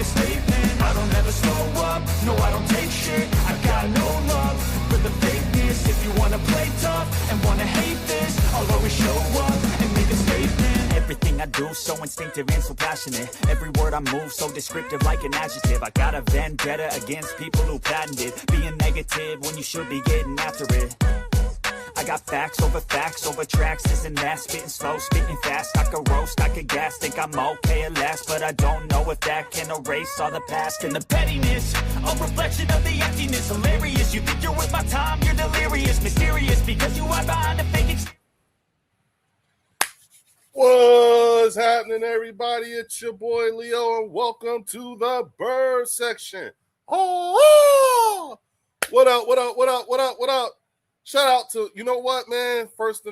statement. I don't ever slow up, no I don't take shit. I got no love for the fakeness. If you wanna play tough and wanna hate this, I'll always show up and make a statement. Everything I do so instinctive and so passionate. Every word I move so descriptive like an adjective. I got a vendetta against people who patented being negative when you should be getting after it. I got facts over tracks, this and that. Spitting slow, spitting fast. I could roast, I could gas. Think I'm okay at last, but I don't know if that can erase all the past and the pettiness. A reflection of the emptiness. Hilarious, you think you're worth my time, you're delirious. Mysterious, because you are behind a fake What's happening, everybody? It's your boy Leo, and welcome to the bird section. Oh, what up, what up, what up, what up, what up? Shout out to, you know what, man? First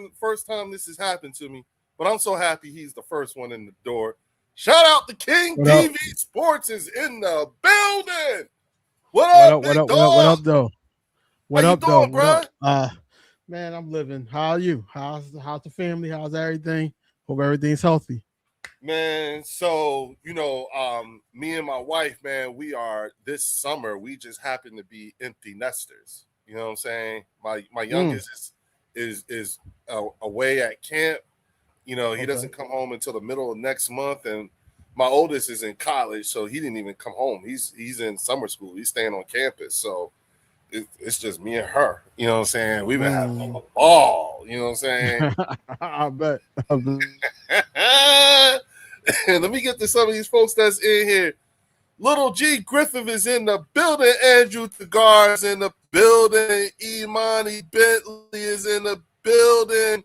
time this has happened to me, but I'm so happy he's the first one in the door. Shout out to KingDVSports is in the building. What up, big dog? What up, though? What up, though? Bro? Man, I'm living. How are you? How's the family? How's everything? Hope everything's healthy. Man, so, me and my wife, man, this summer, we just happen to be empty nesters. You know what I'm saying? My youngest is away at camp. You know, he doesn't come home until the middle of next month, and my oldest is in college, so he didn't even come home. He's in summer school. He's staying on campus, so it's just me and her. You know what I'm saying? We've been having a ball. You know what I'm saying? I bet. Let me get to some of these folks that's in here. Little G Griffith is in the building. Andrew Tagar's in the building. Imani Bentley is in the building.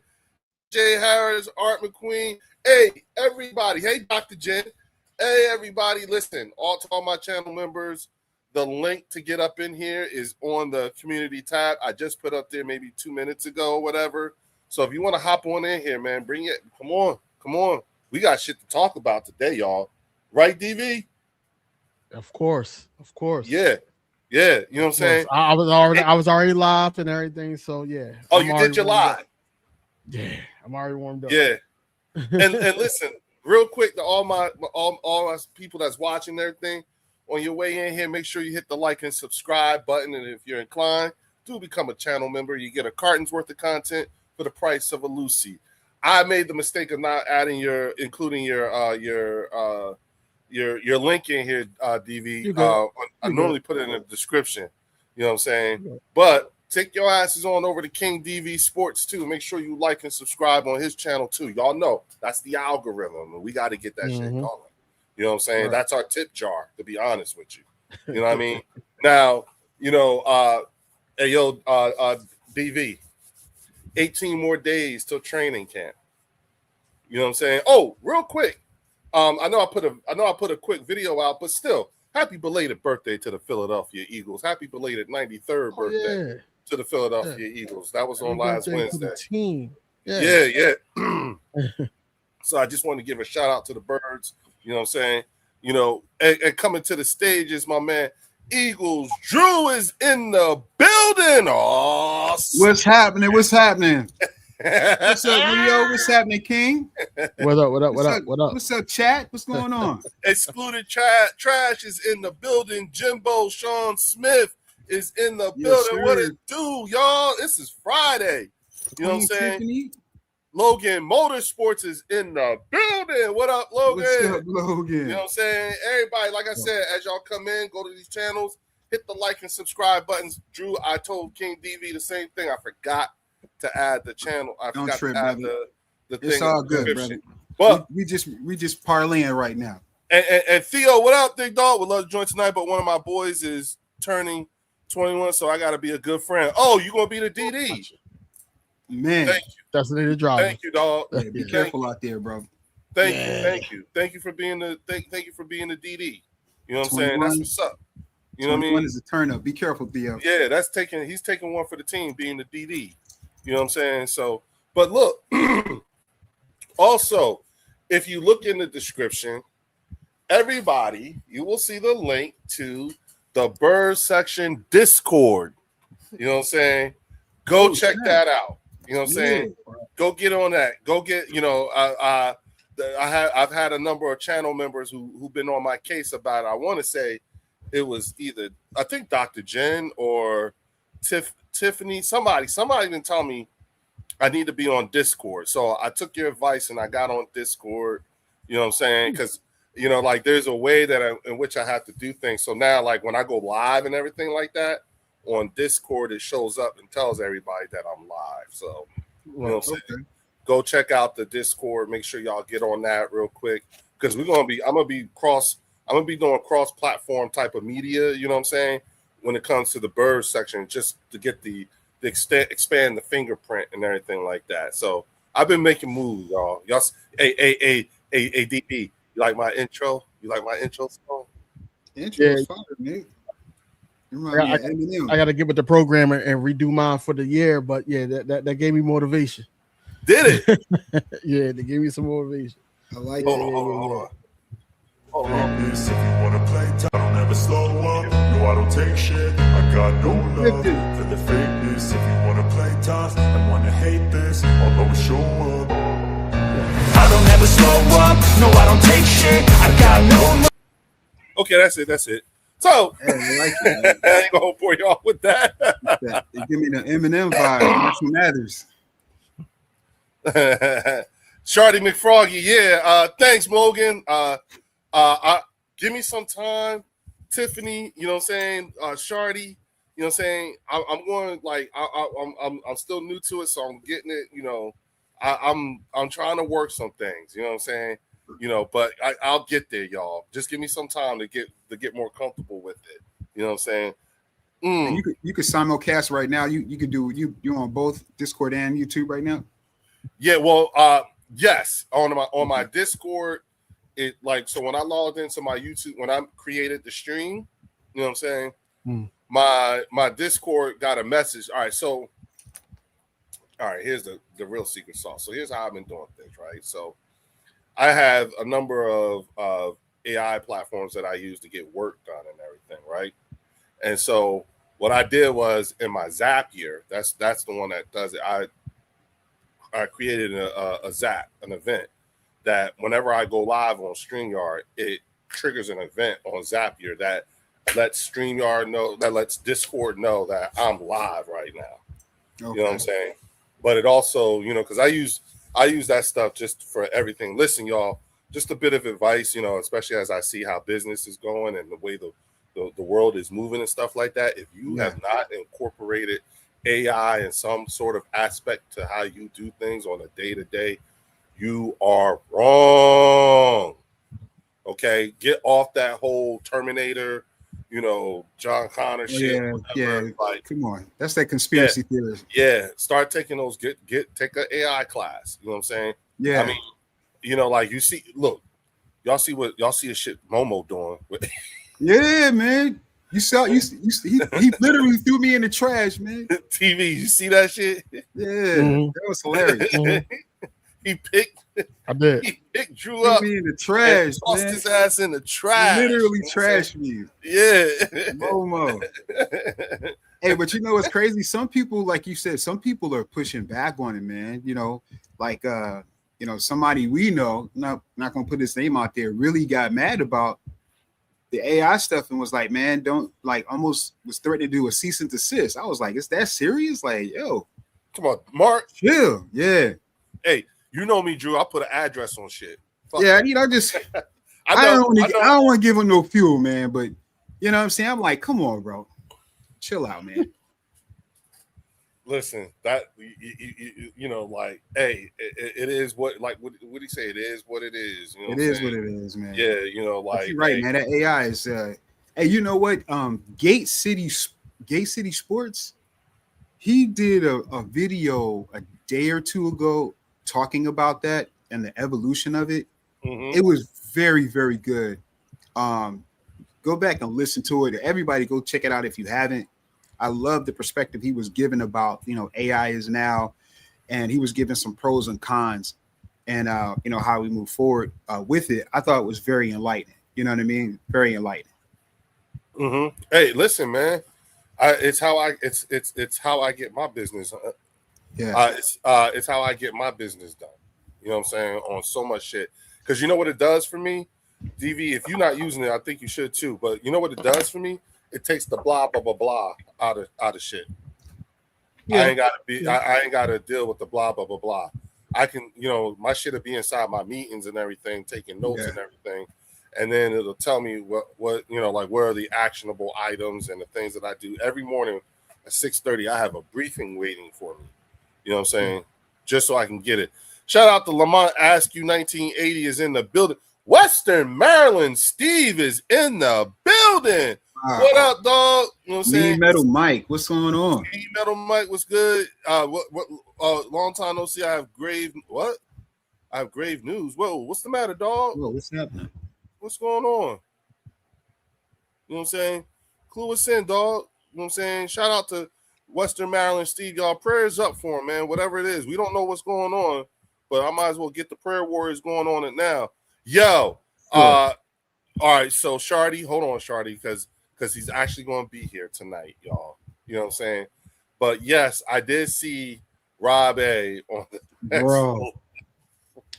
Jay Harris, Art McQueen. Hey, everybody. Hey, Dr. Jen. Hey, everybody. Listen, to all my channel members, the link to get up in here is on the community tab. I just put up there maybe 2 minutes ago or whatever. So if you want to hop on in here, man, bring it. Come on. We got shit to talk about today, y'all. Right, DV? Of course. Yeah. You know what I'm saying? I was already live and everything, so yeah. Oh, you did your live? Yeah, I'm already warmed up. Yeah. and listen, real quick to all my people that's watching everything, on your way in here, make sure you hit the like and subscribe button, and if you're inclined, do become a channel member. You get a carton's worth of content for the price of a Lucy. I made the mistake of not including your link in here, DV. I normally put it in the description. You know what I'm saying? But take your asses on over to KingDVSports too. Make sure you like and subscribe on his channel too. Y'all know that's the algorithm, and we got to get that shit going. You know what I'm saying? Right. That's our tip jar, to be honest with you. You know what I mean? Now, DV, 18 more days till training camp. You know what I'm saying? Oh, real quick. I know I put a quick video out, but still, happy belated birthday to the Philadelphia Eagles. Happy belated 93rd birthday to the Philadelphia Eagles. That was on last Wednesday. Team. Yeah. So I just want to give a shout out to the birds. You know what I'm saying? And coming to the stage is my man Eagles. Drew is in the building. Oh, what's happening? What's up, Leo? What's happening, King? What up? What's up, chat? What's going on? Excluded Trash is in the building. Jimbo Sean Smith is in the building. Sir. What it do, y'all? This is Friday. You know what I'm saying? Tiffany? Logan Motorsports is in the building. What up, Logan? What's up, Logan? You know what I'm saying? Everybody, like I said, as y'all come in, go to these channels, hit the like and subscribe buttons. Drew, I told King DV the same thing. I forgot to add the channel. I forgot to add the thing. It's all good, brother. But we just parlaying right now. And Theo, what up, big dog? Would love to join tonight, but one of my boys is turning 21, so I got to be a good friend. Oh, you gonna be the DD? Man, thank you. That's the drive. Thank you, dog. Yeah, be careful out there, bro. Thank you for being the DD. You know what I'm saying? That's what's up. You know what I mean? 21 is a turn up. Be careful, Theo. Yeah, he's taking one for the team, being the DD. You know what I'm saying? So, but look, also, if you look in the description, everybody, you will see the link to the Bird Section Discord. You know what I'm saying? Go check that out. You know what I'm saying? Go get on that. Go get, the I've had a number of channel members who've been on my case about it. I want to say it was either, I think, Dr. Jen or Tiffany. Somebody didn't tell me I need to be on Discord. So I took your advice and I got on Discord. You know what I'm saying? Because, you know, like there's a way in which I have to do things. So now, like when I go live and everything like that on Discord, it shows up and tells everybody that I'm live. So, you know what I'm saying? Go check out the Discord. Make sure y'all get on that real quick, because I'm gonna be doing cross-platform type of media. You know what I'm saying? When it comes to the bird section, just to get the expand the fingerprint and everything like that. So I've been making moves, y'all. Hey, DP, you like my intro? You like my intro song? Intro's fire, Nick. I got to get with the programmer and redo mine for the year, but yeah, that gave me motivation. Did it? Yeah, they gave me some motivation. I like Hold on. If you wanna play tough, I don't ever slow up. No, I don't take shit. I got no love for the fakeness. If you wanna play tough and wanna hate this, I'll always show up. I don't ever slow up. No, I don't take shit. I got no love. Okay, that's it. So Hey, I like it. I ain't gonna bore y'all with that. It give me the Eminem vibe. Marshall Mathers. Shardy McFroggy, yeah. Thanks, Logan. Give me some time, Tiffany. You know what I'm saying? Shardy, you know what I'm saying? I'm going like I'm still new to it, so I'm getting it. You know, I'm trying to work some things. You know what I'm saying? You know, but I'll get there, y'all. Just give me some time to get more comfortable with it. You know what I'm saying? And you could simulcast right now. You could do you on both Discord and YouTube right now. Yeah, well, yes, on my Discord, it like so when I logged into my YouTube, when I created the stream, you know what I'm saying? My Discord got a message. All right, here's the real secret sauce. So here's how I've been doing things, right? So I have a number of AI platforms that I use to get work done and everything, right? And so what I did was in my Zapier, that's the one that does it. I created a Zap, an event that whenever I go live on StreamYard, it triggers an event on Zapier that lets StreamYard know, that lets Discord know that I'm live right now. Okay. You know what I'm saying? But it also, you know, because I use that stuff just for everything. Listen, y'all, just a bit of advice, you know, especially as I see how business is going and the way the world is moving and stuff like that. If you have not incorporated AI in some sort of aspect to how you do things on a day-to-day, you are wrong. Okay, get off that whole Terminator, you know, John Connor shit. Yeah. Like, come on, that's that conspiracy theory. Yeah, start taking those. Take an AI class. You know what I'm saying? Yeah. I mean, you know, like you see, look, y'all see a shit Momo doing. Yeah, man. You saw he literally threw me in the trash, man. TV, you see that shit? Yeah, that was hilarious. He picked Drew up, me in the trash, tossed his ass in the trash. Literally trashed me. Yeah, Momo. Hey, but you know what's crazy? Some people, like you said, some people are pushing back on it, man. You know, like you know, somebody we know, not gonna put his name out there, really got mad about the AI stuff and was like, man, don't, like, almost was threatening to do a cease and desist. I was like, is that serious? Like, yo, come on, Mark, chill. Yeah. Hey, you know me, Drew. I put an address on shit. Fuck yeah, you know, just I don't want to give him no fuel, man. But you know what I'm saying? I'm like, come on, bro, chill out, man. Listen, that you know, like, hey, it is what, like, what do you say? It is what it is. You know it is what it is, man. Yeah, you know, like, you're right, man. That AI is. Hey, you know what? Gate City Sports. He did a video a day or two ago talking about that and the evolution of it. Mm-hmm. It was very, very good. Go back and listen to it. Everybody go check it out if you haven't. I love the perspective he was giving about, you know, AI is now, and he was giving some pros and cons and, you know, how we move forward with it. I thought it was very enlightening. You know what I mean? Very enlightening. Mm-hmm. Hey, listen, man, it's how I get my business. It's how I get my business done. You know what I'm saying? On so much shit. Because you know what it does for me, DV. If you're not using it, I think you should too. But you know what it does for me? It takes the blah blah blah blah out of shit. Yeah. I ain't gotta deal with the blah blah blah blah. I can, my shit'll be inside my meetings and everything, taking notes and everything, and then it'll tell me what like where are the actionable items and the things that I do every morning at 6:30. I have a briefing waiting for me. You know what I'm saying? Just so I can get it. Shout out to Lamont Askew 1980 is in the building. Western Maryland Steve is in the building. What up, dog? You know what I'm saying? Metal Mike, what's going on? Metal Mike, what's good? Long time no see. I have grave news. Whoa, what's the matter, dog? Whoa, what's happening? What's going on? You know what I'm saying? Clue us in, dog. You know what I'm saying? Shout out to Western Maryland Steve. Y'all prayers up for him, man. Whatever it is. We don't know what's going on, but I might as well get the prayer warriors going on it now. Yo, all right, so Shardy, hold on, Shardy, because he's actually going to be here tonight, y'all. You know what I'm saying? But yes, I did see Rob A on the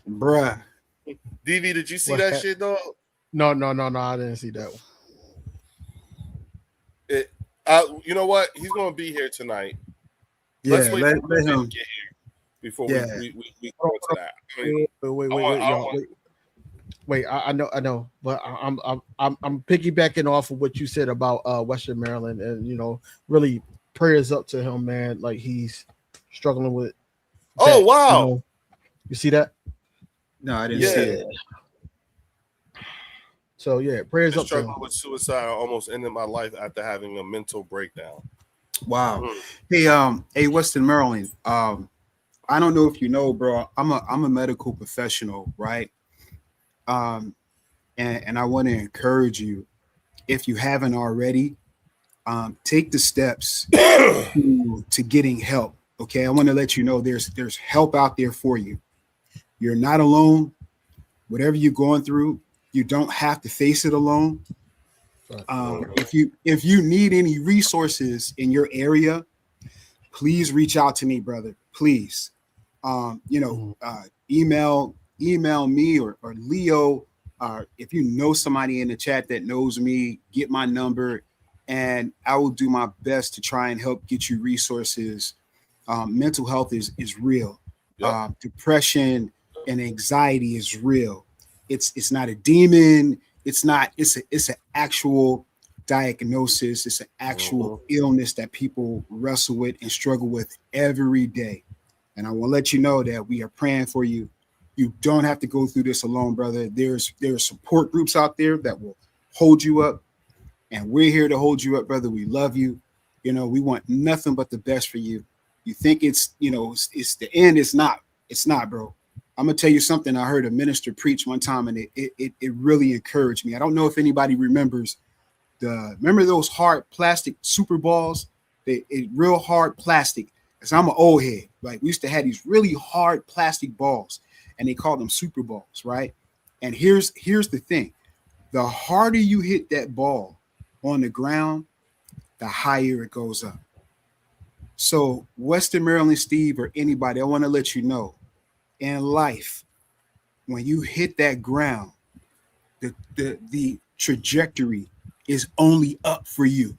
bruh. DV, did you see that shit, dog? No, I didn't see that one. You know what? He's going to be here tonight. Yeah, Let's wait let for him him to get here before we go into that. Wait, I know, but I'm piggybacking off of what you said about Western Maryland, and really prayers up to him, man. Like he's struggling with. Oh wow! You see that? No, I didn't see it. So yeah, prayers up to him. Struggling with suicide. I almost ended my life after having a mental breakdown. Wow. Hey, Western Maryland. I don't know if you know, bro. I'm a medical professional, right? And I want to encourage you, if you haven't already, take the steps to getting help. Okay, I want to let you know there's help out there for you. You're not alone. Whatever you're going through, you don't have to face it alone. If you need any resources in your area, please reach out to me, brother. Please, email me or Leo. If you know somebody in the chat that knows me, get my number, and I will do my best to try and help get you resources. Mental health is real. Yep. Depression and anxiety is real. It's not a demon. It's an actual diagnosis. It's an actual illness that people wrestle with and struggle with every day. And I want to let you know that we are praying for you. You don't have to go through this alone, brother. There's support groups out there that will hold you up, and we're here to hold you up, brother. We love you. We want nothing but the best for you. You think it's the end. It's not. It's not, bro. I'm gonna tell you something. I heard a minister preach one time, and it really encouraged me. I don't know if anybody remembers remember those hard plastic super balls? Real hard plastic. Because I'm an old head. Like we used to have these really hard plastic balls, and they called them super balls, right? And here's the thing: the harder you hit that ball on the ground, the higher it goes up. So Western Maryland Steve or anybody, I want to let you know, in life, when you hit that ground, the trajectory is only up for you.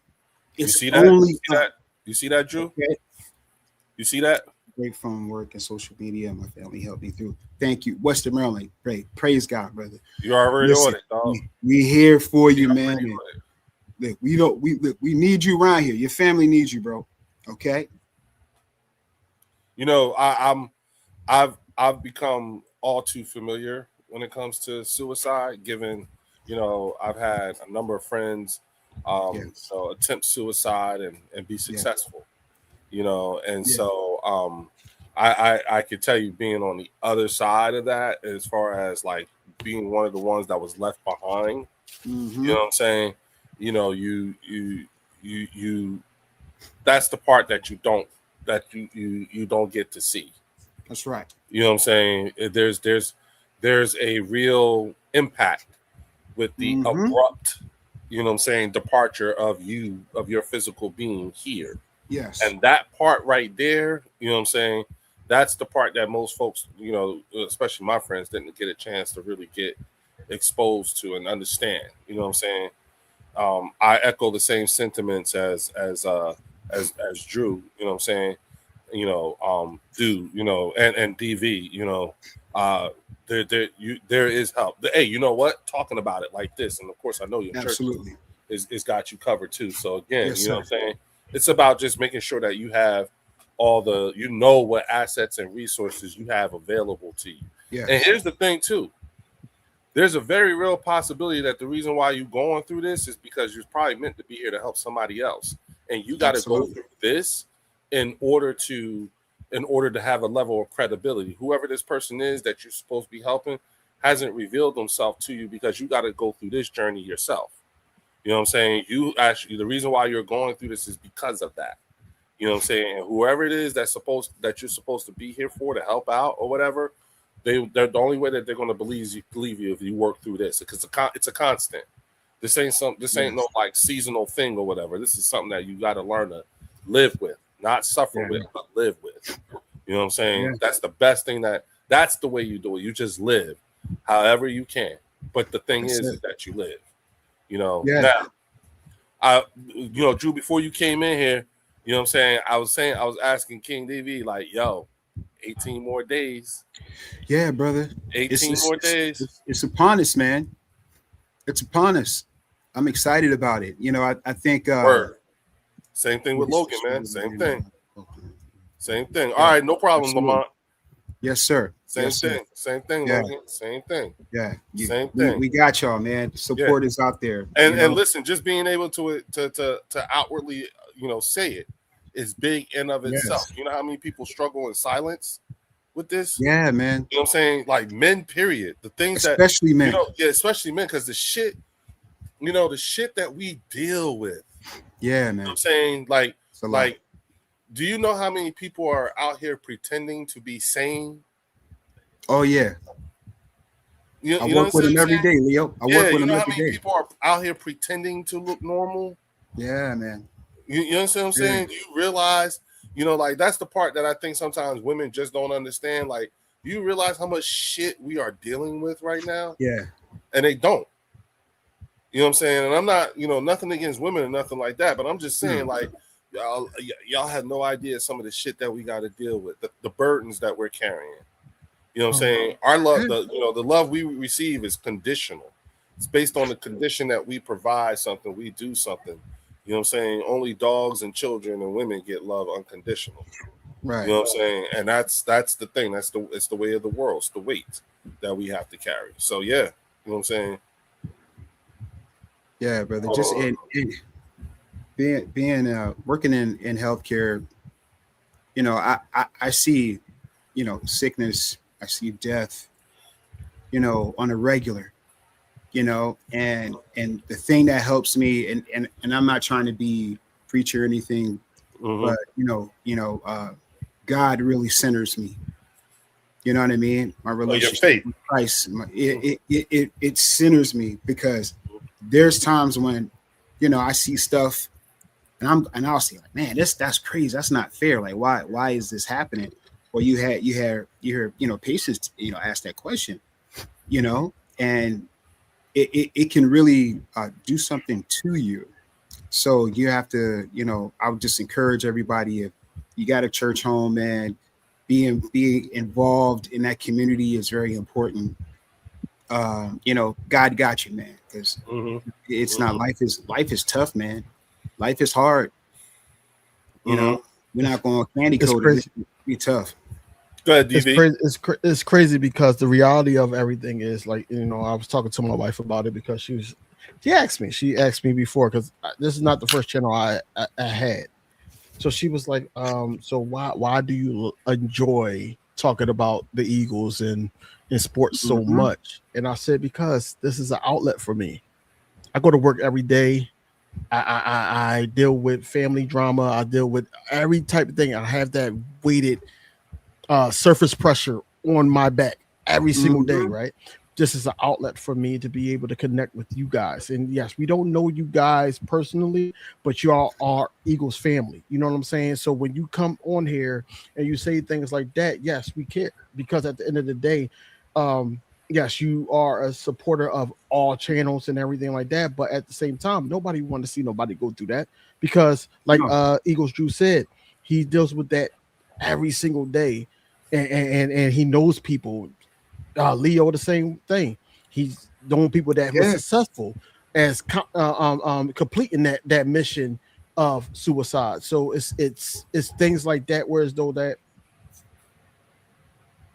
It's you see that? Only you see that, Drew? Okay. You see that? Great from work and social media. My family helped me through. Thank you, Western Maryland. Great, praise God, brother. You already on it, dog. We here for you, man. Look, we need you around here. Your family needs you, bro. Okay. I've become all too familiar when it comes to suicide, given, I've had a number of friends attempt suicide and be successful, so I could tell you, being on the other side of that, as far as like being one of the ones that was left behind, you know what I'm saying? You that's the part that you don't get to see. That's right. You know what I'm saying? There's a real impact with the abrupt, departure of your physical being here. Yes. And that part right there, you know what I'm saying? that's the part that most folks, you know, especially my friends, didn't get a chance to really get exposed to and understand. You know what I'm saying? I echo the same sentiments as Drew. You know what I'm saying? You know, dude. You know, and DV. You know, there is help. Hey, you know what? Talking about it like this, and of course, I know your church is got you covered too. So again, Yes, you know sir. what I'm saying? It's about just making sure that you have all the, you know, what assets and resources you have available to you. Yeah. And here's the thing too. There's a very real possibility that the reason why you're going through this is because you're probably meant to be here to help somebody else. And you got to go through this in order to have a level of credibility. Whoever this person is that you're supposed to be helping hasn't revealed themselves to you because you got to go through this journey yourself. You know what I'm saying? You actually, the reason why you're going through this is because of that. You know what I'm saying? And whoever it is that you're supposed to be here for to help out or whatever, they're the only way that they're going to believe you if you work through this, because it's a constant. This ain't no like seasonal thing or whatever. This is something that you got to learn to live with, not suffer with, but live with. You know what I'm saying? Yeah. That's the best thing. That's the way you do it. You just live however you can. But the thing is that you live. You know, now, you know, Drew, before you came in here, you know what I'm saying? I was asking King DV, like, yo, 18 more days. Yeah, brother. 18 more days. It's upon us, man. It's upon us. I'm excited about it. You know, I think same thing with Logan, man. Same thing. All right, no problem, Lamont. Yes, sir. Same thing, Logan. Same thing. Yeah. Same thing. We got y'all, man. Support is out there. And listen, just being able to outwardly, you know, say it is big in of itself. You know how many people struggle in silence with this? Yeah, man. You know what I'm saying? Like men, period. The things especially men. You know, especially men, because the shit that we deal with. Yeah, man. You know what I'm saying? Like, do you know how many people are out here pretending to be sane? Oh, yeah. I work with them every day, Leo. I work with them every day. You know how many people are out here pretending to look normal? Yeah, man. You understand what I'm saying? Do you realize, you know, like that's the part that I think sometimes women just don't understand. Like, do you realize how much shit we are dealing with right now? Yeah. And they don't. You know what I'm saying? And I'm not, you know, nothing against women or nothing like that, but I'm just saying, like, y'all have no idea some of the shit that we got to deal with, the burdens that we're carrying. You know what I'm saying? Our love, the love we receive is conditional. It's based on the condition that we provide something, we do something. You know what I'm saying? Only dogs and children and women get love unconditional. Right. You know what I'm saying? And that's the thing. It's the way of the world. It's the weight that we have to carry. So yeah, you know what I'm saying? Yeah, brother. Just being working in healthcare, you know, I see, you know, sickness, I see death, you know, on a regular, you know, and the thing that helps me, and I'm not trying to be preacher or anything, but God really centers me. You know what I mean? My relationship with Christ, it centers me, because there's times when, you know, I see stuff and I'll say, like, man, that's crazy. That's not fair. Like, why is this happening? Or you hear, you know, patients, you know, ask that question, you know, and it can really do something to you. So you have to, you know, I would just encourage everybody, if you got a church home, man, being involved in that community is very important. You know, God got you, man, because it's not, life is tough, man. Life is hard. You know, we're not going to candy coat it. It's be tough. Go ahead, DV. It's crazy because the reality of everything is, like, you know, I was talking to my wife about it because she asked me before, because this is not the first channel I had. So she was like, so why do you enjoy talking about the Eagles and in sports so much? And I said, because this is an outlet for me. I go to work every day. I deal with family drama. I deal with every type of thing. I have that weighted surface pressure on my back every single day, right? this is an outlet for me to be able to connect with you guys. And yes, we don't know you guys personally, but you all are Eagles family. You know what I'm saying? So when you come on here and you say things like that, yes, we care, because at the end of the day, yes, you are a supporter of all channels and everything like that. But at the same time, nobody want to see nobody go through that, because like Eagles Drew said, he deals with that every single day, and he knows people. Leo, the same thing. He's known people that were successful as completing that mission of suicide. So it's things like that, whereas though that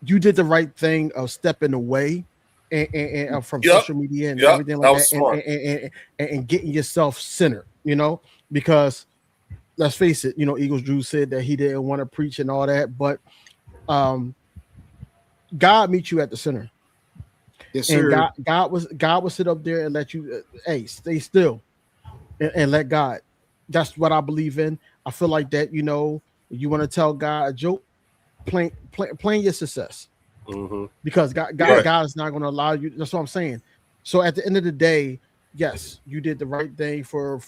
you did the right thing of stepping away and from social media and everything like that, and getting yourself centered, you know, because let's face it, you know, Eagles Drew said that he didn't want to preach and all that, but God meets you at the center. Yes, sir. And God will sit up there and let you, hey, stay still and let God. That's what I believe in. I feel like that, you know, you want to tell God a joke, plan your success, because God is not going to allow you. That's what I'm saying. So at the end of the day, yes, you did the right thing for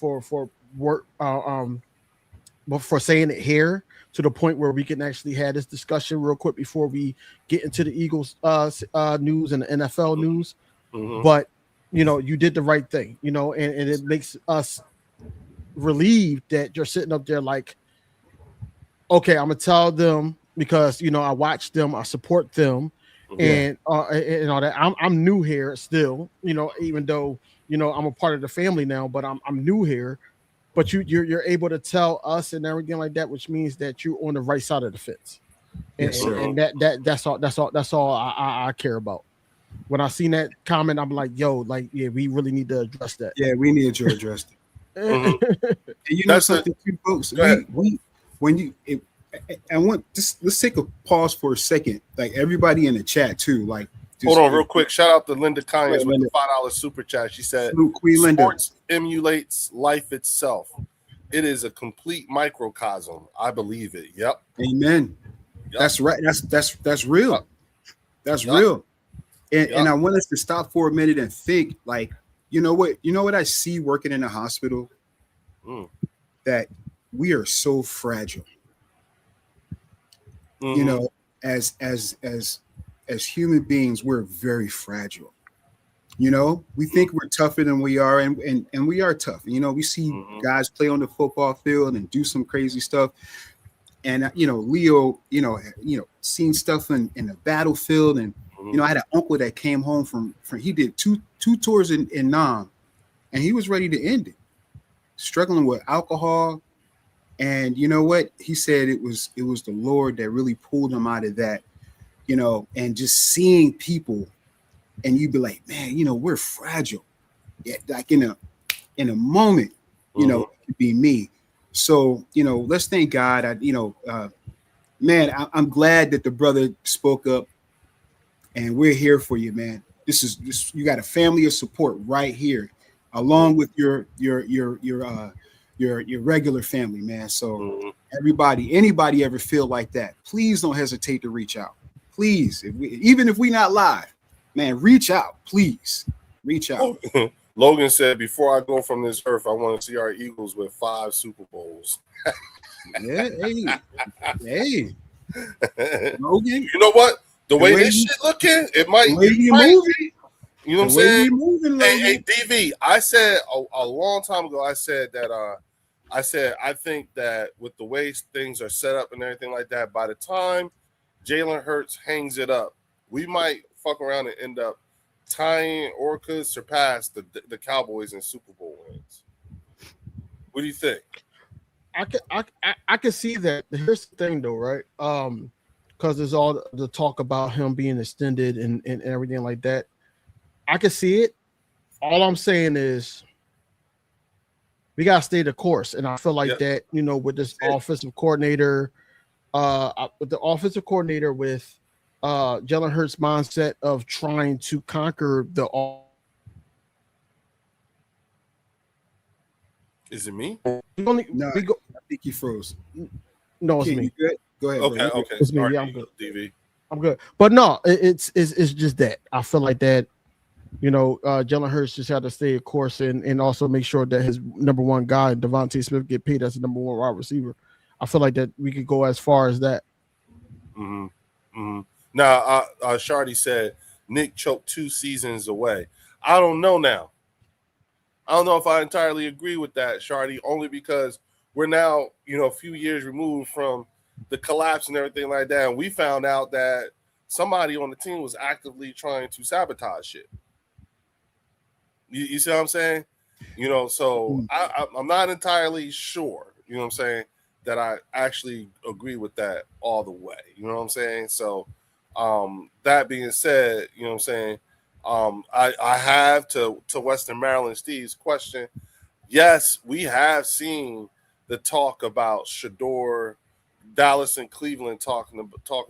work, but for saying it here, to the point where we can actually have this discussion real quick before we get into the Eagles news and the NFL news. But, you know, you did the right thing, you know, and it makes us relieved that you're sitting up there like, okay, I'm going to tell them because, you know, I watch them, I support them, and all that. I'm new here still, you know, even though, you know, I'm a part of the family now, but I'm new here. But you're able to tell us and everything like that, which means that you're on the right side of the fence, and that's all I care about. When I seen that comment, I'm like, yo, like, yeah, we really need to address that. Yeah, we need to address it. And you know something, too, folks. Let's take a pause for a second. Like everybody in the chat too, like. Hold on real quick. Shout out to Linda Conyers with the $5 super chat. She said, sports emulates life itself. It is a complete microcosm. I believe it. Yep. Amen. Yep. That's right. That's real. That's real. And I want us to stop for a minute and think, like, you know what I see working in a hospital? That we are so fragile. You know, as human beings, we're very fragile. You know, we think we're tougher than we are, and we are tough. You know, we see guys play on the football field and do some crazy stuff. And you know, Leo, you know, seen stuff in the battlefield, and you know, I had an uncle that came home from he did two tours in Nam, and he was ready to end it, struggling with alcohol. And you know what? He said it was the Lord that really pulled him out of that. You know, and just seeing people, and you'd be like, man, you know, we're fragile. Yeah, like in a moment, you know, it could be me. So, you know, let's thank God. I'm glad that the brother spoke up, and we're here for you, man. This you got a family of support right here, along with your regular family, man. So anybody ever feel like that, please don't hesitate to reach out. Please, even if we not live, man, reach out. Please, reach out. Logan said, before I go from this earth, I want to see our Eagles with 5 Super Bowls. Yeah, hey. Logan, you know what? The way this shit looking, it might. You know what I'm saying? Hey, DV, I said a long time ago, I said that I think that with the way things are set up and everything like that, by the time Jalen Hurts hangs it up, we might fuck around and end up tying or could surpass the Cowboys in Super Bowl wins. What do you think? I can see that. Here's the thing, though, right? Because there's all the talk about him being extended and everything like that. I can see it. All I'm saying is we gotta stay the course, and I feel like that, you know, with this offensive coordinator. With the offensive coordinator with Jalen Hurts' mindset of trying to conquer the. Is it me? No, I think he froze. No, it's me. Go ahead. Okay, It's me. Sorry, Yeah, I'm good. DV. I'm good, but no, it's just that I feel like that Jalen Hurts just had to stay a course and also make sure that his number one guy, Devontae Smith, get paid as the number one wide receiver. I feel like that we could go as far as that. Mm-hmm. Mm-hmm. Now, Shardy said Nick choked 2 seasons away. I don't know now. I don't know if I entirely agree with that, Shardy, only because we're now, a few years removed from the collapse and everything like that. And we found out that somebody on the team was actively trying to sabotage shit. You see what I'm saying? So I'm not entirely sure, what I'm saying, that I actually agree with that all the way. You know what I'm saying? So that being said, what I'm saying, I have to Western Maryland Steve's question. Yes, we have seen the talk about Shador, Dallas and Cleveland talking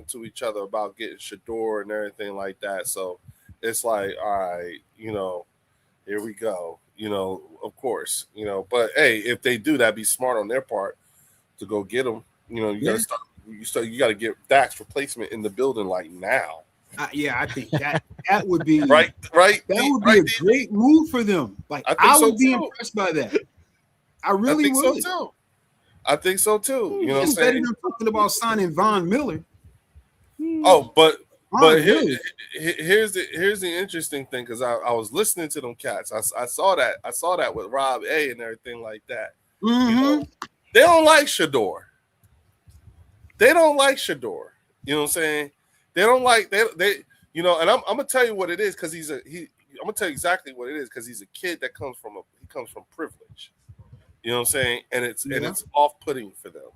to each other about getting Shador and everything like that. So it's like, all right, here we go. Of course, but hey, if they do, that'd be smart on their part to go get them. You got to start. You got to get Dak's replacement in the building like now. I think that would be right. That would be a great move for them. Like I would be impressed by that. I really would. I think so too. Instead of them talking about signing Von Miller. Oh, but here's the interesting thing, because I was listening to them cats. I saw that with Rob A and everything like that. Mm-hmm. They don't like Shador. They don't like Shador. You know what I'm saying? They don't like they and I'm gonna tell you what it is, because I'm gonna tell you exactly what it is, because he's a kid that comes from privilege. You know what I'm saying? And it's off-putting for them.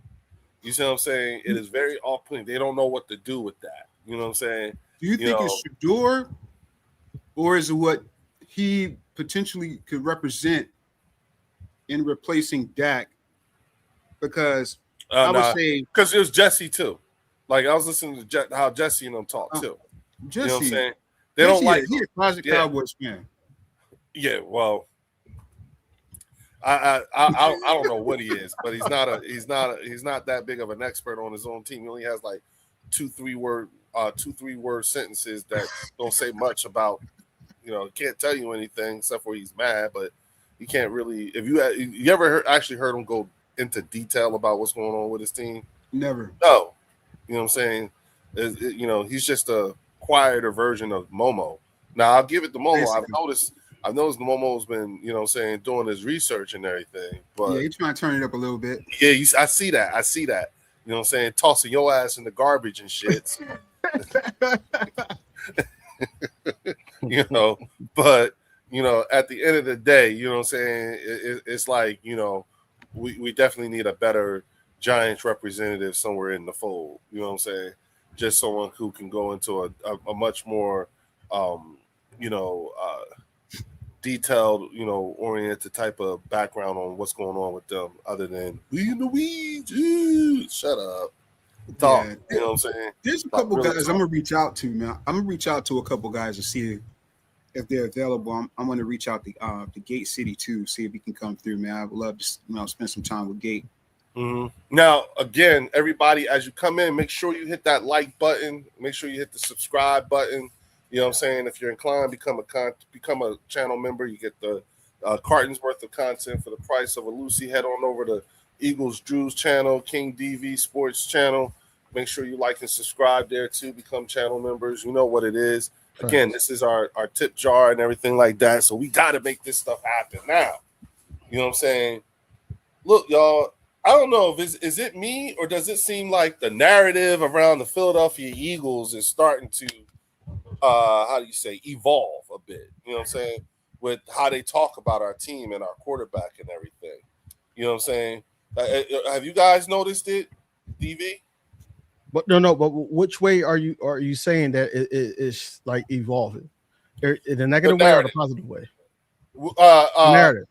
You see what I'm saying? It is very off-putting. They don't know what to do with that. You know what I'm saying? Do you think it's Shador, or is it what he potentially could represent in replacing Dak? Because I would say, because it was Jesse too. Like, I was listening to how Jesse and them talk too. Jesse, you know what I'm saying? They don't like. He's a classic Cowboys fan. Yeah, well, I don't know what he is, but he's not that big of an expert on his own team. He only has like 2-3 word sentences that don't say much about, can't tell you anything except for he's mad, but he can't really. If you ever actually heard him go into detail about what's going on with his team? Never. No. You know what I'm saying? He's just a quieter version of Momo. Now, I'll give it to Momo. I've noticed Momo's been, doing his research and everything. But he's trying to turn it up a little bit. Yeah, I see that. You know what I'm saying? Tossing your ass in the garbage and shit. But, at the end of the day, you know what I'm saying? It's like, we definitely need a better Giants representative somewhere in the fold. You know what I'm saying? Just someone who can go into a much more, detailed, oriented type of background on what's going on with them, other than we in the weeds. Shut up. Talk. Yeah. You know what I'm saying? There's a couple guys I'm gonna reach out to, man. I'm gonna reach out to a couple guys to see if they're available. I'm gonna reach out to Gate City too, see if he can come through, man. I would love to spend some time with Gate. Mm-hmm. Now, again, everybody, as you come in, make sure you hit that like button. Make sure you hit the subscribe button. You know what I'm saying? If you're inclined, become a channel member. You get the cartons worth of content for the price of a Lucy. Head on over to Eagles Drew's channel, KingDVSports channel. Make sure you like and subscribe there too. Become channel members. You know what it is. Again, this is our tip jar and everything like that. So we got to make this stuff happen now. You know what I'm saying? Look, y'all, I don't know if is it me, or does it seem like the narrative around the Philadelphia Eagles is starting to evolve a bit, you know what I'm saying, with how they talk about our team and our quarterback and everything. You know what I'm saying? Have you guys noticed it, DV? But no, but which way are you saying that it's like evolving? In a negative way or a positive way? Narrative.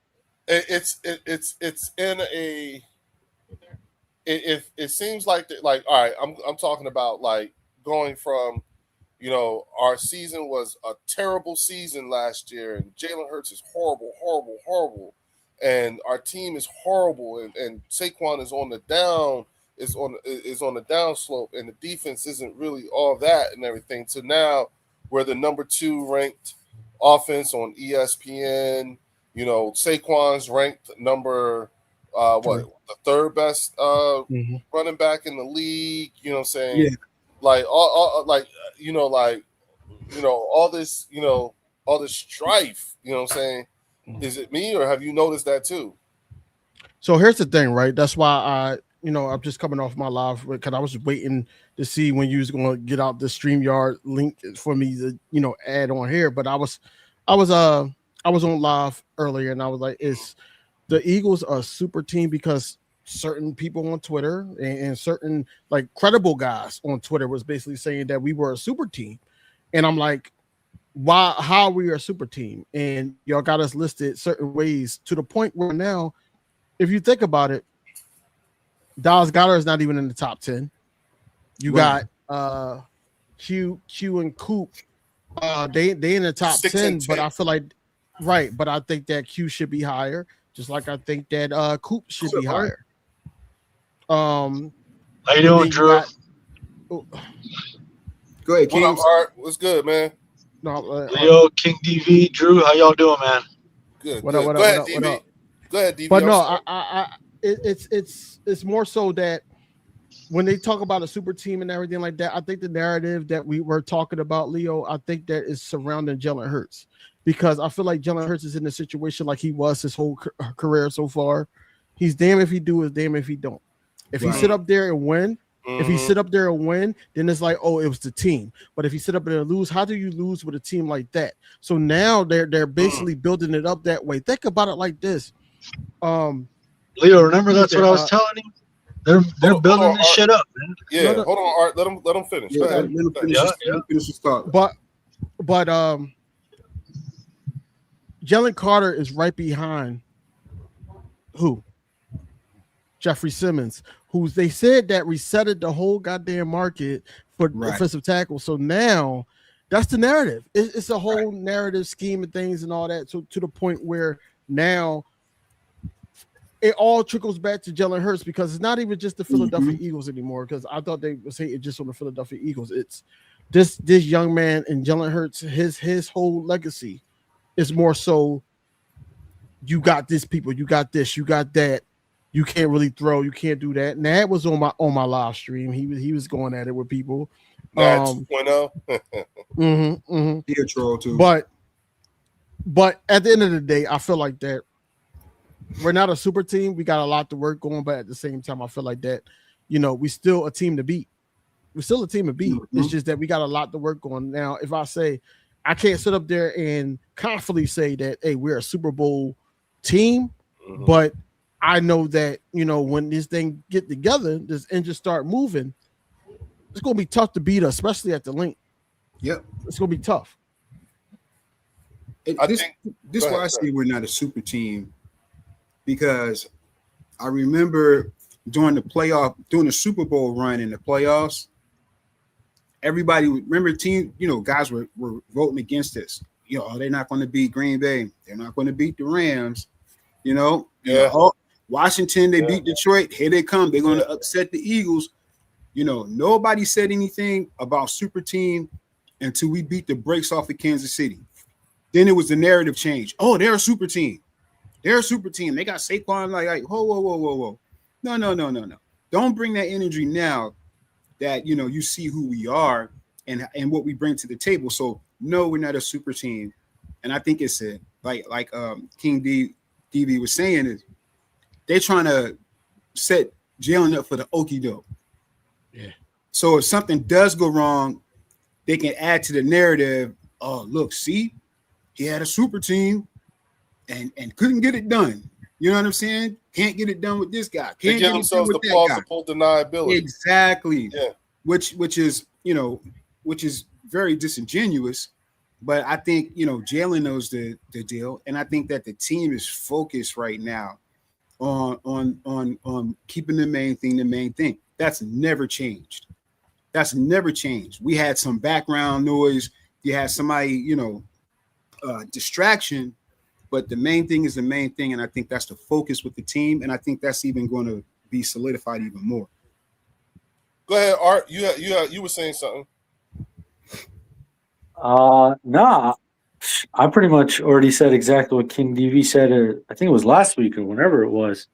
It's in a. It seems like all right. I'm talking about like going from, our season was a terrible season last year, and Jalen Hurts is horrible, and our team is horrible, and Saquon is on the down. Is on the downslope, and the defense isn't really all that and everything. So now we're the number 2 ranked offense on ESPN. You know, Saquon's ranked number the third best running back in the league. You know what I'm saying? Yeah. Like all all this, all this strife, you know what I'm saying? Is it me, or have you noticed that too? So here's the thing, right? That's why I'm just coming off my live because I was waiting to see when you was going to get out the StreamYard link for me to, add on here. But I was on live earlier and I was like, is the Eagles a super team? Because certain people on Twitter and certain like credible guys on Twitter was basically saying that we were a super team. And I'm like, why, how are we a super team? And y'all got us listed certain ways to the point where now, if you think about it, Dallas Goedert is not even in the top 10. You got Q and Coop. They in the top 10, but I feel like but I think that Q should be higher, just like I think that Coop should be higher. How you doing, Drew? Go ahead, King. What up, Art? What's good, man? No, Leo, King DV, Drew, how y'all doing, man? Good. What good. up, Go ahead, DV. Go ahead, DV. But no, it's more so that when they talk about a super team and everything like that, I think the narrative that we were talking about, Leo, I think that is surrounding Jalen Hurts, because I feel like Jalen Hurts is in a situation like he was his whole career so far. He's damn if he do, is damn if he don't. If he sit up there and win, then it's like, oh, it was the team. But if you sit up there and lose, how do you lose with a team like that? So now they're basically building it up that way. Think about it like this. Leo, remember that's what I was telling you? They're building this shit up, man. Yeah, hold on, Art. Let him finish. Yeah, let him finish his thought. But Jalen Carter is right behind who? Jeffrey Simmons, who they said that resetted the whole goddamn market for offensive tackle. So now that's the narrative. It's a whole narrative scheme of things and all that. So to the point where now it all trickles back to Jalen Hurts, because it's not even just the Philadelphia Eagles anymore. Because I thought they would say it just on the Philadelphia Eagles. It's this young man and Jalen Hurts. His whole legacy is more so. You got this, people. You got this. You got that. You can't really throw. You can't do that. And that was on my live stream. He was going at it with people. 2.0. He a troll too. But at the end of the day, I feel like that we're not a super team. We got a lot to work on, but at the same time, I feel like that, we still a team to beat. We're still a team to beat. It's just that we got a lot to work on. Now, if I say I can't sit up there and confidently say that, hey, we're a Super Bowl team, but I know that, when this thing get together, this engine start moving, it's going to be tough to beat us, especially at the link. Yep. It's going to be tough. This is why I say we're not a super team, because I remember during the Super Bowl run in the playoffs, everybody remember guys were voting against us. They're not going to beat Green Bay. They're not going to beat the Rams. Washington, they beat Detroit. Here they come. They're going to upset the Eagles. Nobody said anything about super team until we beat the brakes off of Kansas City. Then it was the narrative change. Oh, they're a super team. They're a super team. They got Saquon. Like, whoa. No. Don't bring that energy now that, you see who we are and what we bring to the table. So, no, we're not a super team. And I think it's like King DV was saying, is they're trying to set Jalen up for the okie doke. Yeah. So if something does go wrong, they can add to the narrative. Oh, look, see, he had a super team and couldn't get it done. You know what I'm saying? Can't get it done with this guy. Can't give themselves the plausible deniability. Exactly. Yeah. Which is very disingenuous. But I think Jalen knows the deal, and I think that the team is focused right now on keeping the main thing. That's never changed. We had some background noise. You had somebody, distraction, but the main thing is the main thing, and I think that's the focus with the team, and I think that's even going to be solidified even more. Go ahead, Art. You were saying something. Nah. I pretty much already said exactly what King DV said. I think it was last week or whenever it was.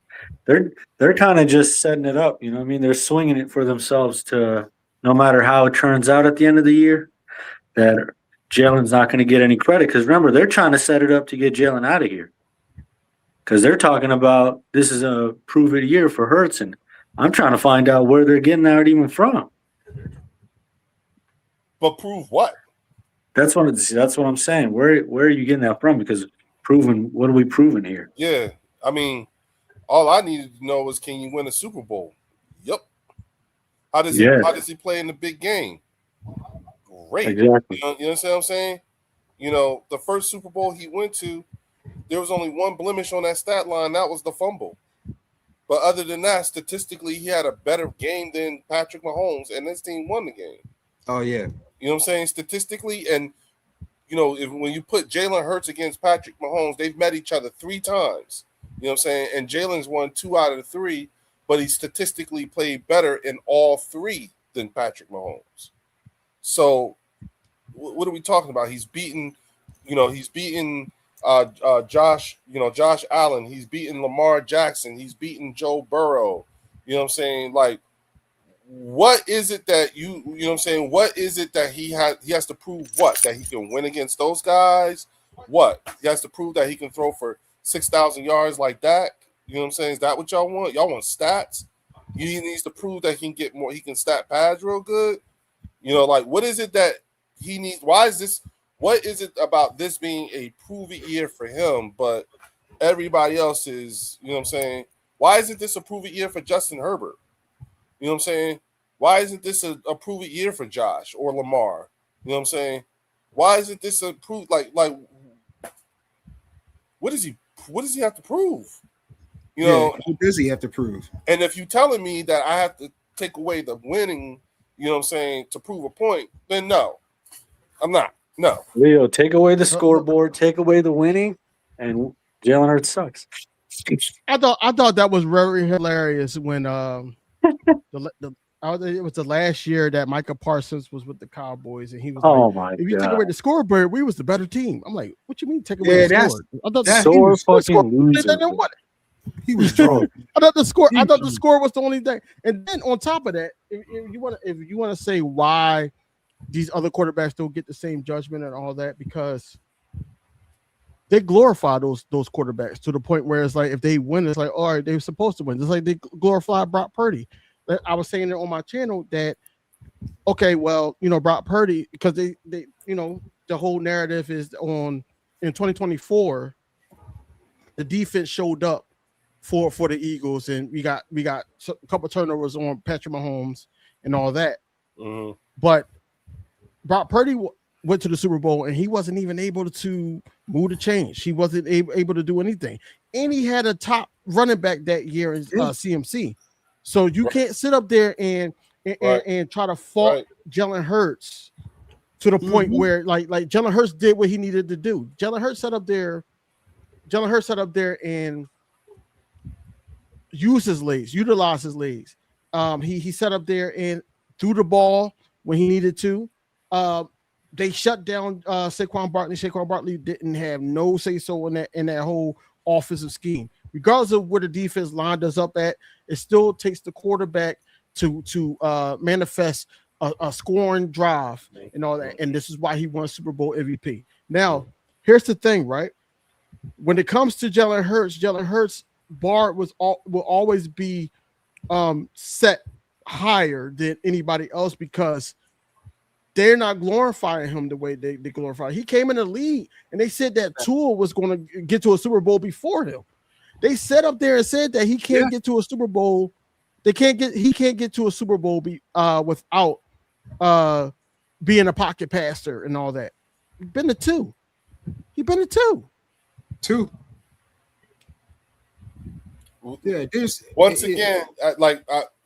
They're kind of just setting it up. You know what I mean? They're swinging it for themselves to no matter how it turns out at the end of the year, that Jalen's not going to get any credit. Because remember, they're trying to set it up to get Jalen out of here. Because they're talking about this is a prove-it year for Hurts, and I'm trying to find out where they're getting that even from. But prove what? That's what I'm saying. Where are you getting that from? Because what are we proving here? Yeah, I mean, all I needed to know was, can you win a Super Bowl? Yep. How does he play in the big game? Great. Exactly. You know what I'm saying? You know, the first Super Bowl he went to, there was only one blemish on that stat line. That was the fumble. But other than that, statistically, he had a better game than Patrick Mahomes, and this team won the game. Oh, yeah. You know what I'm saying? Statistically, and, you know, when you put Jalen Hurts against Patrick Mahomes, they've met each other 3 times. You know what I'm saying? And Jalen's won 2 out of the 3, but he statistically played better in all 3 than Patrick Mahomes. So what are we talking about? He's beaten Josh Allen. He's beaten Lamar Jackson. He's beaten Joe Burrow. You know what I'm saying? Like, what is it that you know what I'm saying? What is it that he has to prove what? That he can win against those guys? What? He has to prove that he can throw for 6,000 yards like that? You know what I'm saying? Is that what y'all want? Y'all want stats? He needs to prove that he can get more, he can stat pads real good. You know, like, what is it that he needs? What is it about this being a prove-it year for him, but everybody else is, you know what I'm saying? Why isn't this a prove-it year for Justin Herbert? You know what I'm saying? Why isn't this a prove-it year for Josh or Lamar? You know what I'm saying? Why isn't this a prove, like what does he have to prove? You know, what does he have to prove? And if you're telling me that I have to take away the winning, you know what I'm saying, to prove a point, then no. I'm not. No. Leo, take away the scoreboard, take away the winning, and Jalen Hurts sucks. I thought that was very hilarious when it was the last year that Micah Parsons was with the Cowboys, and he was like, if you take away the scoreboard, we was the better team. I'm like, what you mean take away the score? I thought he was drunk. I thought the score was the only thing. And then on top of that, if you want to say why these other quarterbacks don't get the same judgment and all that, because they glorify those quarterbacks to the point where it's like if they win, it's like, all right, they were supposed to win. It's like they glorify Brock Purdy. I was saying it on my channel that, okay, well, you know, Brock Purdy, because they you know, the whole narrative is in 2024, the defense showed up for the Eagles, and we got a couple turnovers on Patrick Mahomes and all that. Mm-hmm. But Brock Purdy went to the Super Bowl, and he wasn't even able to move the change. He wasn't able to do anything. And he had a top running back that year in CMC. So you can't sit up there and try to fault Jalen Hurts to the point where like Jalen Hurts did what he needed to do. Jalen Hurts sat up there and utilized his legs. He sat up there and threw the ball when he needed to. They shut down Saquon Barkley. Saquon Barkley didn't have no say-so in that whole offensive scheme. Regardless of where the defense lined us up at, it still takes the quarterback to manifest a scoring drive and all that. And this is why he won Super Bowl MVP. Now, here's the thing, right? When it comes to Jalen Hurts' bar will always be set higher than anybody else because they're not glorifying him the way they glorify. He came in the league and they said that Tua was going to get to a Super Bowl before him. They sat up there and said that he can't get to a Super Bowl. He can't get to a Super Bowl without being a pocket passer and all that. He's been to 2. Two. Yeah, once again,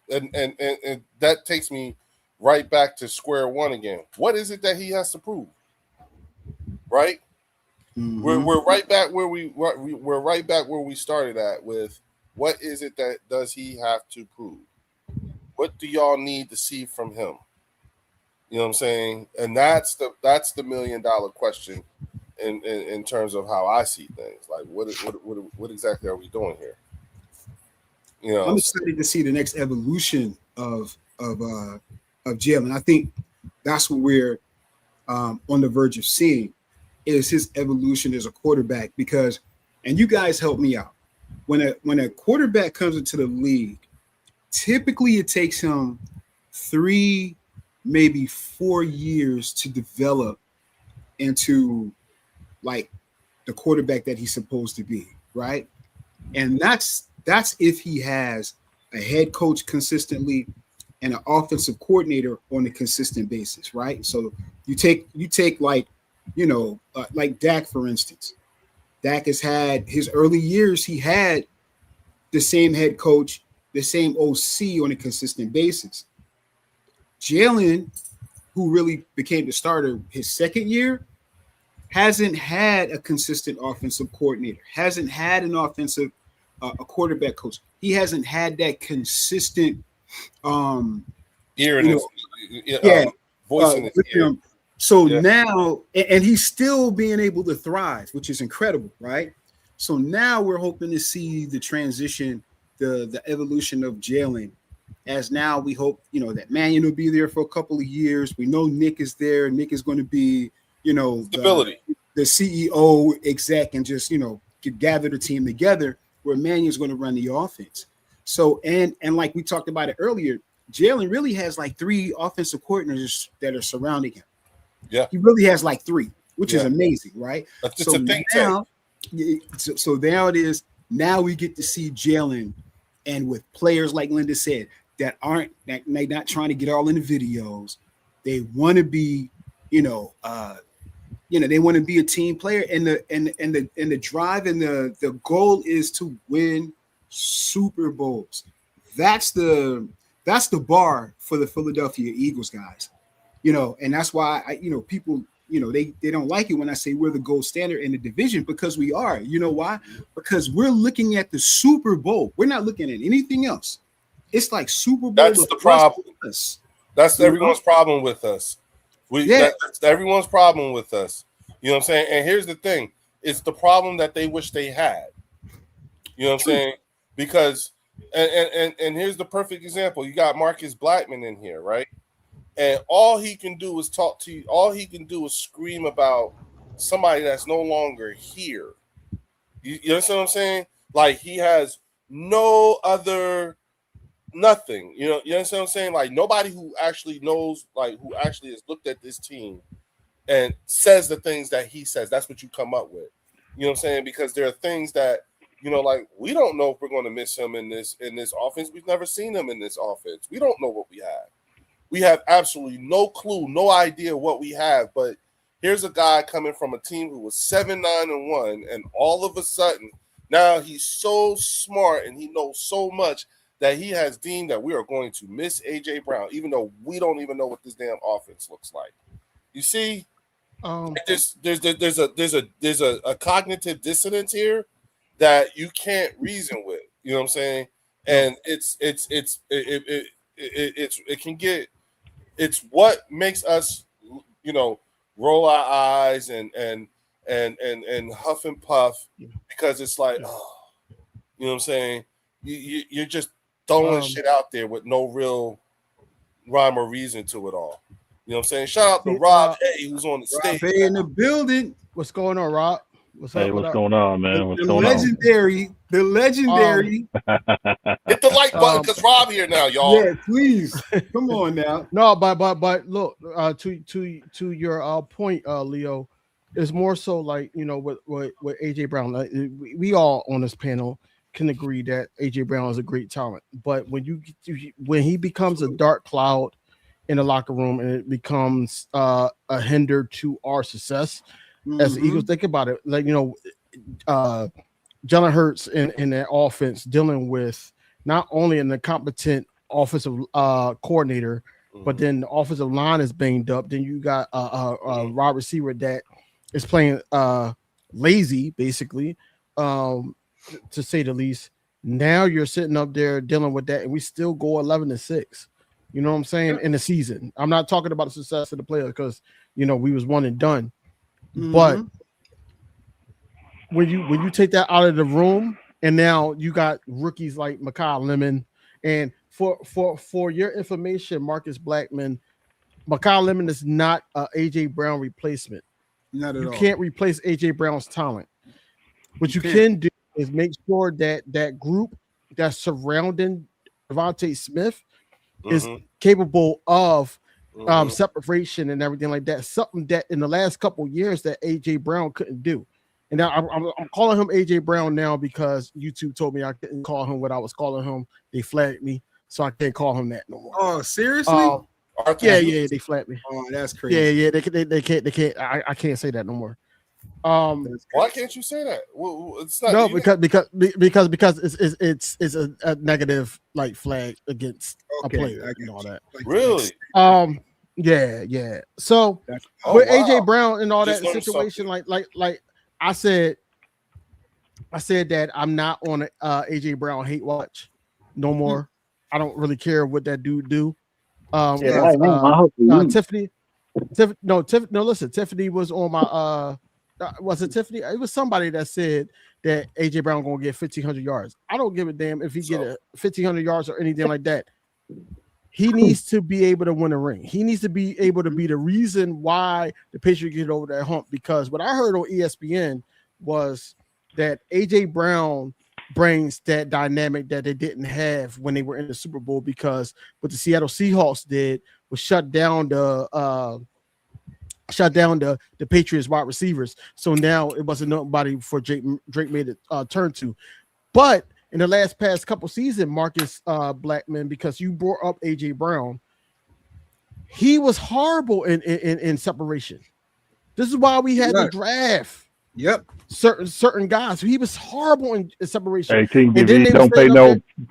and that takes me right back to square one again. What is it that he has to prove? Right? Mm-hmm. We're right back where we're right back where we started at with what is it that does he have to prove? What do y'all need to see from him? You know what I'm saying? And that's the $1 million question. in terms of how I see things. Like, what exactly are we doing here? You know, I'm excited to see the next evolution of Jalen. I think that's what we're on the verge of seeing is his evolution as a quarterback. Because, and you guys help me out, when a quarterback comes into the league, typically it takes him 3, maybe 4 years to develop into like the quarterback that he's supposed to be, right? And that's if he has a head coach consistently and an offensive coordinator on a consistent basis, right? So you take like, like Dak, for instance. Dak has had his early years, he had the same head coach, the same OC on a consistent basis. Jalen, who really became the starter his second year, hasn't had a consistent offensive coordinator, hasn't had an offensive a quarterback coach. He hasn't had that consistent ear in his voice in his ear. him. So now, and he's still being able to thrive, which is incredible, right? So now we're hoping to see the transition, the evolution of Jalen. As now we hope, that Mannion will be there for a couple of years. We know Nick is there. Nick is going to be, stability, the CEO exec, and just gather the team together. Where Mannion's going to run the offense. So and like we talked about it earlier, Jalen really has like 3 offensive coordinators that are surrounding him. Yeah, he really has like 3, which is amazing, right? That's so a think now, so now it is. Now we get to see Jalen, and with players like Linda said that they're not trying to get all in the videos. They want to be, they want to be a team player, and the drive and the goal is to win Super Bowls. That's the bar for the Philadelphia Eagles, guys. And that's why people, they don't like it when I say we're the gold standard in the division, because we are. You know why? Because we're looking at the Super Bowl. We're not looking at anything else. It's like Super Bowl. That's the problem. That's everyone's problem with us. That's everyone's problem with us. You know what I'm saying? And here's the thing. It's the problem that they wish they had. You know what I'm saying? Because and here's the perfect example. You got Marcus Blackman in here, right? And all he can do is talk to you. All he can do is scream about somebody that's no longer here. You understand what I'm saying? Like, he has no other nothing. You understand what I'm saying? Like, nobody who actually knows, like, who actually has looked at this team and says the things that he says. That's what you come up with. You know what I'm saying? Because there are things that, like, we don't know if we're going to miss him in this offense. We've never seen him in this offense. We don't know what we have. We have absolutely no clue, no idea what we have. But here's a guy coming from a team who was 7-9-1, and all of a sudden now he's so smart and he knows so much that he has deemed that we are going to miss AJ Brown, even though we don't even know what this damn offense looks like. You see, there's a cognitive dissonance here that you can't reason with. You know what I'm saying? And it's what makes us, roll our eyes and huff and puff, because it's like, oh, you know what I'm saying? You're just throwing shit out there with no real rhyme or reason to it all. You know what I'm saying? Shout out to Rob Hay, who's on the stage. Rob Hay in the building. What's going on, Rob? What's going on, man? What's going on? The legendary. Hit the like button, because Rob here now, y'all. Yeah, please. Come on now. No, but look, to your point, Leo, it's more so like, with AJ Brown. Like, we all on this panel can agree that AJ Brown is a great talent, but when he becomes a dark cloud in the locker room and it becomes a hinder to our success as the Eagles, think about it. Like, Jalen Hurts in their offense dealing with not only an incompetent offensive coordinator, but then the offensive line is banged up. Then you got a wide receiver that is playing lazy, basically, to say the least. Now you're sitting up there dealing with that, and we still go 11-6. You know what I'm saying? In the season, I'm not talking about the success of the player, because we was one and done. But when you take that out of the room, and now you got rookies like Makai Lemon, and for your information, Marcus Blackman, Makai Lemon is not a AJ Brown replacement. Not at You all. can't replace AJ Brown's talent. What you can't. can do is make sure that that group that's surrounding Devontae Smith is capable of separation and everything like that. Something that in the last couple of years that AJ Brown couldn't do. And now I'm calling him AJ Brown now because YouTube told me I couldn't call him what I was calling him. They flagged me, so I can't call him that no more. Oh, seriously? Yeah, they flagged me. Oh, that's crazy. Yeah, they can't. I can't say that no more. Why can't you say that? Well, it's not. No, because it's a negative like flag against a player and all that. Really? Yeah. So with AJ Brown and all that situation, like I said that I'm not on a AJ Brown hate watch no more. I don't really care what that dude do. Tiffany. Listen, Tiffany was on my was it Tiffany? It was somebody that said that AJ Brown gonna get 1,500 yards. I don't give a damn if he get 1,500 yards or anything like that. He needs to be able to win a ring. He needs to be able to be the reason why the Patriots get over that hump. Because what I heard on ESPN was that AJ Brown brings that dynamic that they didn't have when they were in the Super Bowl, because what the Seattle Seahawks did was shut down the Patriots wide receivers. So now it wasn't nobody for Drake made it turn to. But in the past couple seasons, Marcus Blackman, because you brought up AJ Brown, he was horrible in separation. This is why we had to draft. Yep. Certain guys. He was horrible in separation. Hey, KingDV, don't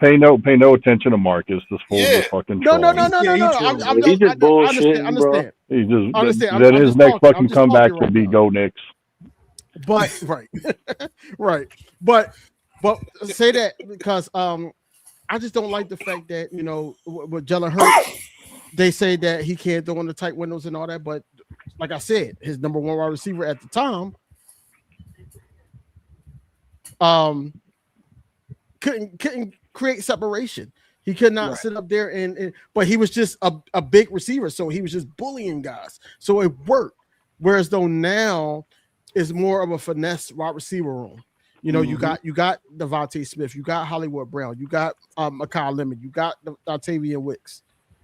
pay no attention to Marcus. This fool's a fucking troll. No. He's just bullshitting, bro. He's just understand. Then his next fucking comeback will be Go Knicks. But right. But say that because I just don't like the fact that, you know, with Jalen Hurts, they say that he can't throw in the tight windows and all that. But like I said, his number one wide receiver at the time couldn't create separation. He could not sit up there and but he was just a big receiver, so he was just bullying guys. So it worked. Whereas though now it's more of a finesse wide receiver room. You know, you got Devontae Smith, you got Hollywood Brown, you got Makai Lemon, you got Octavian Wicks.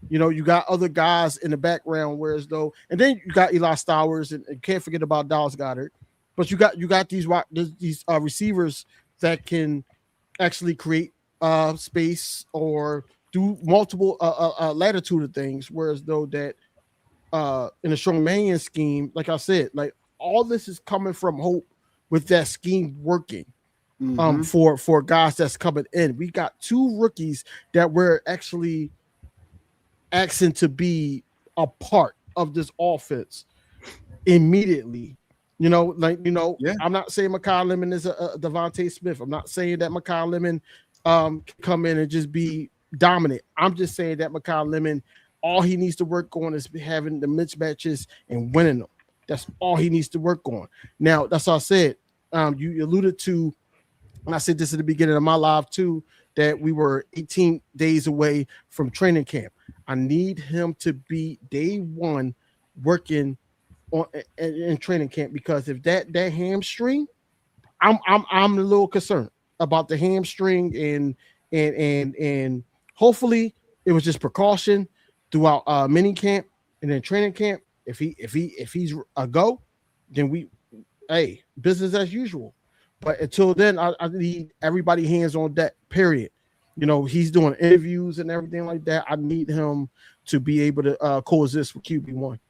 You know, you got other guys in the background, whereas though, and then you got Eli Stowers and can't forget about Dallas Goedert. But you got these receivers that can actually create space or do multiple latitude of things. Whereas though that in a Strongmanian scheme, like I said, like all this is coming from hope with that scheme working. For guys that's coming in, we got two rookies that we're actually asking to be a part of this offense immediately. You know, I'm not saying Makai Lemon is a Devontae Smith. I'm not saying that Makai Lemon can come in and just be dominant. I'm just saying that Makai Lemon, all he needs to work on is having the mismatches and winning them. That's all he needs to work on. Now, that's all I said. You alluded to, and I said this at the beginning of my live too, that we were 18 days away from training camp. I need him to be day one working in training camp, because if that hamstring, I'm a little concerned about the hamstring, and hopefully it was just precaution throughout mini camp and then training camp. If he's a go, then business as usual. But until then, I need everybody hands on deck. Period. You know, he's doing interviews and everything like that. I need him to be able to coexist with QB1.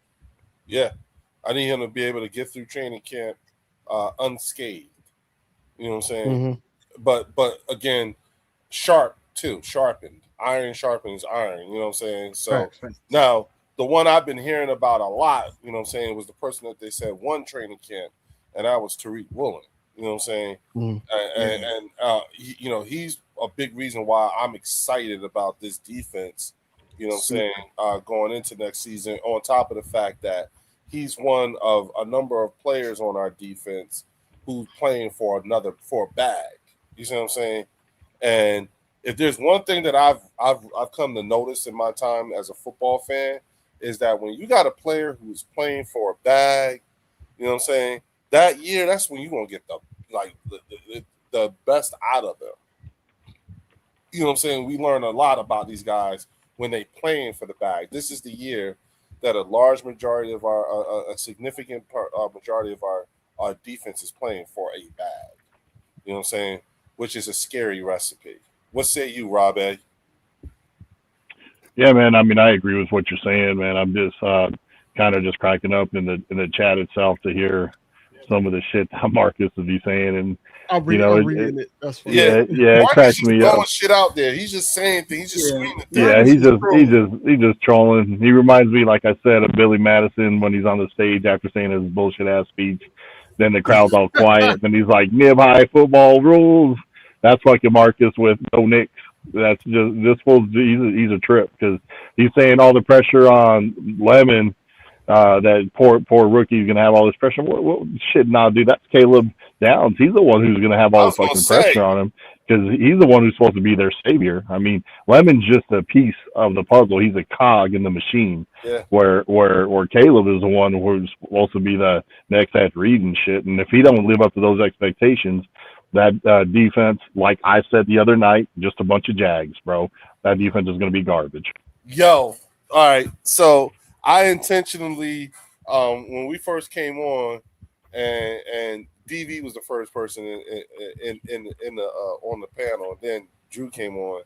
Yeah. I need him to be able to get through training camp unscathed. You know what I'm saying? But again, sharp too, sharpened. Iron sharpens iron. You know what I'm saying? So now the one I've been hearing about a lot, you know what I'm saying, was the person that they said won training camp, and that was Tariq Woolen. You know what I'm saying? And you know, he's a big reason why I'm excited about this defense. You know what I'm saying? Going into next season, on top of the fact that he's one of a number of players on our defense who's playing for a bag. You see what I'm saying? And if there's one thing that I've come to notice in my time as a football fan is that when you got a player who's playing for a bag, you know what I'm saying? That year, that's when you're gonna get the best out of them. You know what I'm saying? We learn a lot about these guys when they playing for the bag. This is the year that a large majority of a significant majority of our defense is playing for a bag. You know what I'm saying? Which is a scary recipe. What say you, Rob A? Yeah, man. I mean, I agree with what you're saying, man. I'm just kind of just cracking up in the chat itself to hear some of the shit that Marcus would be saying, and I'm reading it. That's funny. Yeah, it Marcus cracks is me throwing up. shit out there. He's just saying things. He's just screaming things. Yeah, he's just trolling. He reminds me, like I said, of Billy Madison when he's on the stage after saying his bullshit ass speech. Then the crowd's all quiet, and he's like, "Nib high football rules." That's fucking Marcus with no nicks. That's just this fool's. He's a trip because he's saying all the pressure on Lemon. That poor rookie is gonna have all this pressure. What shit? Nah, dude, that's Caleb Downs. He's the one who's gonna have all the fucking pressure on him because he's the one who's supposed to be their savior. I mean, Lemon's just a piece of the puzzle. He's a cog in the machine. Yeah. Where Caleb is the one who's supposed to be the next Ed Reed and shit. And if he don't live up to those expectations, that defense, like I said the other night, just a bunch of Jags, bro. That defense is gonna be garbage. Yo, all right, so. I intentionally, when we first came on, and DV was the first person in the on the panel, and then Drew came on,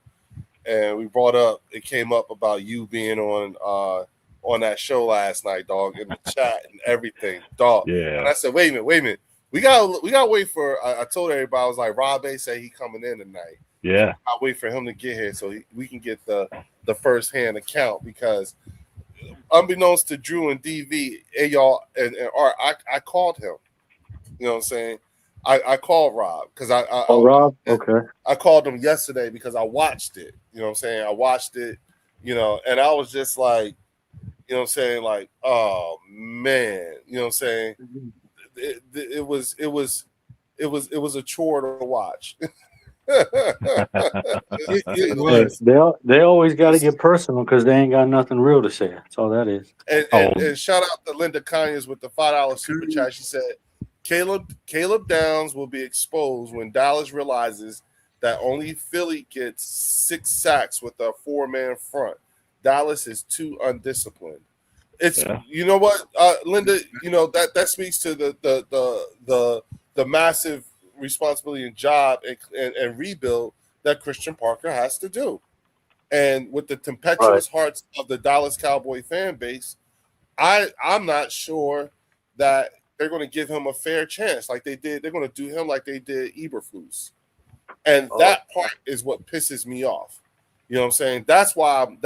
and we brought up. It came up about you being on that show last night, dog, in the chat and everything, dog. Yeah. And I said, wait a minute, we gotta wait for. I told everybody, I was like, Rob A said he coming in tonight. Yeah, I'll wait for him to get here so we can get the first hand account because. Unbeknownst to Drew and DV, and y'all and Art, I called him. You know what I'm saying? I called Rob because Rob? Okay. I called him yesterday because I watched it. You know what I'm saying? I watched it, and I was just like, you know what I'm saying? Like, oh man, you know what I'm saying? It was a chore to watch. They always got to get personal because they ain't got nothing real to say. That's all that is. And shout out to Linda Conyers with the $5 super chat. She said, Caleb Downs will be exposed when Dallas realizes that only Philly gets 6 sacks with a 4-man front. Dallas is too undisciplined. It's You know what, Linda, that speaks to the massive responsibility and job and rebuild that Christian Parker has to do. And with the tempestuous hearts of the Dallas Cowboy fan base, I'm not sure that they're going to give him a fair chance like they did. They're going to do him like they did Eberflus. And that part is what pisses me off. You know what I'm saying? That's what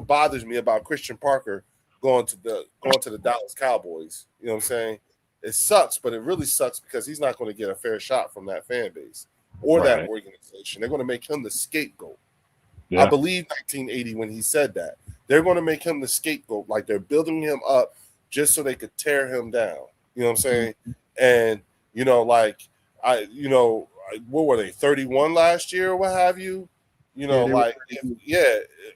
bothers me about Christian Parker going to the Dallas Cowboys. You know what I'm saying? It sucks, but it really sucks because he's not going to get a fair shot from that fan base or that organization. They're going to make him the scapegoat. Yeah. I believe 1980 when he said that. They're going to make him the scapegoat, like they're building him up just so they could tear him down. You know what I'm saying? And, what were they, 31 last year or what have you?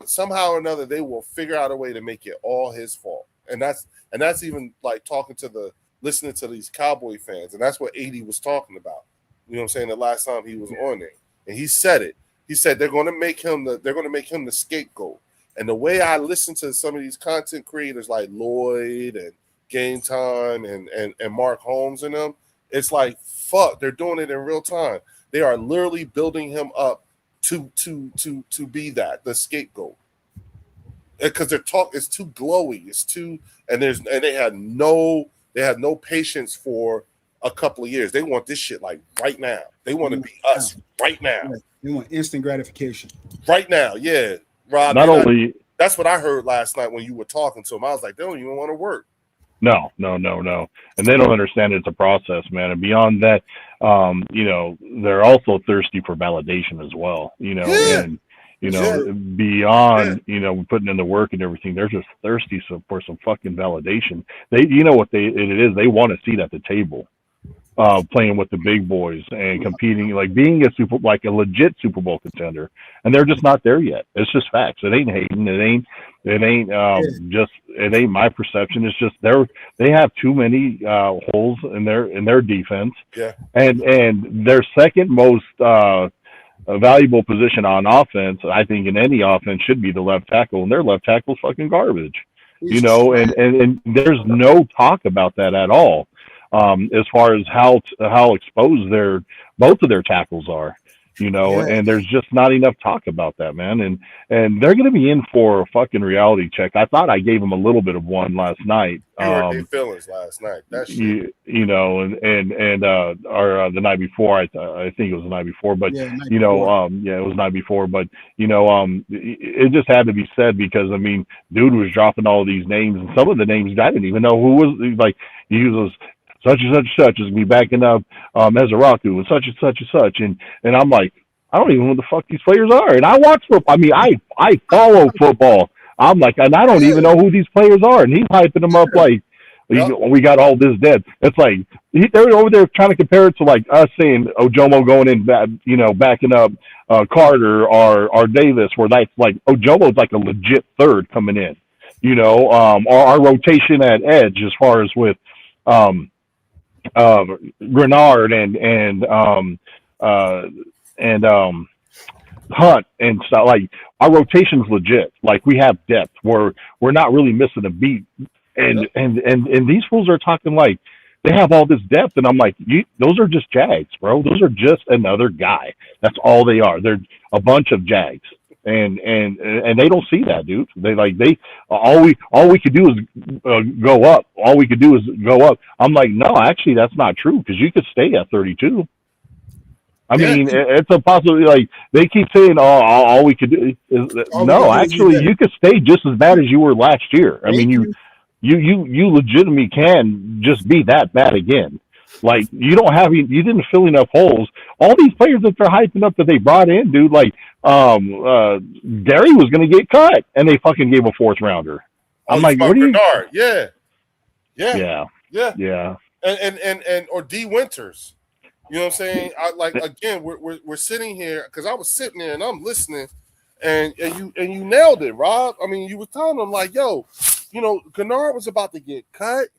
Somehow or another they will figure out a way to make it all his fault. And that's even like listening to these Cowboy fans, and that's what 80 was talking about. You know what I'm saying? The last time he was on there, and he said it. He said they're going to make him the scapegoat. And the way I listen to some of these content creators like Lloyd and Game Time and Mark Holmes and them, it's like fuck. They're doing it in real time. They are literally building him up to be the scapegoat. Because their talk is too glowy. It's too they had no patience for a couple of years. They want this shit like right now. They want to be us right now. They want instant gratification. Right now, yeah. Rob, that's what I heard last night when you were talking to them. I was like, they don't even want to work. No. And they don't understand it's a process, man. And beyond that, they're also thirsty for validation as well. Beyond, putting in the work and everything, they're just thirsty for some fucking validation. They, what it is, they want to see it at the table. playing with the big boys and competing, like being a legit Super Bowl contender, and they're just not there yet. It's just facts. It ain't hating. It ain't my perception. It's just they have too many holes in their defense. Yeah. And their second most valuable position on offense, I think, in any offense should be the left tackle, and their left tackle's fucking garbage. And there's no talk about that at all. As far as how exposed both of their tackles are, and there's just not enough talk about that, man. And they're going to be in for a fucking reality check. I thought I gave them a little bit of one last night. You hurt their feelings last night. That's or the night before. I think it was the night before, but it was the night before. But it just had to be said because I mean, dude was dropping all these names, and some of the names I didn't even know who was. Like he was such and such and such is me backing up Meseraku and such and such and such, and I'm like, I don't even know what the fuck these players are, and I watch football. I mean, I follow football. I'm like, and I don't even know who these players are, and he's hyping them up like we got all this dead. It's like they're over there trying to compare it to like us saying Ojomo going in, backing up Carter or Davis, where that's like Ojomo's like a legit third coming in, our rotation at edge as far as with Grenard and Hunt and stuff. Like our rotation's legit. Like we have depth. We're not really missing a beat. And these fools are talking like they have all this depth, and I'm like, those are just Jags, bro. Those are just another guy. That's all they are. They're a bunch of Jags. And they don't see that, dude. All we could do is go up. All we could do is go up. I'm like, no, actually, that's not true because you could stay at 32. I mean, it's a possibility. Like they keep saying, all we could do is no. Actually, you could stay just as bad as you were last year. I mean, you legitimately can just be that bad again. Like you didn't fill enough holes. All these players that they're hyping up that they brought in, dude, like Gary was going to get cut, and they fucking gave a fourth rounder. I'm like, what are you? Yeah. And or D Winters. You know what I'm saying? Again, we're sitting here because I was sitting there and I'm listening, and you nailed it, Rob. I mean, you were telling them like, yo, Gennard was about to get cut.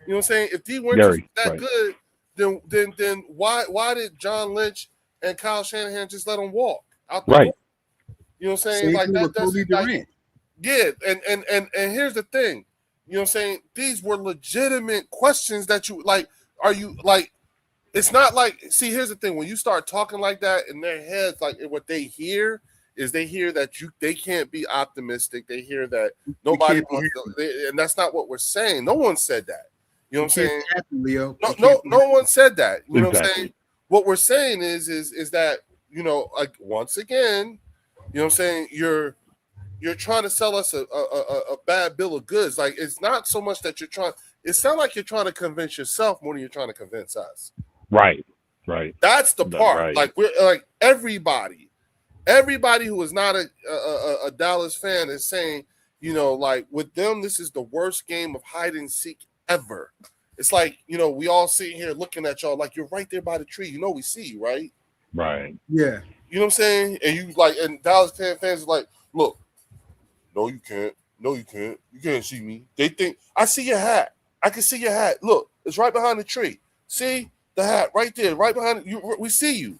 You know what I'm saying? If D Winters is that good, then why did John Lynch and Kyle Shanahan just let him walk out the door? You know what I'm saying? Like that's like, yeah. And here's the thing. You know what I'm saying? These were legitimate questions that you like. Are you like? It's not like. See, here's the thing. When you start talking like that in their heads, like what they hear is they hear that they can't be optimistic. They hear that nobody wants to, and that's not what we're saying. No one said that. You know what I'm saying? Leo. No one said that. You know what I'm saying? What we're saying is that, like once again, you know what I'm saying, you're trying to sell us a bad bill of goods. Like it's not so much that it sounds like you're trying to convince yourself more than you're trying to convince us. Right. That's the part. Right. Like we're like everybody who is not a Dallas fan is saying, like with them, this is the worst game of hide and seek ever. It's like, we all sitting here looking at y'all like you're right there by the tree. We see you, right? Right. Yeah. You know what I'm saying? And you like, and Dallas fans are like, look, no, you can't. No, you can't. You can't see me. They think, I see your hat. I can see your hat. Look, it's right behind the tree. See the hat right there, right behind you. We see you.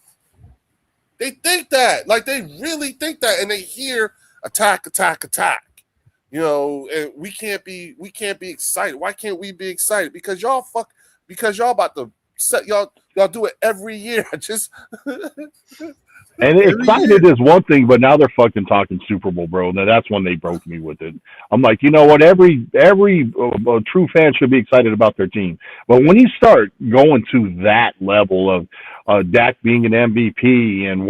They think that. Like they really think that. And they hear attack. And we can't be excited. Why can't we be excited? Because y'all about to set y'all do it every year. Just and excited is one thing, but now they're fucking talking Super Bowl, bro. Now that's when they broke me with it. I'm like, you know what? Every true fan should be excited about their team. But when you start going to that level of Dak being an MVP and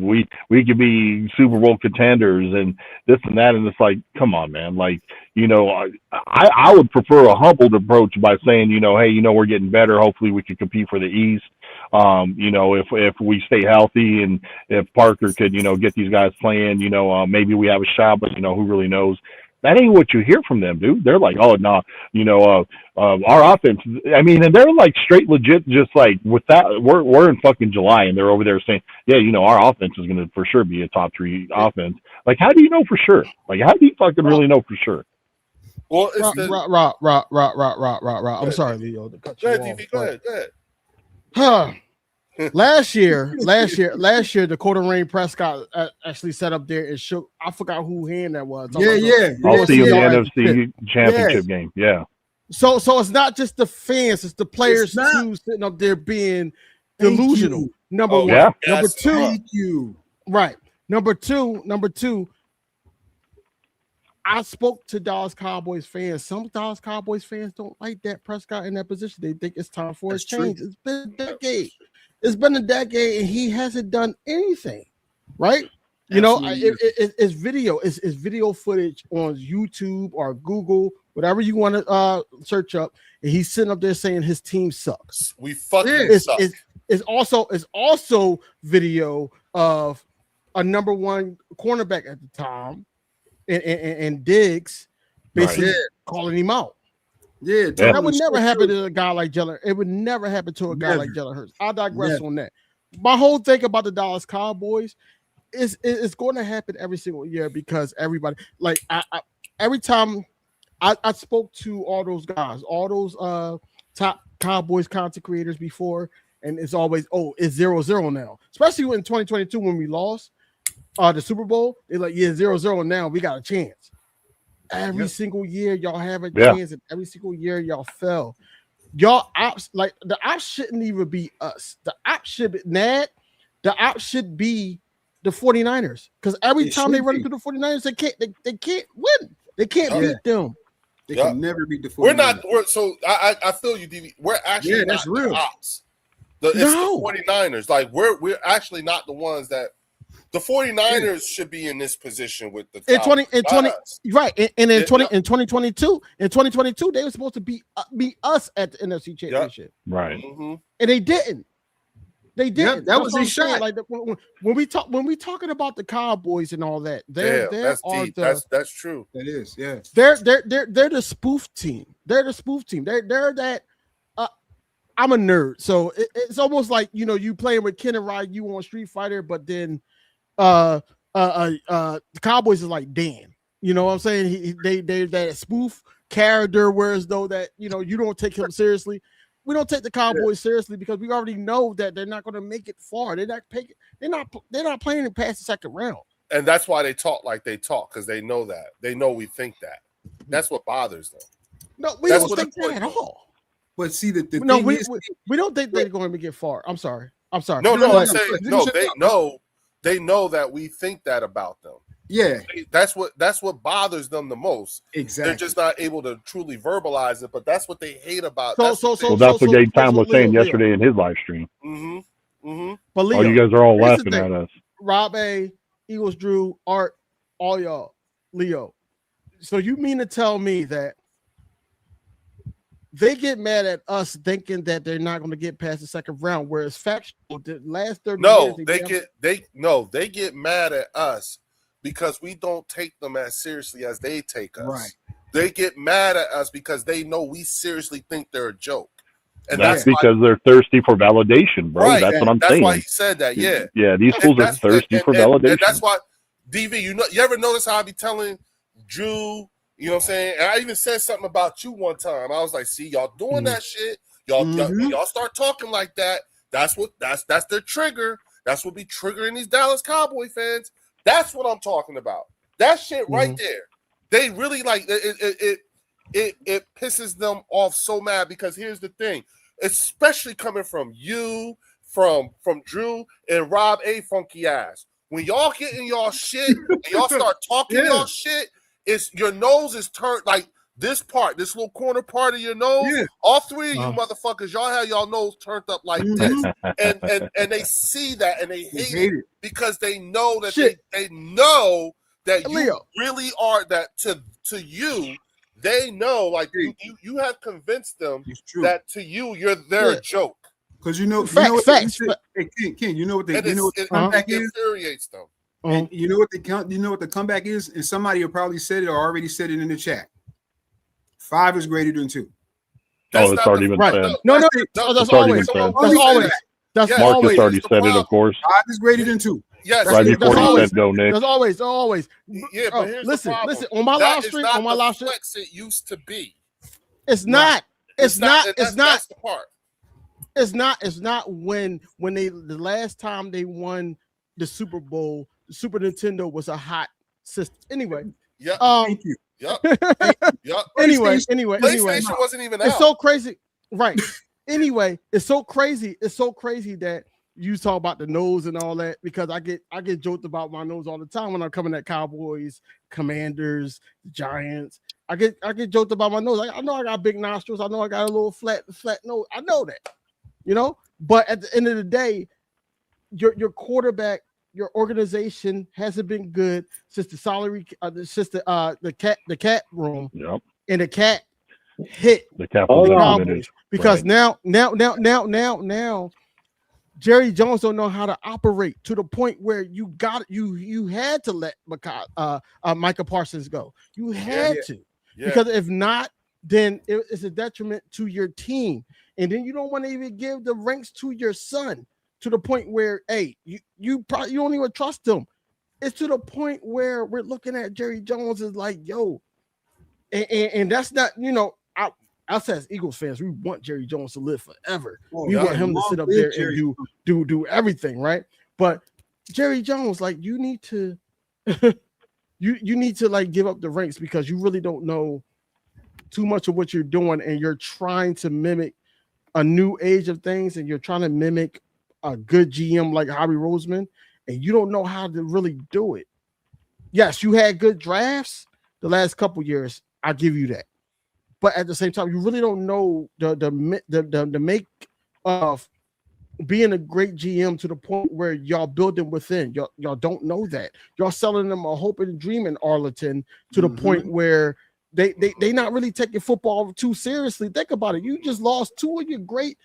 we could be Super Bowl contenders and this and that, and it's like, come on, man. Like, I would prefer a humbled approach by saying, hey, we're getting better. Hopefully we can compete for the East. If we stay healthy and if Parker could, get these guys playing, maybe we have a shot, but who really knows? That ain't what you hear from them, dude. They're like, oh no, our offense. I mean, and they're like straight legit, just like with that. We're in fucking July, and they're over there saying, yeah, our offense is going to for sure be a top 3 offense. Like, how do you know for sure? Like, how do you fucking really know for sure? Well, it's I'm sorry, Leo, to cut you off. Go ahead. Huh. Last year, the Quarter Rain Prescott actually set up there and shook. I forgot who hand that was. I'll see you in the NFC Championship game. Yeah. So it's not just the fans; it's the players too, sitting up there being delusional. Number one. Yeah. Number two. Thank you. Right. Number two. I spoke to Dallas Cowboys fans. Some Dallas Cowboys fans don't like that Prescott in that position. They think it's time for a change. It's been a decade. It's been a decade, and he hasn't done anything, right? It's video. It's video footage on YouTube or Google, whatever you want to search up. And he's sitting up there saying his team sucks. We fucking suck. It's also video of a number 1 cornerback at the time, and Diggs basically calling him out. Yeah, that would never happen to a guy like Jalen. It would never happen to a guy like Jalen Hurts. I'll digress on that. My whole thing about the Dallas Cowboys is it's going to happen every single year because everybody, like, every time I spoke to all those guys, all those top Cowboys content creators before, and it's always, it's 0-0 now. Especially in 2022 when we lost the Super Bowl, they're like, 0-0 now. We got a chance. Every single year y'all have a chance, and every single year y'all fell. Y'all ops, like, the ops shouldn't even be us. The ops should be The ops should be the 49ers. Because every time they run into the 49ers, they can't win. They can't beat them. They can never beat the 49ers. I feel you, DV. We're actually not real. The ops. It's the 49ers. Like, we're actually not the ones that. The 49ers should be in this position with the in 2022, they were supposed to beat us at the NFC Championship. Right. Mm-hmm. And they didn't. They didn't. That was a shot. Like, when we talking about the Cowboys and all that, that's true. That is, yeah. They're the spoof team. They're the spoof team. They're that. I'm a nerd, so it's almost like, you playing with Ken and Ryu on Street Fighter, but then the Cowboys is like Dan. You know what I'm saying? They're that spoof character, whereas though that you don't take him seriously. We don't take the Cowboys seriously because we already know that they're not going to make it far. They're not playing it past the second round. And that's why they talk like they talk, because they know that. They know we think that. That's what bothers them. No, we don't think that at all. But see, we don't think they're going to get far. I'm sorry. No, they know that we think that about them. Yeah, that's what bothers them the most. Exactly. They're just not able to truly verbalize it, but that's what they hate about. That's what Gabe Time was saying yesterday in his live stream. Mm-hmm. Mm-hmm. But Leo, you guys are all laughing at us. Rob A, Eagles Drew, Art, all y'all, Leo. So you mean to tell me that they get mad at us thinking that they're not going to get past the second round, whereas factual the last 30 years they get mad at us because we don't take them as seriously as they take us. Right. They get mad at us because they know we seriously think they're a joke. And that's because they're thirsty for validation, bro. Right. That's what I'm saying. That's why he said that, yeah. Yeah, these fools are thirsty for validation. And that's why, DV, you ever notice how I be telling Drew, you know what I'm saying? And I even said something about you one time. I was like, see, y'all doing that shit. Y'all start talking like that. That's their trigger. That's what be triggering these Dallas Cowboy fans. That's what I'm talking about. That shit right there. They really like it. It pisses them off so mad because here's the thing, especially coming from you, from Drew and Rob A. Funky ass. When y'all get in y'all shit and y'all start talking y'all shit, it's your nose is turned like this little corner part of your nose. Yeah. All three of you motherfuckers, y'all have y'all nose turned up like this, and they see that and they hate it because they know that they know that you really are that to you. They know, like you have convinced them that to you, they're a joke. Because facts. Hey, King, you know what the comeback is? Infuriates them. And you know what the comeback is? And somebody will probably said it or already said it in the chat. 5 is greater than 2. That's it's not already the- been Right. said. No, That's it. that's It's already always. been said. That's always. That's Yeah. Mark always. just already is the said it, problem. of course. 5 is greater than 2. Yes, Right that's before he always- said go, Nick. That's always. Yeah, but here's listen, the problem. listen. On my That live is stream, not on my the live stream, flex it used to be. it's not. It's not. That's the part. It's not when they the last time they won the Super Bowl, the Super Nintendo was a hot system. Anyway, Yep. Thank you. Yep. Yep. anyway, PlayStation wasn't even out. it's so crazy, right? Anyway, it's so crazy that you talk about the nose and all that, because I get joked about my nose all the time when I'm coming at Cowboys, Commanders, Giants. I get joked about my nose. I know I got big nostrils. I know I got a little flat nose. I know that, you know. But at the end of the day, your quarterback, your organization hasn't been good since the salary, since the cat room, Yep. and the cat hit The cap Oh, was yeah. implemented. because Right. now Jerry Jones don't know how to operate to the point where you had to let Micah Parsons go. You had to, because if not, then it's a detriment to your team, and then you don't want to even give the ranks to your son to the point where, hey, you don't even trust him. It's to the point where we're looking at Jerry Jones as like, yo, and that's not, you know, us as Eagles fans, we want Jerry Jones to live forever. We want him to sit up there and do everything, right? But Jerry Jones, like, you need to you need to like give up the ranks, because you really don't know too much of what you're doing, and you're trying to mimic a new age of things, and you're trying to mimic a good GM like Howie Roseman, and you don't know how to really do it. Yes, you had good drafts the last couple years. I give you that. But at the same time, you really don't know the make of being a great GM to the point where y'all building within. Y'all don't know that. Y'all selling them a hope and a dream in Arlington to the point where they not really taking football too seriously. Think about it. You just lost 2 of your great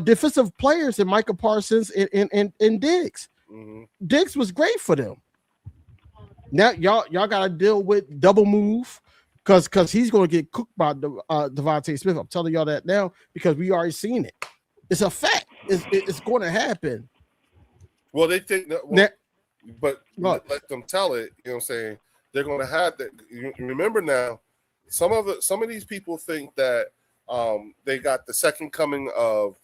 defensive players in Micah Parsons and Diggs. Mm-hmm. Diggs was great for them. Now y'all got to deal with double move, because he's going to get cooked by Devontae Smith. I'm telling y'all that now, because we already seen it. It's a fact. It's going to happen. Well, they think that, but let them tell it. You know what I'm saying? They're going to have that. You remember now, some of these people think that they got the second coming of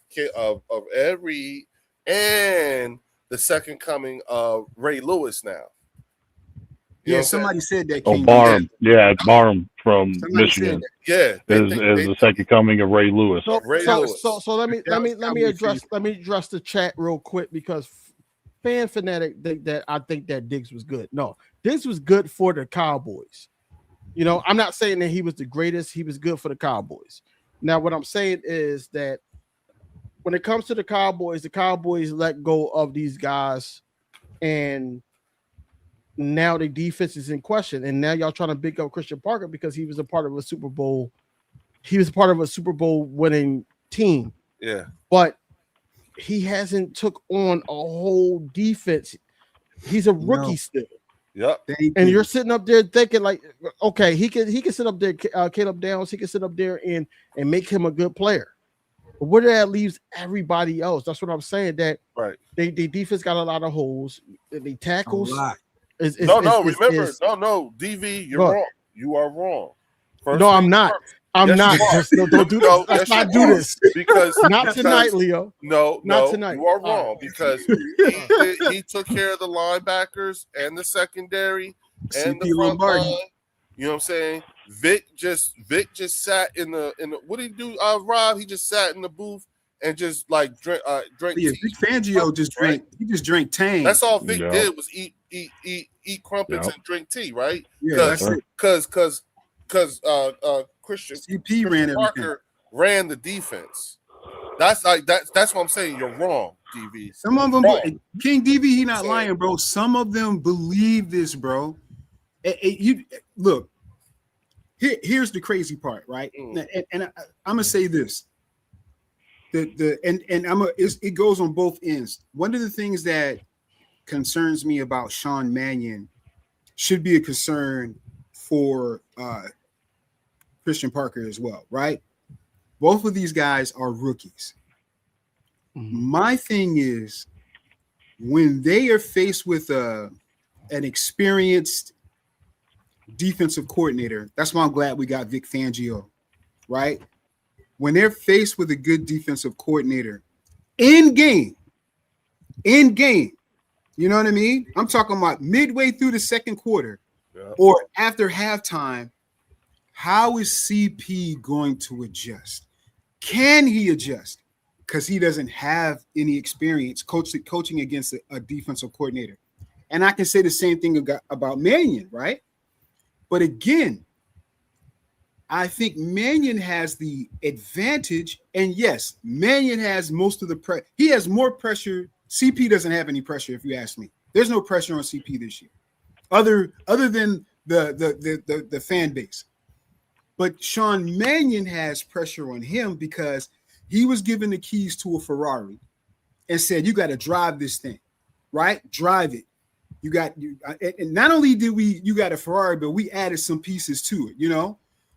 Ed Reed and the second coming of Ray Lewis now. Yeah, somebody said that. Oh, Barham. Yeah, Barham from Somebody Michigan. Yeah, Is the second coming of Ray Lewis. So let me address Cowboys the chat real quick, because fan fanatic think that I think that Diggs was good. No, Diggs was good for the Cowboys. You know, I'm not saying that he was the greatest. He was good for the Cowboys. Now, what I'm saying is that when it comes to the Cowboys let go of these guys, and now the defense is in question, and now y'all trying to pick up Christian Parker because he was a part of a Super Bowl. He was part of a Super Bowl winning team. Yeah, but he hasn't took on a whole defense. He's a rookie still. Yep. And you're sitting up there thinking like, okay, he can sit up there, Caleb Downs. He can sit up there and make him a good player. But where that leaves everybody else, that's what I'm saying. That right. They defense got a lot of holes. They tackles. Remember, DV, you're wrong. You are wrong. I'm not. I'm not. Don't do this. Let's not do this. Because not tonight, Leo. Not tonight. You are wrong because he took care of the linebackers and the secondary and the front line. You know what I'm saying? Vic just sat in the what did he do? Rob, he just sat in the booth and just like drank. Yeah, Vic Fangio just drank. He just drank Tang. That's all Vic did was eat crumpets and drink tea, right? Yeah, because Christian Parker ran the defense. That's what I'm saying. You're wrong, DV. Some of them, King DV, he not lying, bro. Some of them believe this, bro. You look. Here's the crazy part, right? And I'm gonna say this. It goes on both ends. One of the things that concerns me about Sean Mannion should be a concern for Christian Parker as well, right? Both of these guys are rookies. My thing is, when they are faced with an experienced defensive coordinator, that's why I'm glad we got Vic Fangio, right? When they're faced with a good defensive coordinator in game, you know what I mean? I'm talking about midway through the second quarter or after halftime, how is CP going to adjust? Can he adjust? Because he doesn't have any experience coaching against a defensive coordinator. And I can say the same thing about Mannion, right? But again, I think Mannion has the advantage. And yes, Mannion has most of the pressure. He has more pressure. CP doesn't have any pressure, if you ask me. There's no pressure on CP this year, other than the fan base. But Sean Mannion has pressure on him because he was given the keys to a Ferrari and said, you got to drive this thing, right? Drive it. And not only did you got a Ferrari, but we added some pieces to it, you know?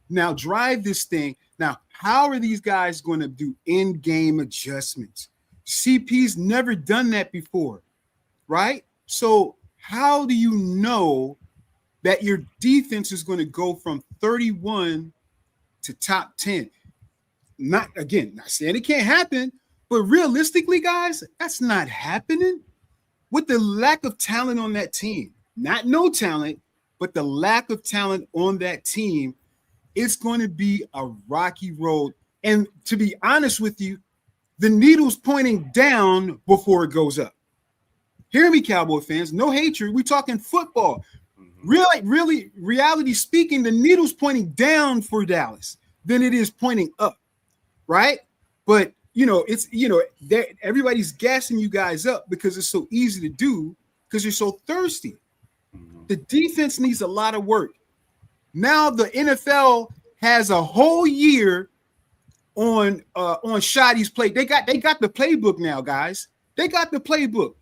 Now drive this thing. Now, how are these guys going to do in-game adjustments? CP's never done that before, right? So how do you know that your defense is going to go from 31 to top 10? Not saying it can't happen, but realistically, guys, that's not happening. With the lack of talent on that team, not no talent, but the lack of talent on that team, it's going to be a rocky road. And to be honest with you, the needle's pointing down before it goes up. Hear me, Cowboy fans. No hatred. We're talking football. Really, reality speaking, the needle's pointing down for Dallas than it is pointing up, right? But everybody's gassing you guys up because it's so easy to do because you're so thirsty. The defense needs a lot of work. Now the NFL has a whole year on Shoddy's play. They got the playbook now, guys. They got the playbook.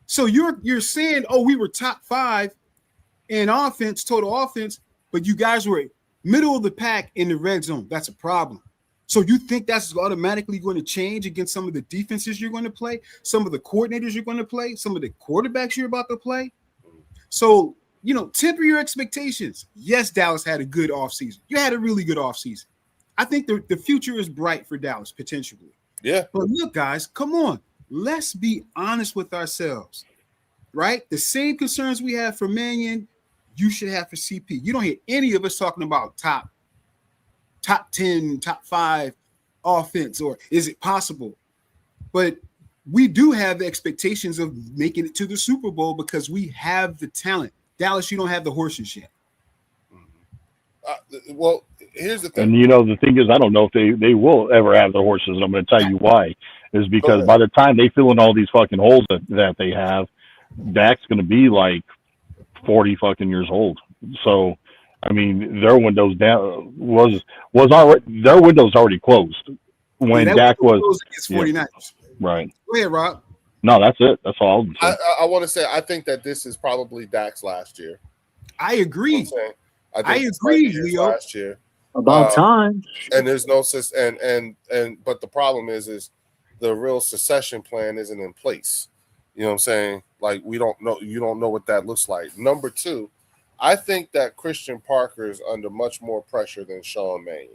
So you're saying, oh, we were top 5 in offense, total offense, but you guys were middle of the pack in the red zone. That's a problem. So you think that's automatically going to change against some of the defenses you're going to play, some of the coordinators you're going to play, some of the quarterbacks you're about to play? So, temper your expectations. Yes, Dallas had a good offseason. You had a really good offseason. I think the future is bright for Dallas, potentially. Yeah. But look, guys, come on. Let's be honest with ourselves, right? The same concerns we have for Mannion, you should have for CP. You don't hear any of us talking about top 10, top 5 offense, or is it possible? But we do have the expectations of making it to the Super Bowl because we have the talent. Dallas, you don't have the horses yet. Well, here's the thing. And the thing is, I don't know if they will ever have the horses. And I'm going to tell you why. Is because by the time they fill in all these fucking holes that they have, Dak's going to be like 40 fucking years old. So, I mean, their window's down was already, their window's already closed when Dak was against 49ers. Right. Go ahead, Rob. No, that's it. That's all. I want to say I think that this is probably Dak's last year. I agree. I agree, Leo. Last year. About time. And there's no but the problem is the real succession plan isn't in place. You know what I'm saying? Like, we don't know. You don't know what that looks like. Number 2, I think that Christian Parker is under much more pressure than Sean Mannion,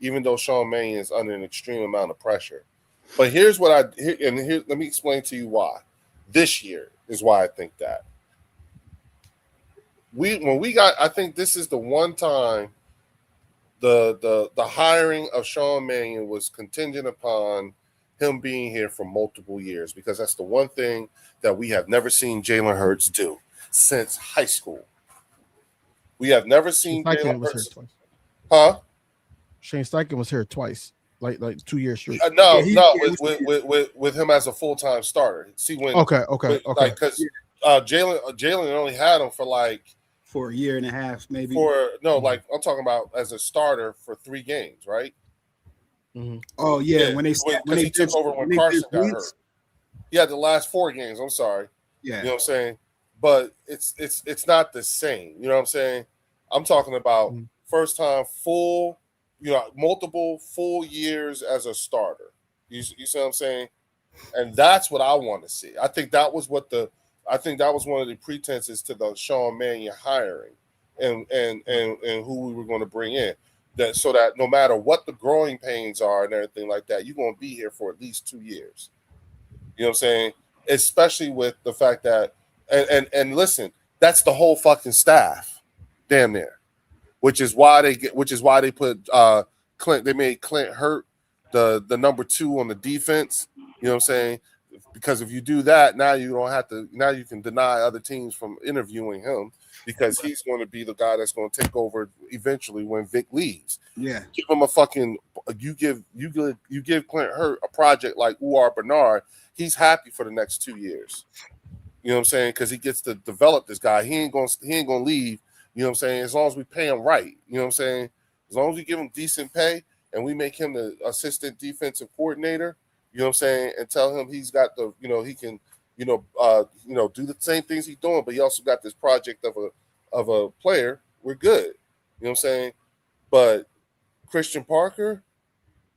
even though Sean Mannion is under an extreme amount of pressure. But here's what let me explain to you why. This year is why I think that. I think this is the one time the hiring of Sean Mannion was contingent upon him being here for multiple years, because that's the one thing that we have never seen Jalen Hurts do since high school. We have never seen Jalen Hurts. Huh? Shane Steichen was here twice, like 2 years straight. With him as a full-time starter. See, when okay, because Jalen only had him for a year and a half, maybe. I'm talking about as a starter for 3 games, right? Mm-hmm. Oh yeah, when he took over when Carson got hurt. Yeah, the last 4 games. I'm sorry. Yeah. You know what I'm saying? But it's not the same. You know what I'm saying? I'm talking about first time full, multiple full years as a starter. You see what I'm saying? And that's what I want to see. I think that was one of the pretenses to the Sean Mannion hiring and who we were going to bring in. That so that no matter what the growing pains are and everything like that, you're going to be here for at least 2 years. You know what I'm saying? Especially with the fact that and listen, that's the whole fucking staff, damn near. Which is why they put Clint. They made Clint Hurt the number 2 on the defense. You know what I'm saying? Because if you do that, now you don't have to. Now you can deny other teams from interviewing him because he's going to be the guy that's going to take over eventually when Vic leaves. Yeah, give him a fucking. You give Clint Hurt a project like Uar Bernard. He's happy for the next 2 years. You know what I'm saying? Because he gets to develop this guy. He ain't gonna leave. You know what I'm saying? As long as we pay him right. You know what I'm saying? As long as we give him decent pay and we make him the assistant defensive coordinator. You know what I'm saying? And tell him he's got the, he can, do the same things he's doing, but he also got this project of a player. We're good. You know what I'm saying? But Christian Parker,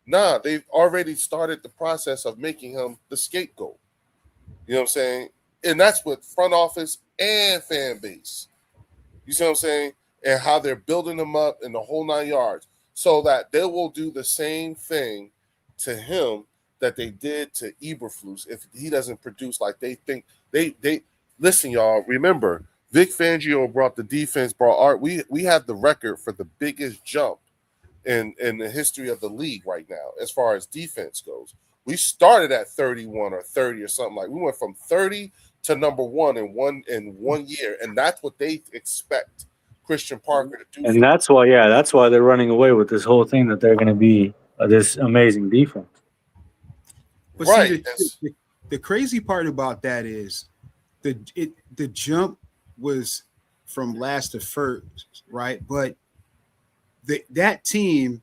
nah, they've already started the process of making him the scapegoat. You know what I'm saying? And that's with front office and fan base. You see what I'm saying? And how they're building them up in the whole 9 yards so that they will do the same thing to him that they did to Eberflus if he doesn't produce like they think. They listen, y'all. Remember, Vic Fangio brought the defense, brought art. We have the record for the biggest jump in the history of the league right now as far as defense goes. We started at 31 or 30 or something like. We went from 30 to number 1 in one year, and that's what they expect Christian Parker to do. And that's why they're running away with this whole thing that they're going to be this amazing defense. But right. See, the crazy part about that is the jump was from last to first, right? But that team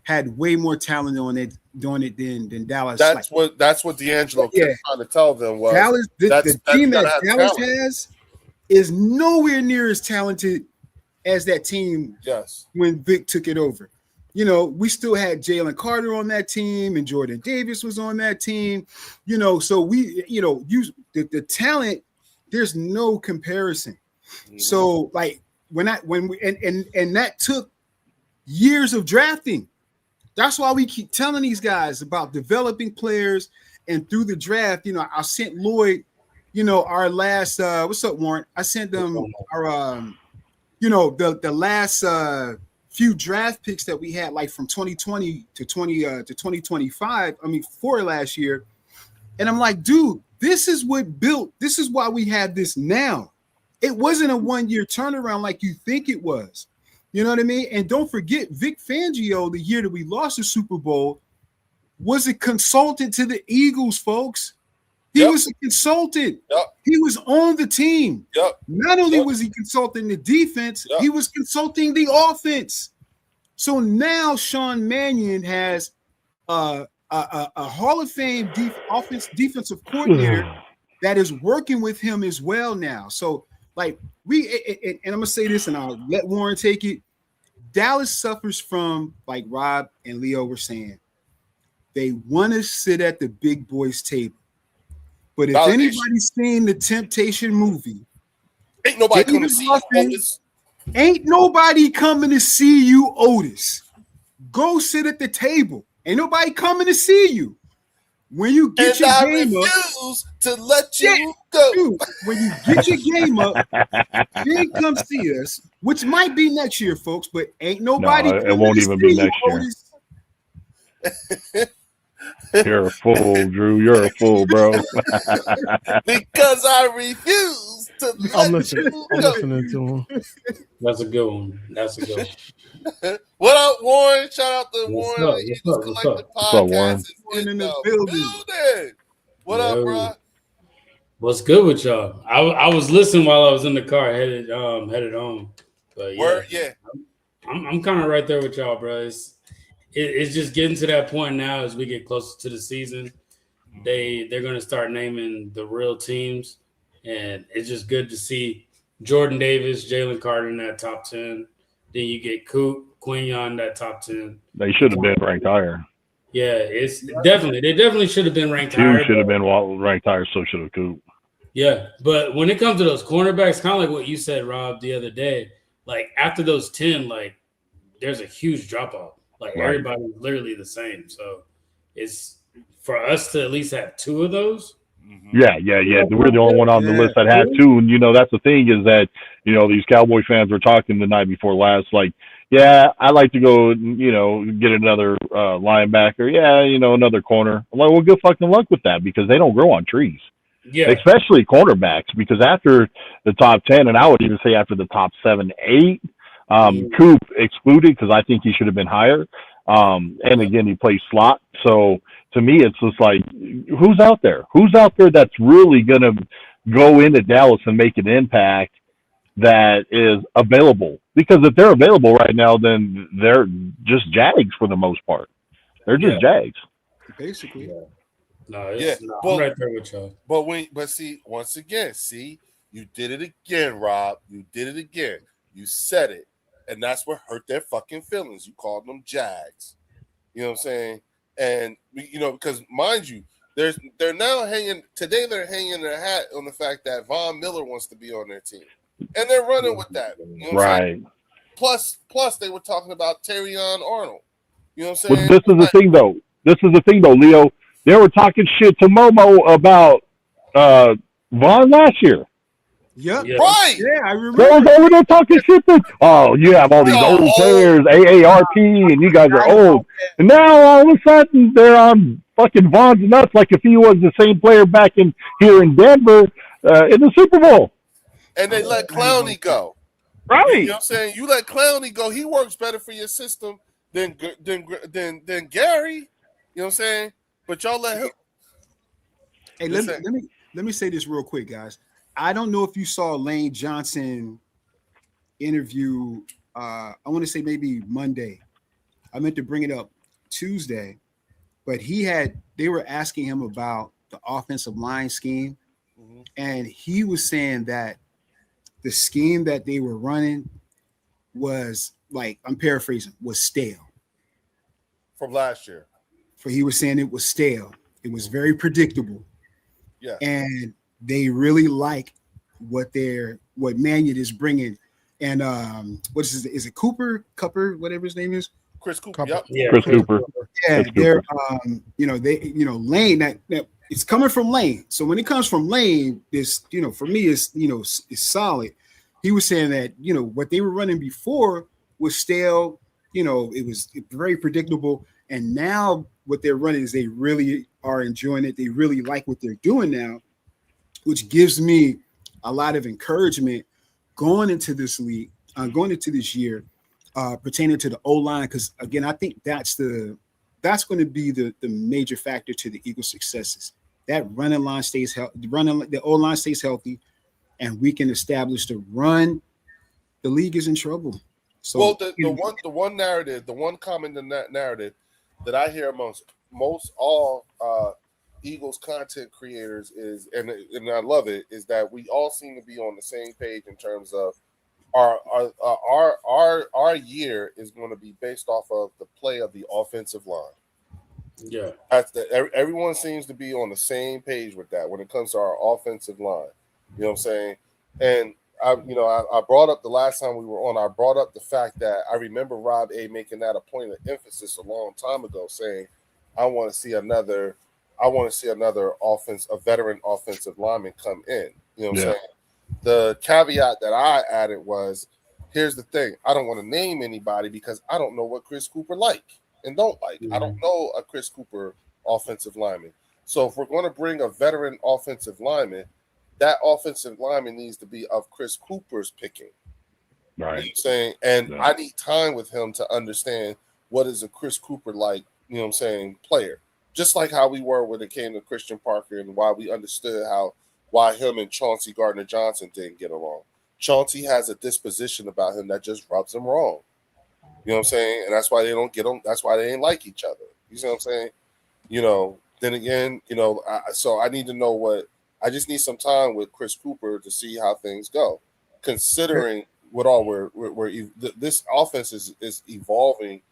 had way more talent on it doing it than Dallas. That's what D'Angelo kept trying to tell them was Dallas. The team that Dallas has is nowhere near as talented as that team. Yes, when Vic took it over. We still had Jalen Carter on that team, and Jordan Davis was on that team. So we, the talent. There's no comparison. Mm-hmm. So like when that took years of drafting. That's why we keep telling these guys about developing players, and through the draft, I sent Lloyd, our last what's up, Warren? I sent them our the last few draft picks that we had, like from 2020 to 2025. I mean, for last year, and I'm like, dude, this is why we have this now. It wasn't a 1 year turnaround like you think it was. You know what I mean? And don't forget, Vic Fangio, the year that we lost the Super Bowl, was a consultant to the Eagles, folks. He was a consultant. Yep. He was on the team. Yep. Not only was he consulting the defense, he was consulting the offense. So now Sean Mannion has a Hall of Fame defensive coordinator that is working with him as well now. So, like, and I'm gonna say this, and I'll let Warren take it. Dallas suffers from, like Rob and Leo were saying, they want to sit at the big boys' table. But if anybody's seen the Temptation movie, ain't nobody coming to see you, Otis. Ain't nobody coming to see you, Otis. Go sit at the table. Ain't nobody coming to see you. When you get your game up, to let you go. Dude, when you get your game up, then come see us, which might be next year, folks. But ain't nobody. No, it won't even be next year. You're a fool, Drew. You're a fool, bro. Because I refuse to let you go. I'm listening to him. That's a good one. What up, Warren? Shout out to Warren. What's up? What's up, Warren? In the building. What up, bro? What's good with y'all? I was listening while I was in the car headed home. But I'm kind of right there with y'all, bro. It's just getting to that point now as we get closer to the season. They're going to start naming the real teams, And it's just good to see Jordan Davis, Jalen Carter in that top 10. Then you get Coop, Quinion, that top 10. They should have been ranked higher. Yeah, it's definitely. They definitely should have been ranked higher. Should have been ranked higher, so should have Coop. Yeah, but when it comes to those cornerbacks, kind of like what you said, Rob, the other day, like after those 10, like there's a huge drop off. Like everybody's literally the same. So it's for us to at least have 2 of those. Yeah. We're the only one on the list that had 2. And, that's the thing is that, these Cowboy fans were talking the night before last, like, yeah, I'd like to go, get another linebacker. Yeah, another corner. I'm like, well, good fucking luck with that because they don't grow on trees. Yeah. Especially cornerbacks because after the top 10, and I would even say after the top 7, 8, Coop excluded because I think he should have been higher. And again, he plays slot. So to me, it's just like, who's out there? Who's out there that's really going to go into Dallas and make an impact that is available? Because if they're available right now, then they're just Jags for the most part. They're just Jags. Basically. Yeah. I'm right there with y'all. But see, once again, you did it again, Rob. You did it again. You said it. And that's what hurt their fucking feelings. You called them Jags. You know what I'm saying? And because mind you, they're now hanging their hat on the fact that Von Miller wants to be on their team. And they're running with that. You know what I'm saying? Plus they were talking about Terrion Arnold. You know what I'm saying? Well, this is the thing though, Leo. They were talking shit to Momo about Von last year. Yep. Yeah. Right. Yeah, I remember. They was over there talking shit. You have all these old players, AARP, and you guys are old. And now all of a sudden they're on fucking Von's nuts like if he was the same player back here in Denver in the Super Bowl. And they let Clowney go. Right. You know what I'm saying? You let Clowney go. He works better for your system than Gary. You know what I'm saying? But y'all let him. Hey, let me say this real quick, guys. I don't know if you saw Lane Johnson interview. I want to say maybe Monday. I meant to bring it up Tuesday, but they were asking him about the offensive line scheme, and he was saying that the scheme that they were running was, like, I'm paraphrasing, was stale. From last year. He was saying it was stale. It was very predictable. Yeah. And they really like what Mannion is bringing. And what is it Cooper, whatever his name is? Chris Cooper. Yep. Yeah, Chris Cooper. Yeah, they're Lane, that it's coming from Lane. So when it comes from Lane, this, for me is solid. He was saying that, what they were running before was stale, it was very predictable. And now what they're running is they really are enjoying it. They really like what they're doing now, which gives me a lot of encouragement going into this league, going into this year, pertaining to the O-line. Because again, I think that's going to be the major factor to the Eagles' successes. That running line stays healthy, the O-line stays healthy, and we can establish the run. The league is in trouble. So, the one narrative, the one common narrative that I hear amongst most all Eagles content creators is, and I love it, is that we all seem to be on the same page in terms of our year is going to be based off of the play of the offensive line. Yeah, everyone seems to be on the same page with that when it comes to our offensive line. You know what I'm saying? And I brought up the last time we were on. I brought up the fact that I remember Rob A making that a point of emphasis a long time ago, saying, "I want to see another veteran offensive lineman come in." You know what I'm saying? The caveat that I added was, here's the thing: I don't want to name anybody because I don't know what Chris Cooper like and don't like. I don't know a Chris Cooper offensive lineman. So if we're going to bring a veteran offensive lineman, that offensive lineman needs to be of Chris Cooper's picking. Right. You know what I'm saying? And I need time with him to understand what is a Chris Cooper like, you know what I'm saying, player. Just like how we were when it came to Christian Parker and why we understood why him and Chauncey Gardner-Johnson didn't get along. Chauncey has a disposition about him that just rubs him wrong. You know what I'm saying? And that's why they don't get them. That's why they ain't like each other. You see what I'm saying? Then again, so I need to know what I just need some time with Chris Cooper to see how things go, considering what all this offense is evolving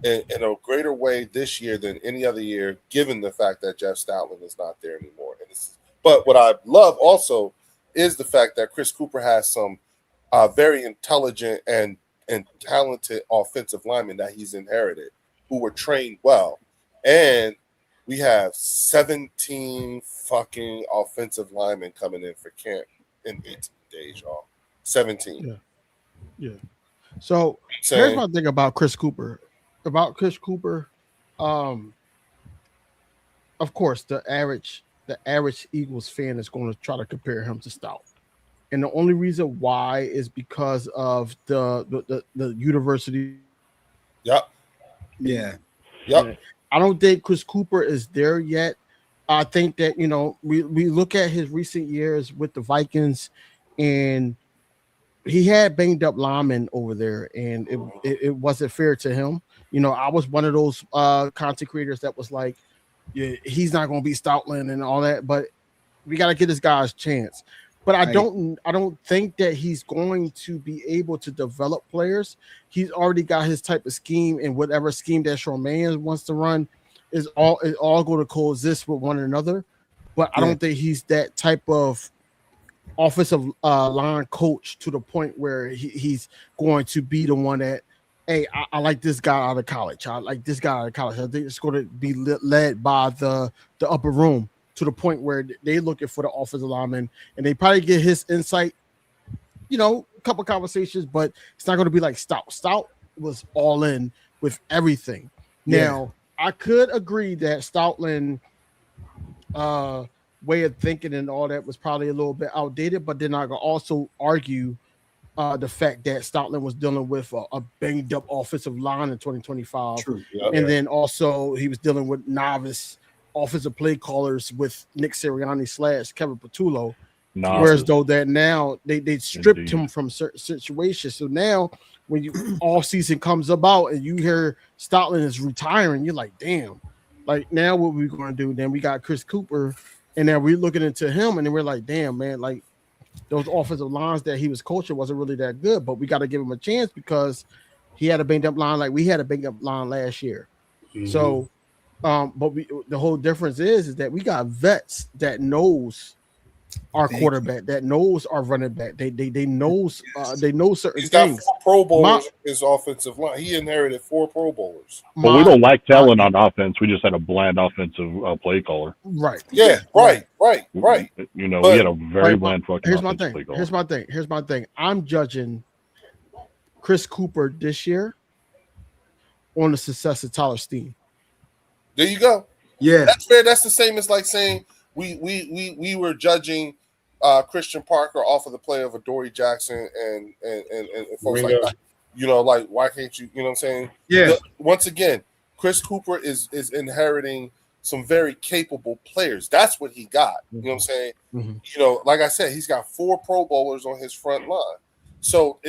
in a greater way this year than any other year, given the fact that Jeff Stoutland is not there anymore. But what I love also is the fact that Chris Cooper has some very intelligent and talented offensive linemen that he's inherited, who were trained well. And we have 17 fucking offensive linemen coming in for camp in 18 days, y'all. 17. Yeah. So here's my thing about Chris Cooper. Of course, the average Eagles fan is going to try to compare him to Stout. And the only reason why is because of the university. Yep. Yeah. Yep. I don't think Chris Cooper is there yet. I think that, we look at his recent years with the Vikings, and he had banged up linemen over there, and it wasn't fair to him. I was one of those content creators that was like, yeah, he's not going to be Stoutland and all that, but we got to get this guy a chance. But I don't think that he's going to be able to develop players. He's already got his type of scheme, and whatever scheme that Charmaine wants to run is all going to coexist with one another. But I don't think he's that type of offensive line coach to the point where he's going to be the one that, hey, I like this guy out of college. I like this guy out of college. I think it's going to be led by the upper room, to the point where they looking for the offensive lineman, and they probably get his insight, a couple conversations, but it's not going to be like Stout. Stout was all in with everything. Now, I could agree that Stoutland way of thinking and all that was probably a little bit outdated, but then I could also argue the fact that Stoutland was dealing with a banged up offensive line in 2025. True. And then also he was dealing with novice offensive play callers with Nick Sirianni / Kevin Patullo. Whereas though that now they stripped him from certain situations. So now when all season comes about and you hear Stoutland is retiring, you're like, damn, like now what we going to do? Then we got Chris Cooper, and then we're looking into him, and then we're like, damn, man, like those offensive lines that he was coaching wasn't really that good, but we got to give him a chance because he had a banged up line like we had a banged up line last year. Mm-hmm. So but the whole difference is that we got vets that knows our quarterback, that knows our running back. They know certain He's got things. 4 Pro Bowlers in his offensive line. He inherited 4 Pro Bowlers. Well, we don't like talent on offense. We just had a bland offensive play caller. Right. Yeah. Right. We had a very bland fucking. Here's my thing. I'm judging Chris Cooper this year on the success of Tyler Steen. There you go. Yeah, that's fair. That's the same as like saying we were judging Christian Parker off of the play of Adoree Jackson and folks like that. Like why can't you? You know what I'm saying? Yeah. Once again, Chris Cooper is inheriting some very capable players. That's what he got. You know what I'm saying? Mm-hmm. Like I said, he's got 4 Pro Bowlers on his front line. So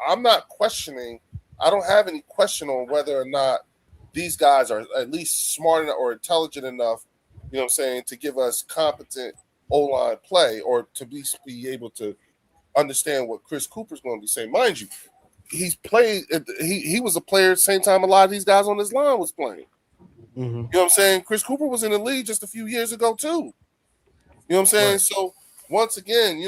I'm not questioning. I don't have any question on whether or not these guys are at least smart enough or intelligent enough, you know what I'm saying, to give us competent O-line play or to be able to understand what Chris Cooper's going to be saying. Mind you, he's played. He was a player at the same time a lot of these guys on this line was playing. Mm-hmm. You know what I'm saying? Chris Cooper was in the league just a few years ago too. You know what I'm saying? Right. So once again,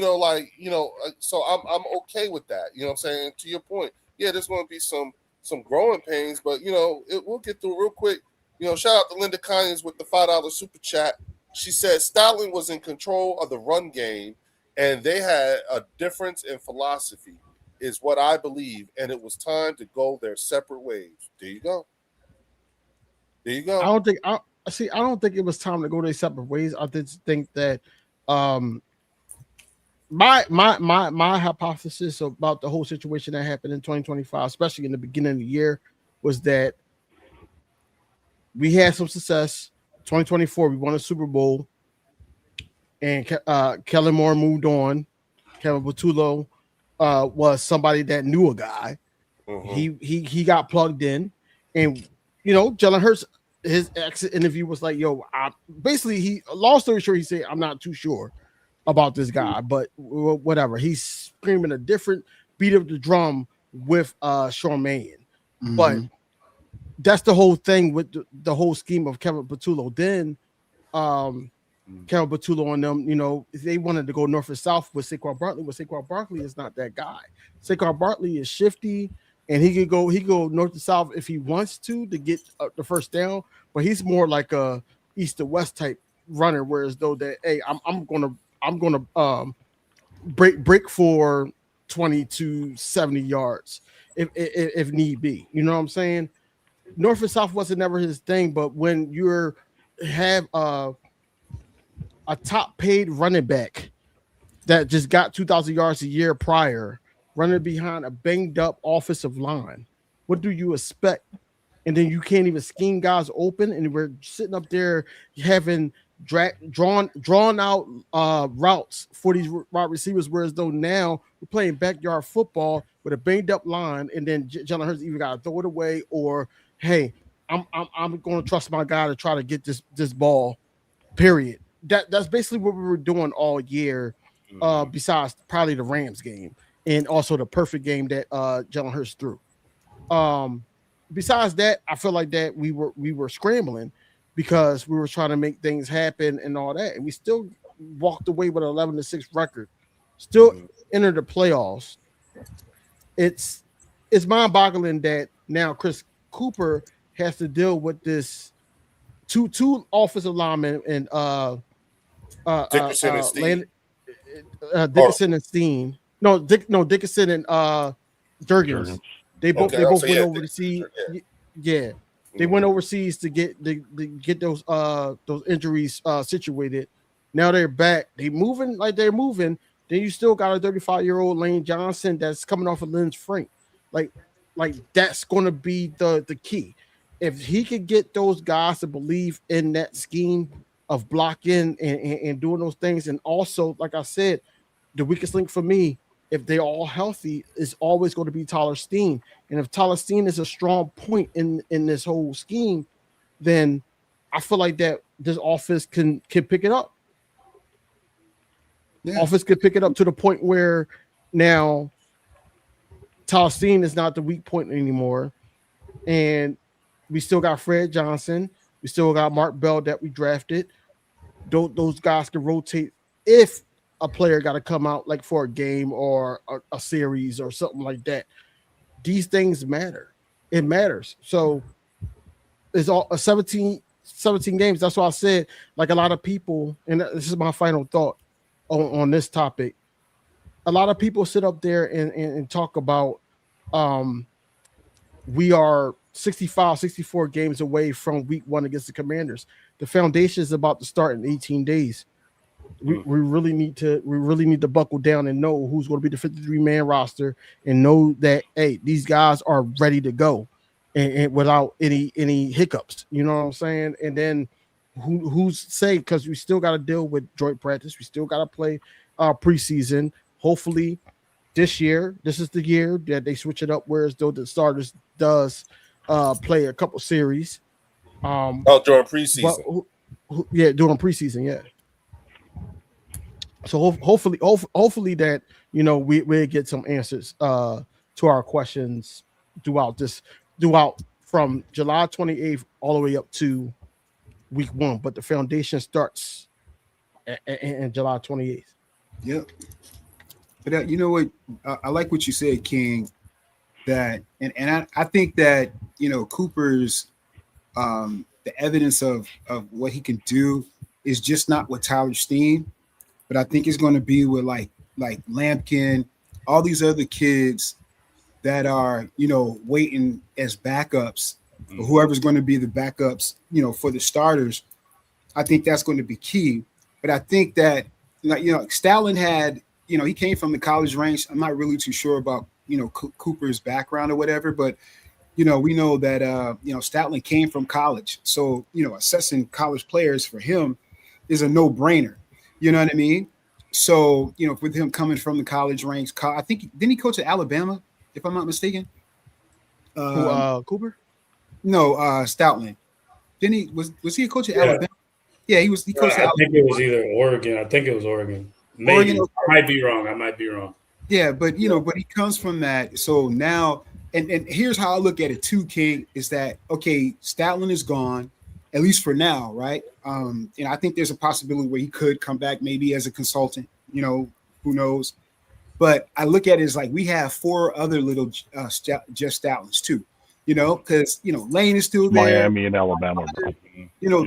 so I'm okay with that. You know what I'm saying? To your point, yeah, there's going to be some growing pains, but we'll get through real quick. Shout out to Linda Conyers with the $5 super chat. She said Stoutland was in control of the run game, and they had a difference in philosophy, is what I believe, and it was time to go their separate ways. There you go. I don't think it was time to go their separate ways. I just think that my hypothesis about the whole situation that happened in 2025, especially in the beginning of the year, was that we had some success. 2024, we won a Super Bowl, and Kellen Moore moved on. Kevin Patullo was somebody that knew a guy. Mm-hmm. He got plugged in, and Jalen Hurts his exit interview was like, "Yo, basically long story short, he said I'm not too sure about this guy, but whatever." He's screaming a different beat of the drum with Sean Mannion, but that's the whole thing with the whole scheme of Kevin Patullo. Then Kevin Patullo and them, you know, they wanted to go north and south with Saquon Barkley, but Saquon Barkley is not that guy. Saquon Barkley is shifty, and he could go north to south if he wants to get the first down, but he's more like a east to west type runner. Whereas though that, hey, I'm gonna break for 20 to 70 yards if need be. You know what I'm saying? North and south wasn't never his thing, but when you have a top paid running back that just got 2,000 yards a year prior, running behind a banged up offensive line, what do you expect? And then you can't even scheme guys open, and we're sitting up there having drawn out routes for these wide receivers, whereas though now we're playing backyard football with a banged up line, and then Jalen Hurts either got to throw it away or, hey, I'm going to trust my guy to try to get this ball. Period. That's basically what we were doing all year. Besides probably the Rams game and also the perfect game that Jalen Hurts threw. Besides that, I feel like that we were scrambling because we were trying to make things happen and all that, and we still walked away with an 11-6 record. Still entered the playoffs. It's mind-boggling that now Chris Cooper has to deal with this two offensive linemen and Dickerson and Steen. Dickerson and Steen. Dickerson and Jurgens. They both went overseas. Yeah. They went overseas to get those injuries situated. Now they're back. They're moving. Then you still got a 35-year-old Lane Johnson that's coming off of Lynch Frank. Like that's going to be the key. If he could get those guys to believe in that scheme of blocking and doing those things, and also, like I said, the weakest link for me, if they're all healthy, is always going to be Tyler Steen. And if Tyler Steen is a strong point in this whole scheme, then I feel like that this offense can pick it up. Yeah. Offense could pick it up to the point where now Tyler Steen is not the weak point anymore. And we still got Fred Johnson. We still got Mark Bell that we drafted. Those guys can rotate if a player got to come out like for a game or a series or something like that. These things matter. It matters. So it's all 17 games. That's why I said, like, a lot of people, and this is my final thought on this topic. A lot of people sit up there and talk about we are 64 games away from week 1 against the Commanders. The foundation is about to start in 18 days. We really need to buckle down and know who's going to be the 53-man roster and know that, hey, these guys are ready to go and without any hiccups. You know what I'm saying? And then who's say, because we still got to deal with joint practice. We still got to play preseason. Hopefully this is the year that they switch it up, whereas though the starters does play a couple series. During preseason. During preseason, yeah. So hopefully that, you know, we get some answers to our questions throughout from July 28th all the way up to week 1, but the foundation starts in July 28th. Yep. But you know what? I like what you said, King. That and I think that, you know, Cooper's the evidence of what he can do is just not with Tyler Steen, but I think it's going to be with like Lampkin, all these other kids that are, you know, waiting as backups, or whoever's going to be the backups, you know, for the starters. I think that's going to be key. But I think that, like, you know, Stalin had, you know, he came from the college range. I'm not really too sure about, you know, Cooper's background or whatever, but, you know, we know that, you know, Stoutland came from college. So, you know, assessing college players for him is a no-brainer. You know what I mean? So, you know, with him coming from the college ranks, I think, didn't he coach at Alabama, if I'm not mistaken? Cooper? No, Stoutland. Then was he a coach at Alabama? Yeah, he was. He coached. I think it was either Oregon. I think it was Oregon. Maybe I might be wrong. Yeah, but but he comes from that. So now, and here's how I look at it too, King, is that okay? Stoutland is gone, at least for now, right? And I think there's a possibility where he could come back, maybe as a consultant. Who knows? But I look at it as like we have 4 other little just Stoutlands too. Because Lane is still there. Miami and Alabama, bro.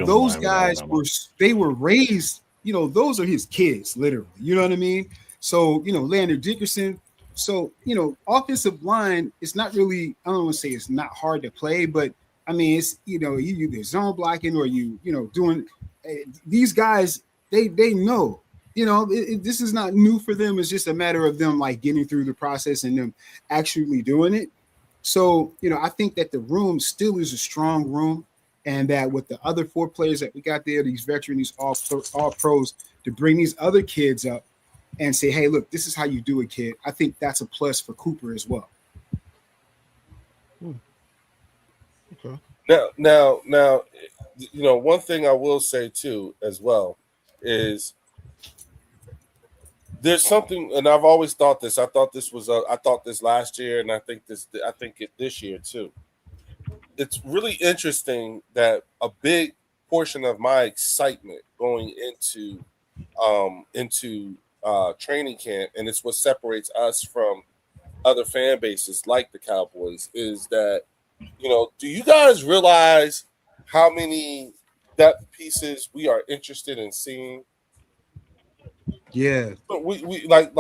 Those guys were raised. Those are his kids, literally. You know what I mean? So Landon Dickerson. So offensive line. It's not really. I don't want to say it's not hard to play, but I mean it's you either zone blocking or doing. These guys they know. This is not new for them. It's just a matter of them like getting through the process and them actually doing it. So, I think that the room still is a strong room, and that with the other 4 players that we got there, these veterans, all pros, to bring these other kids up and say, hey, look, this is how you do it, kid. I think that's a plus for Cooper as well. Okay. Now, one thing I will say too, as well, is there's something, and I've always thought this. I thought this last year, and I think it this year too. It's really interesting that a big portion of my excitement going into training camp, and it's what separates us from other fan bases like the Cowboys, is that do you guys realize how many depth pieces we are interested in seeing? Yeah, but we like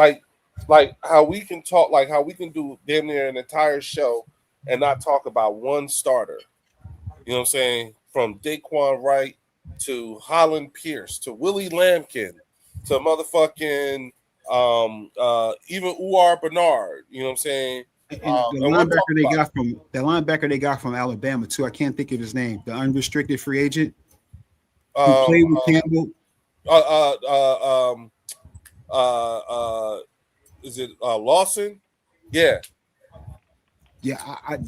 how we can talk, like how we can do damn near an entire show and not talk about one starter. You know what I'm saying? From Daquan Wright to Holland Pierce to Willie Lampkin to motherfucking even Uar Bernard. You know what I'm saying? And the linebacker they got from Alabama too. I can't think of his name. The unrestricted free agent who played with Campbell. Is it Lawson? Yeah. Yeah, I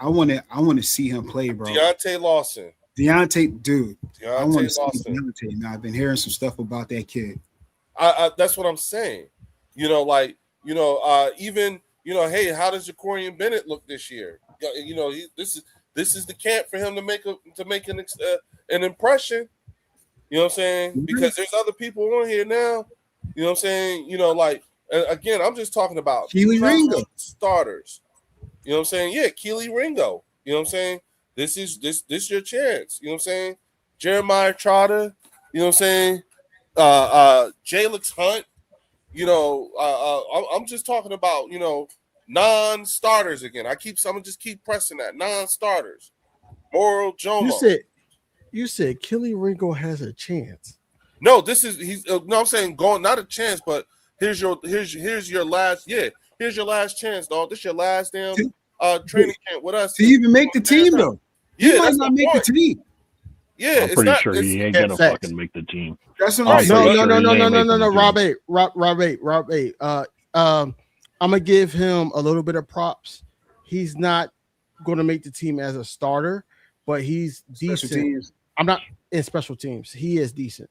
want to see him play, bro. Deontay Lawson. Deontay I want to see Lawson. Deontay. Now I've been hearing some stuff about that kid. That's what I'm saying. Even hey, how does Jacorian Bennett look this year? This is the camp for him to make an impression. You know what I'm saying? Because there's other people on here now. You know what I'm saying? Again, I'm just talking about Keely Ringo starters. You know what I'm saying? Yeah, Keely Ringo. You know what I'm saying? This is your chance. You know what I'm saying? Jeremiah Trotter. You know what I'm saying? Jalix Hunt. I'm just talking about non-starters again. I'm gonna just keep pressing that non-starters. Moral Jomo. You said Keely Ringo has a chance. No, I'm saying going, not a chance, but here's your last, here's your last chance, dog. This your last damn training camp with us to even make the team, though. He might not make the team. Yeah, I'm pretty sure he ain't gonna fucking make the team. That's what I'm saying. No. Rob 8. I'm gonna give him a little bit of props. He's not gonna make the team as a starter, but he's decent. I'm not in special teams. He is decent.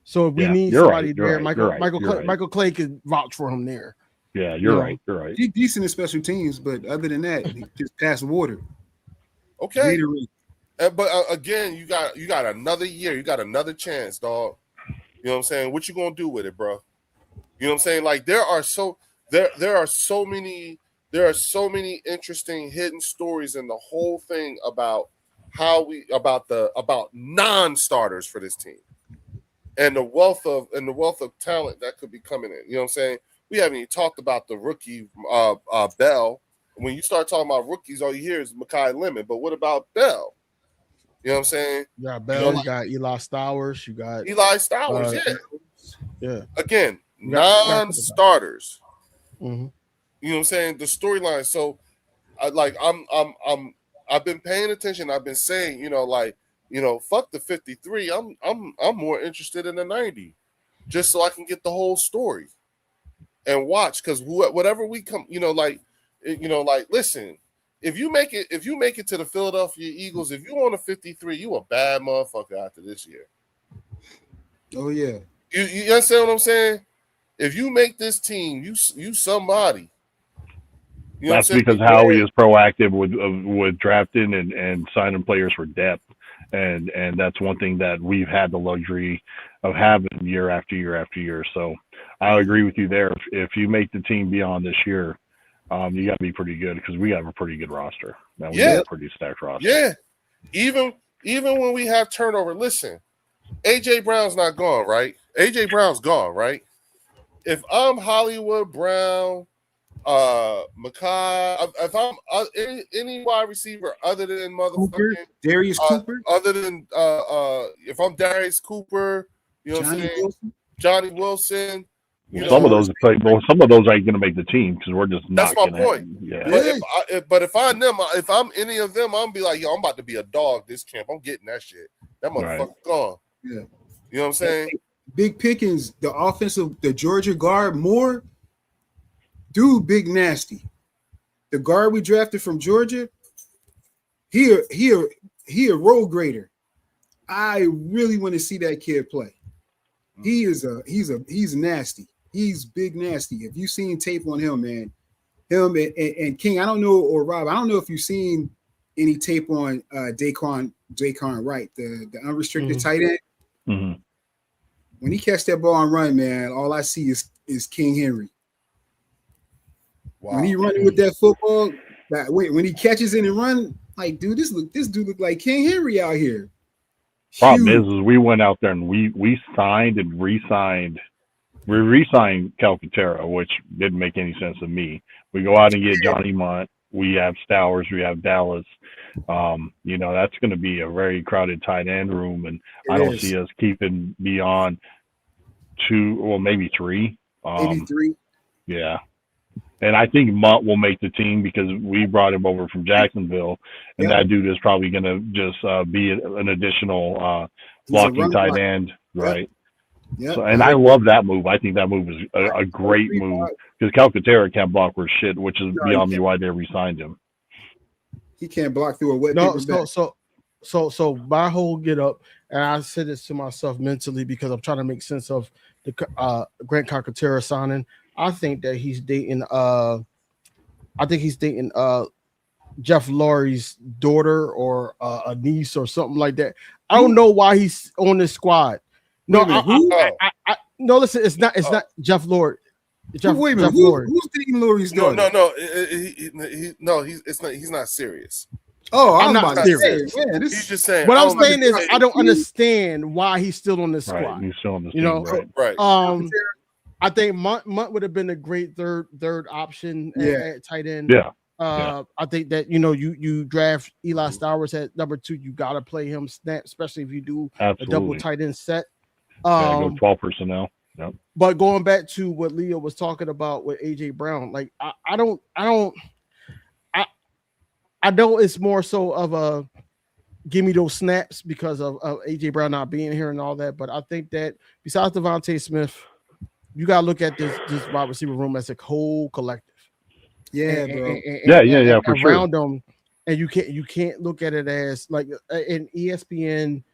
So we need somebody there. Michael Clay could vouch for him there. Yeah, you're right. You're right. He's decent in special teams, but other than that, he just passed water. Okay. But again, you got another year. You got another chance, dog. You know what I'm saying? What you gonna do with it, bro? You know what I'm saying? Like there are so many interesting hidden stories in the whole thing about about non-starters for this team. And the wealth of talent that could be coming in. You know what I'm saying? We haven't even talked about the rookie Bell. When you start talking about rookies, all you hear is Mekhi Lemon. But what about Bell? You know what I'm saying? You got Bell, you got Eli Stowers, you got Eli Stowers, yeah. Again, non-starters. Mm-hmm. You know what I'm saying? The storyline. So I've been paying attention. I've been saying, fuck the 53. I'm more interested in the 90, just so I can get the whole story and watch. Because whatever we come, listen, if you make it to the Philadelphia Eagles, if you on a 53, you a bad motherfucker after this year. Oh yeah. You understand what I'm saying? If you make this team, you somebody. You know That's because Howie is proactive with drafting and signing players for depth, and that's one thing that we've had the luxury of having year after year after year. So I agree with you there. If you make the team beyond this year, you got to be pretty good because we have a pretty good roster. Now we have a pretty stacked roster. Yeah, even when we have turnover. Listen, AJ Brown's not gone, right? AJ Brown's gone, right? If I'm Hollywood Brown, Makai, if I'm any wide receiver other than motherfucking Darius Cooper, other than if I'm Darius Cooper, you know what I'm saying? Johnny Wilson. Some of those ain't going to make the team because we're just not. That's my point. Yeah. But if I'm any of them, I'm be like, yo, I'm about to be a dog this camp. I'm getting that shit. That motherfucker gone. Yeah. You know what I'm saying? Big Pickens, the Georgia guard, Moore, dude, big nasty. The guard we drafted from Georgia, he a road grader. I really want to see that kid play. He's nasty. He's big nasty. If you've seen tape on him, man, him and King, I don't know, or Rob, I don't know if you've seen any tape on Daquan Wright, the unrestricted tight end. Mm-hmm. When he catch that ball and run, man, all I see is King Henry. Wow. When he running with that football, when he catches it and run, like, dude, this dude look like King Henry out here. Problem is we went out there and we signed and re-signed. We re-signed Calcaterra, which didn't make any sense to me. We go out and get Johnny Mont. We have Stowers. We have Dallas. That's going to be a very crowded tight end room, and I don't see us keeping beyond 2, well, maybe 3. Maybe 3. Yeah. And I think Munt will make the team because we brought him over from Jacksonville, and that dude is probably going to just be an additional blocking tight end, right? Yeah. So, and I love that move. I think that move is a great move because Calcaterra can't block for shit, which is beyond me why they re-signed him. He can't block through a wet paper. So my whole get up, and I said this to myself mentally because I'm trying to make sense of the Grant Calcaterra signing. I think that he's dating Jeff Lurie's daughter or a niece or something like that. I don't know why he's on this squad. No, no. Listen, it's not Jeff Lurie. Wait a minute, who's dating Lurie's daughter? No, he's not serious. Oh, I'm not serious. He's just saying. What I'm saying is, I don't understand why he's still on this squad. Right, he's still on this team, right. I think Munt would have been a great third option at tight end. Yeah. I think that you draft Eli Stowers at number 2, you gotta play him snap, especially if you do a double tight end set. Go 12 personnel. Yep. But going back to what Leo was talking about with AJ Brown, like I know it's more so of a give me those snaps because of AJ Brown not being here and all that. But I think that besides Devontae Smith, you gotta look at this wide receiver room as a whole collective. Yeah, bro. Yeah, for sure. Around them, and you can't look at it as like in ESPN,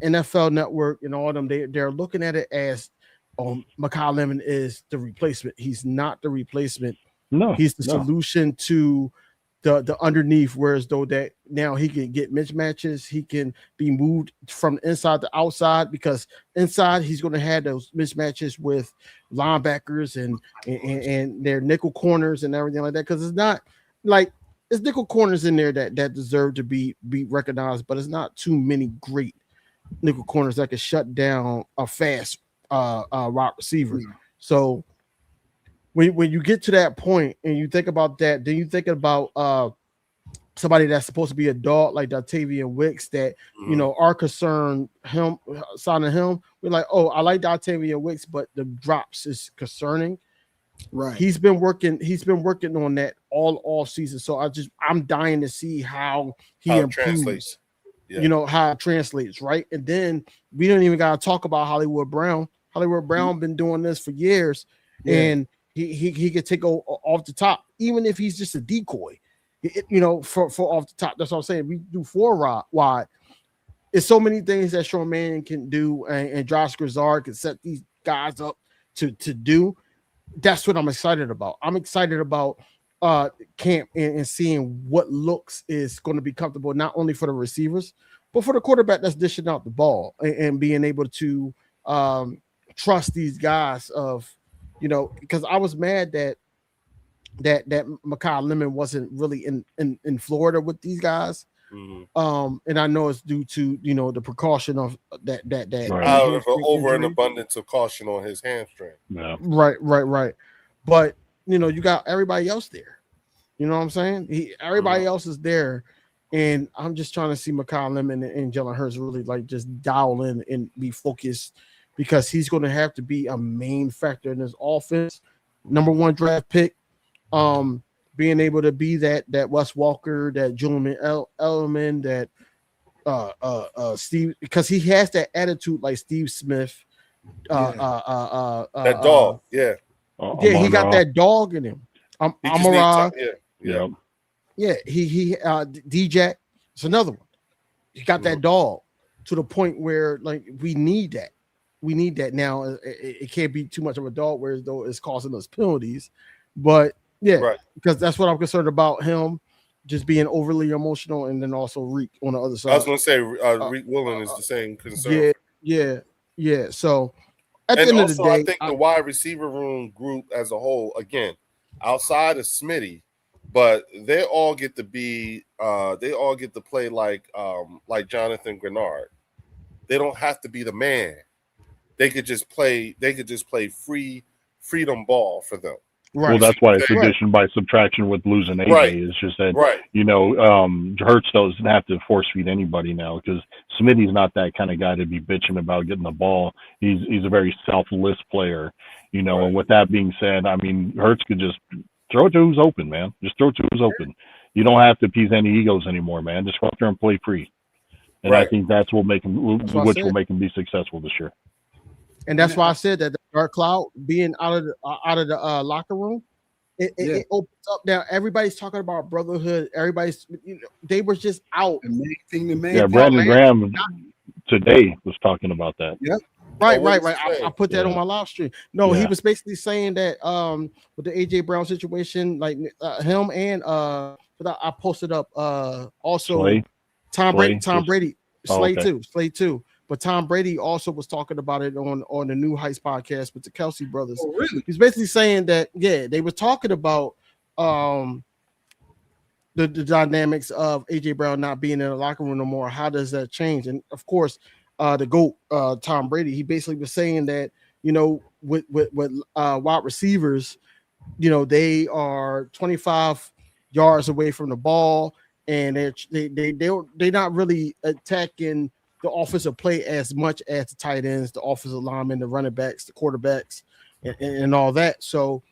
NFL Network, and all them. They're looking at it as Makai Lemon is the replacement. He's not the replacement. No, he's the solution to the underneath. Whereas though that now he can get mismatches, he can be moved from inside to outside because inside he's going to have those mismatches with linebackers and their nickel corners and everything like that. Because it's not like it's nickel corners in there that deserve to be recognized, but it's not too many great nickel corners that can shut down a fast wide receiver. So when you get to that point and you think about that, then you think about somebody that's supposed to be a dog like Dotavian Wicks that are concerned signing him. We're like, oh, I like Dotavian Wicks, but the drops is concerning. Right. He's been working on that all off season. So I'm dying to see how he improves. Translates. Yeah. How it translates, right? And then we don't even gotta talk about Hollywood Brown. Hollywood Brown been doing this for years, and he could take off the top, even if he's just a decoy. for off the top. That's what I'm saying. We do 4 wide. It's so many things that Sean Mannion can do, and Josh Grizzard can set these guys up to do. That's what I'm excited about. I'm excited about camp and seeing what looks is going to be comfortable, not only for the receivers, but for the quarterback that's dishing out the ball and being able to trust these guys because I was mad that Mekhi Lemon wasn't really in Florida with these guys. Mm-hmm. And I know it's due to the precaution of that right. Out of an over an abundance of caution on his hamstring. Yeah. Right. But you got everybody else there. You know what I'm saying? Everybody else is there, and I'm just trying to see Mekhi Lemon and Jalen Hurts really just dial in and be focused, because he's going to have to be a main factor in this offense. Number 1 draft pick. Being able to be that Wes Walker, that Julian Edelman, that Steve, because he has that attitude like Steve Smith. That dog, yeah. He got that dog in him. Amara, he D-Jack. It's another one. He got that dog to the point where we need that. We need that now. It can't be too much of a dog where though it's causing us penalties, but. Yeah, right. Because that's what I'm concerned about, him just being overly emotional, and then also Reek on the other side. I was going to say Reek Willen is the same concern. Yeah. So at the end of the day, I think the wide receiver room group as a whole, again, outside of Smitty, but they all get to be they all get to play like Jonathan Grenard. They don't have to be the man. They could just play. They could just play freedom ball for them. Right. Well, that's why it's addition by subtraction with losing AJ. Right. It's just that, Hurts doesn't have to force feed anybody now, because Smitty's not that kind of guy to be bitching about getting the ball. He's a very selfless player, And with that being said, I mean, Hurts could just throw it to who's open, man. Just throw it to who's open. You don't have to appease any egos anymore, man. Just go out there and play free. And I think that's what will make him be successful this year. And that's why I said that the dark cloud being out of the locker room, it opens up now. Everybody's talking about brotherhood. Everybody's, they were just out. Brandon Graham today was talking about that. Yep. Right. I put that on my live stream. No, he was basically saying that with the AJ Brown situation, like him and I posted up also Slay. Tom Brady, Slay too. But Tom Brady also was talking about it on the New Heights podcast with the Kelsey brothers. Oh, really? He's basically saying that, they were talking about the dynamics of AJ Brown not being in the locker room no more. How does that change? And of course, the GOAT, Tom Brady, he basically was saying that, with wide receivers, they are 25 yards away from the ball, and they're not really attacking the offensive play as much as the tight ends, the offensive linemen, the running backs, the quarterbacks, and all that. So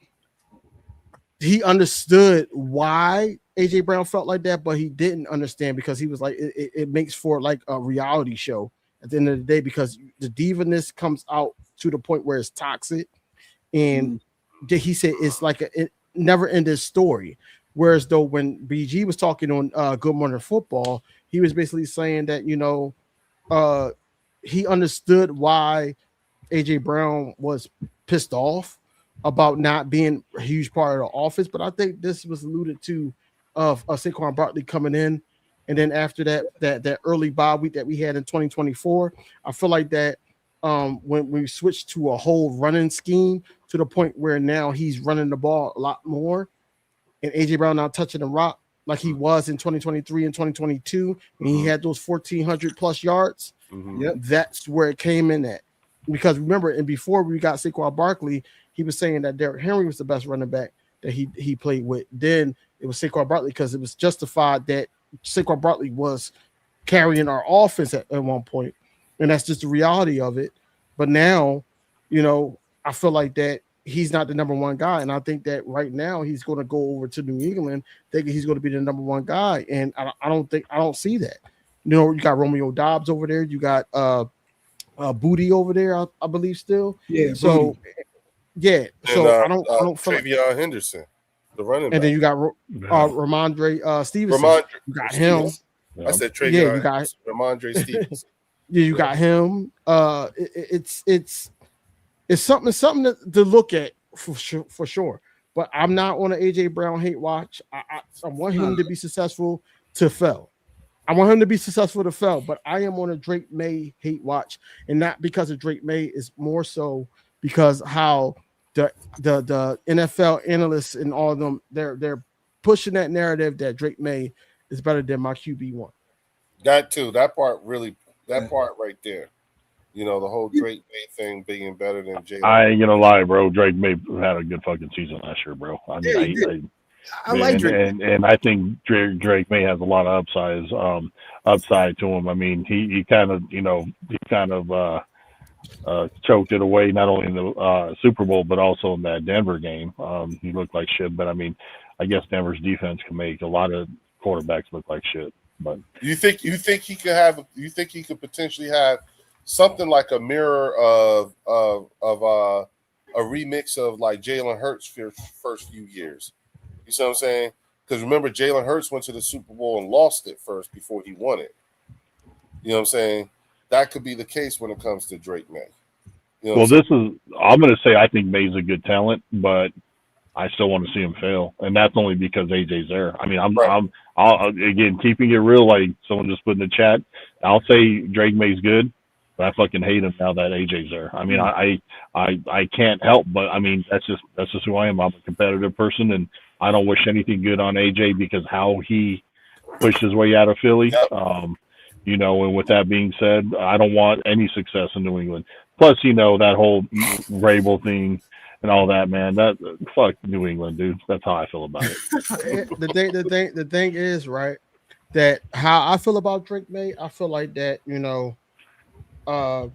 he understood why AJ Brown felt like that, but he didn't understand because he was like, it makes for like a reality show at the end of the day, because the diva-ness comes out to the point where it's toxic. And he said it's like a never-ending story. Whereas though when BG was talking on Good Morning Football, he was basically saying that, he understood why AJ Brown was pissed off about not being a huge part of the offense. But I think this was alluded to of Saquon Barkley coming in. And then after that early bye week that we had in 2024, I feel like that when we switched to a whole running scheme to the point where now he's running the ball a lot more, and AJ Brown not touching the rock like he was in 2023 and 2022, and he had those 1,400 plus yards. That's where it came in at. Because remember, and before we got Saquon Barkley, he was saying that Derrick Henry was the best running back that he played with. Then it was Saquon Barkley because it was justified that Saquon Barkley was carrying our offense at one point, and that's just the reality of it. But now, I feel like that he's not the number one guy, and I think that right now he's going to go over to New England thinking he's going to be the number one guy, and I don't see that. You got Romeo Dobbs over there, you got Booty over there, I believe still. Yeah. So Booty. Yeah. So and, I don't feel Travion Henderson. the running back. And then you got Ramondre Stevenson. Ramondre You got him. I said Trey. Yeah, you got Ramondre Stevenson. Yeah, you got him. It's something to look at for sure. But I'm not on an AJ Brown hate watch. I want him to be successful to fail. I want him to be successful to fail. But I am on a Drake May hate watch, and not because of Drake May. Is more so because how the NFL analysts and all of them they're pushing that narrative that Drake May is better than my QB1. That too. That part right there. You know, the whole Drake May thing being better than Jalen. I ain't gonna lie, bro. Drake May had a good fucking season last year, bro. I mean, I like Drake. And I think Drake May has a lot of upside to him. I mean, he kind of choked it away, not only in the Super Bowl, but also in that Denver game. He looked like shit, but I mean, I guess Denver's defense can make a lot of quarterbacks look like shit. But you think he could potentially have something like a mirror of a remix of like Jalen Hurts' first few years? You see what I'm saying? Because remember, Jalen Hurts went to the Super Bowl and lost it first before he won it. You know what I'm saying? That could be the case when it comes to Drake May. You know I'm going to say I think May's a good talent, but I still want to see him fail, and that's only because AJ's there. I mean, I'll again keeping it real. Like someone just put in the chat, I'll say Drake May's good, but I fucking hate him now that AJ's there. I mean, I can't help, but I mean that's just who I am. I'm a competitive person, and I don't wish anything good on AJ because how he pushed his way out of Philly. Yep. You know, and with that being said, I don't want any success in New England. Plus, you know, that whole Rabel thing and all that, man. That fuck New England, dude. That's how I feel about it. The thing is, right, that how I feel about Drake May, I feel like that, you know, the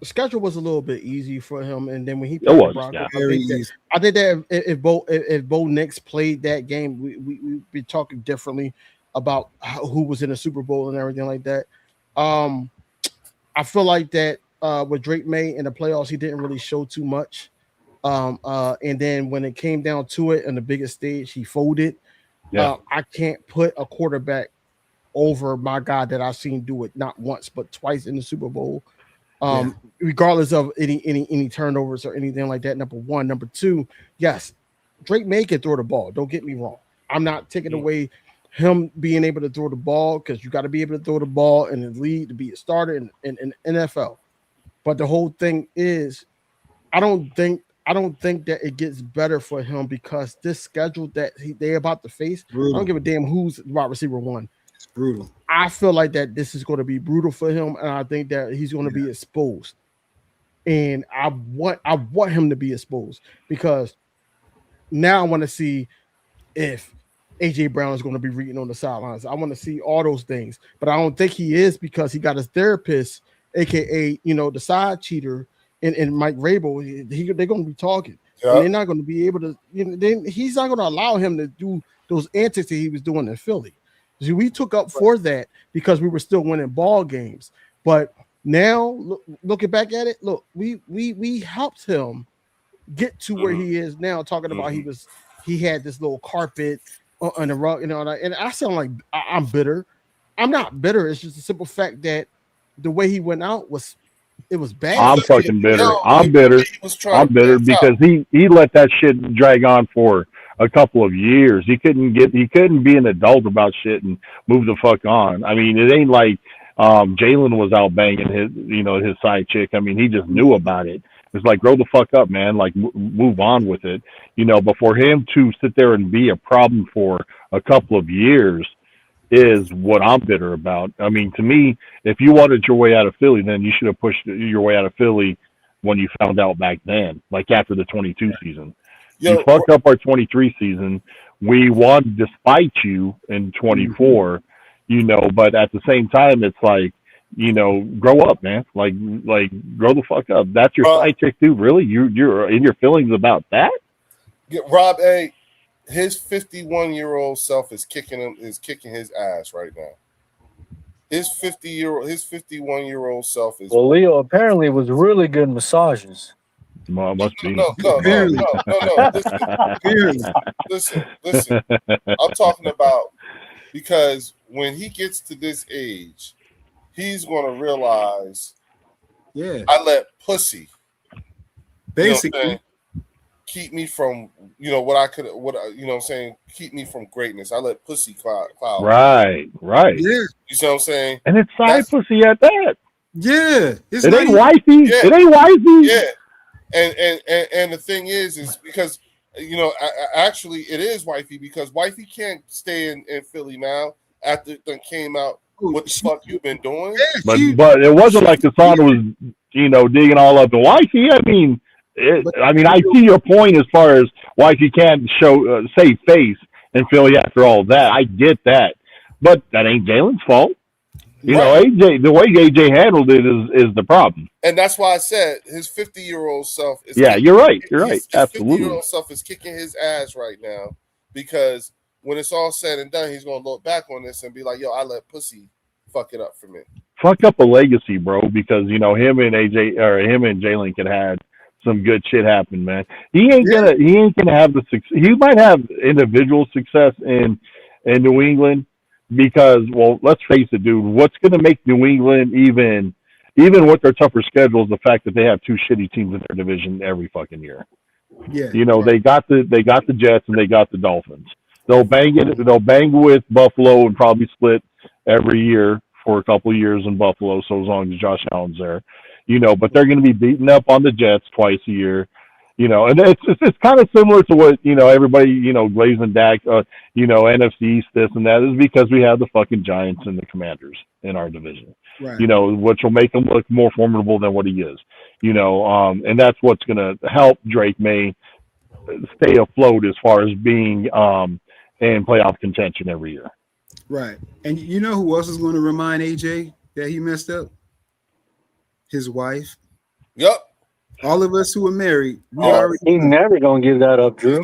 schedule was a little bit easy for him, and then when he played the Broncos, I think that if Bo Nix played that game, we'd be talking differently about who was in the Super Bowl and everything like that. I feel like that with Drake May in the playoffs, he didn't really show too much. And then when it came down to it on the biggest stage, he folded. Yeah. I can't put a quarterback over my guy that I've seen do it not once but twice in the Super Bowl. Regardless of any turnovers or anything like that. Number one. Number two, yes, Drake May can throw the ball. Don't get me wrong. I'm not taking away him being able to throw the ball, because you got to be able to throw the ball in the league to be a starter in NFL. But the whole thing is, I don't think that it gets better for him, because this schedule that they're about to face, brutal. I don't give a damn who's wide receiver one. It's brutal. I feel like that this is going to be brutal for him, and I think that he's going to be exposed. And I want him to be exposed, because now I want to see if AJ Brown is going to be reading on the sidelines. I want to see all those things, but I don't think he is, because he got his therapist, aka the side cheater, and Mike Rabel. They're going to be talking. Yeah. They're not going to be able to. He's not going to allow him to do those antics that he was doing in Philly. So we took up for that because we were still winning ball games. But now, looking back at it, look, we helped him get to where he is now. Talking about he had this little carpet on the rug, and I sound like I'm bitter. I'm not bitter. It's just a simple fact that the way he went out was bad. I'm fucking bitter. I'm bitter because he let that shit drag on for a couple of years. He couldn't be an adult about shit and move the fuck on. I mean, it ain't like Jalen was out banging his side chick. I mean, he just knew about it. It's like, grow the fuck up, man. Like, move on with it. But for him to sit there and be a problem for a couple of years is what I'm bitter about. I mean, to me, if you wanted your way out of Philly, then you should have pushed your way out of Philly when you found out back then, like after the 22 season. You fucked up our 23 season. We won despite you in 24, but at the same time, it's like, grow up, man. Like grow the fuck up. That's your side chick too. Really? You're in your feelings about that? Rob A, his 51-year-old self is kicking his ass right now. His 51-year-old self is. Well, Leo apparently was really good massages. Well, it must be. No. Listen. I'm talking about because when he gets to this age, he's going to realize, I let pussy, basically, keep me from, what I could, keep me from greatness. I let pussy cloud. Right. Yeah. You see what I'm saying? And it's side pussy at that. Yeah. It ain't wifey. Yeah. It ain't wifey. Yeah. And the thing is because, actually it is wifey because wifey can't stay in Philly now after it came out. What the fuck you been doing? But it wasn't like the son was, digging all up the wifey. I mean, I see your point as far as wifey can't save face in Philly after all that. I get that, but that ain't Jalen's fault. AJ, the way AJ handled it is the problem. And that's why I said his 50-year-old self is. Yeah, you're right. You're right. His Absolutely. 50-year-old self is kicking his ass right now because when it's all said and done, he's gonna look back on this and be like, "Yo, I let pussy fuck it up for me." Fuck up a legacy, bro, because him and AJ or him and Jalen could have some good shit happen, man. He ain't gonna have the success. He might have individual success in New England because, well, let's face it, dude. What's gonna make New England even with their tougher schedule is the fact that they have two shitty teams in their division every fucking year. Yeah, they got the Jets and they got the Dolphins. They'll bang with Buffalo and probably split every year for a couple of years in Buffalo, so as long as Josh Allen's there, but they're going to be beating up on the Jets twice a year, and it's kind of similar to what, everybody, Glaze and Dak, NFC East, this and that is because we have the fucking Giants and the Commanders in our division, right. Which will make him look more formidable than what he is, and that's what's going to help Drake May stay afloat as far as being in playoff contention every year. Right. And you know who else is going to remind AJ that he messed up? His wife. Yep. All of us who are married, he's never going to give that up, Drew.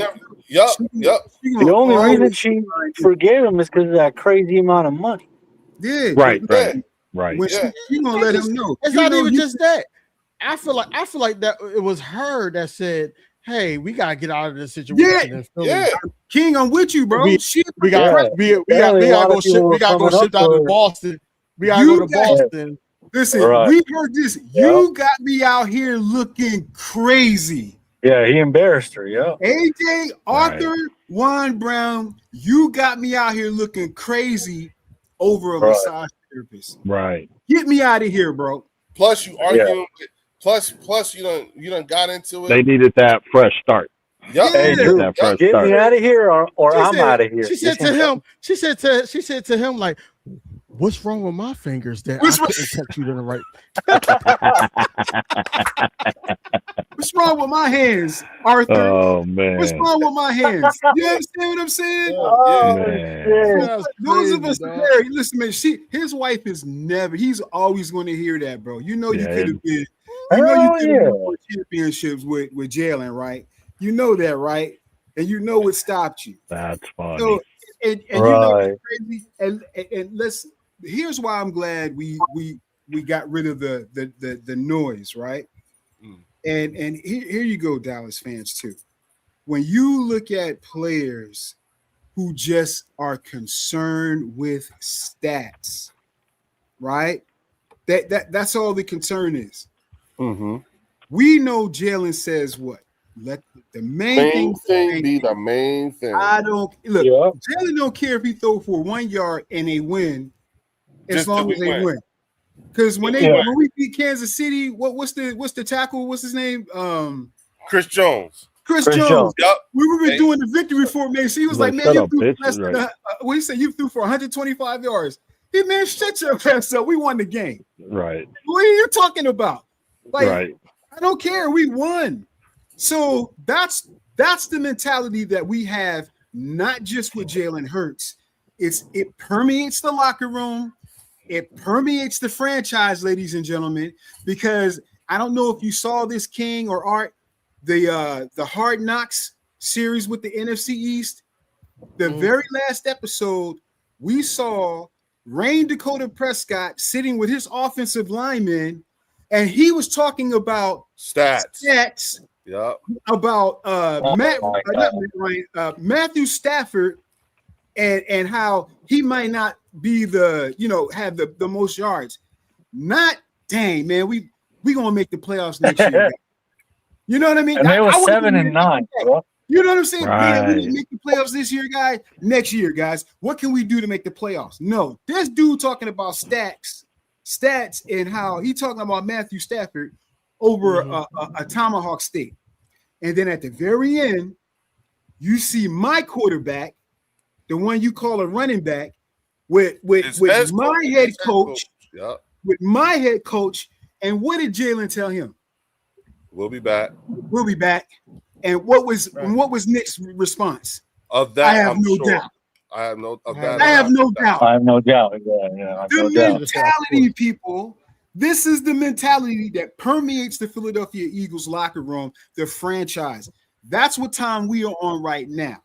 Yep. The only reason she forgave him is because of that crazy amount of money. Yeah. Right. When she going to let him know. It's not even just that. I feel like that it was her that said, "Hey, we gotta get out of this situation." Yeah. King, I'm with you, bro. We gotta go ship out to Boston. We gotta go to Boston. Listen, we heard this. You got me out here looking crazy. Yeah, he embarrassed her. Yeah. AJ, Arthur, Juan Brown, you got me out here looking crazy over a massage therapist. Right. Get me out of here, bro. Plus, you arguing. Plus, you done got into it. They needed that fresh start. Yep. Hey, Drew, get me out of here, or I'm out of here. She said to him, like, "What's wrong with my fingers that I couldn't touch you to the right?" What's wrong with my hands, Arthur? Oh man. What's wrong with my hands? You understand what I'm saying? Man. Those of us married, listen, man. His wife is never. He's always going to hear that, bro. You know you could have been. You know you could have won championships with Jalen, right? You know that, right? And you know what stopped you. That's funny. So, and you know what's crazy? And let's. Here's why I'm glad we got rid of the noise, right? And here you go, Dallas fans too. When you look at players who just are concerned with stats, right? That's all the concern is. Mm-hmm. We know Jalen says what? Let the main thing be the main thing. I don't look. Yeah. Jalen don't care if he throw for 1 yard and they win, as long as they win. Because when we beat Kansas City, what's the tackle? What's his name? Chris Jones. Chris Jones. Yep. We were doing the victory formation. He was like, "Man, you threw less than what he said. You threw for 125 yards." Hey, man, shut your ass up. We won the game. Right. What are you talking about? Like, right. I don't care. We won. So that's the mentality that we have, not just with Jalen Hurts. It permeates the locker room. It permeates the franchise, ladies and gentlemen, because I don't know if you saw this, King or Art, the Hard Knocks series with the NFC East. The very last episode, we saw Rain Dakota Prescott sitting with his offensive lineman, and he was talking about stats Yep. About Matthew Stafford and how he might not be have the most yards. Not dang, man, we gonna make the playoffs next year. You know what I mean? And they were 7-9. You know what I'm saying? Right. Man, we didn't make the playoffs this year, guys. Next year, guys. What can we do to make the playoffs? No, this dude talking about stats, and how he talking about Matthew Stafford over a Tomahawk State. And then at the very end, you see my quarterback, the one you call a running back, with my head coach. Yep. With my head coach. And what did Jalen tell him? We'll be back. We'll be back. And what was Nick's response? Of that, I have no doubt. I have no doubt. I have no doubt. Yeah, the mentality, people. This is the mentality that permeates the Philadelphia Eagles locker room, the franchise. That's what time we are on right now.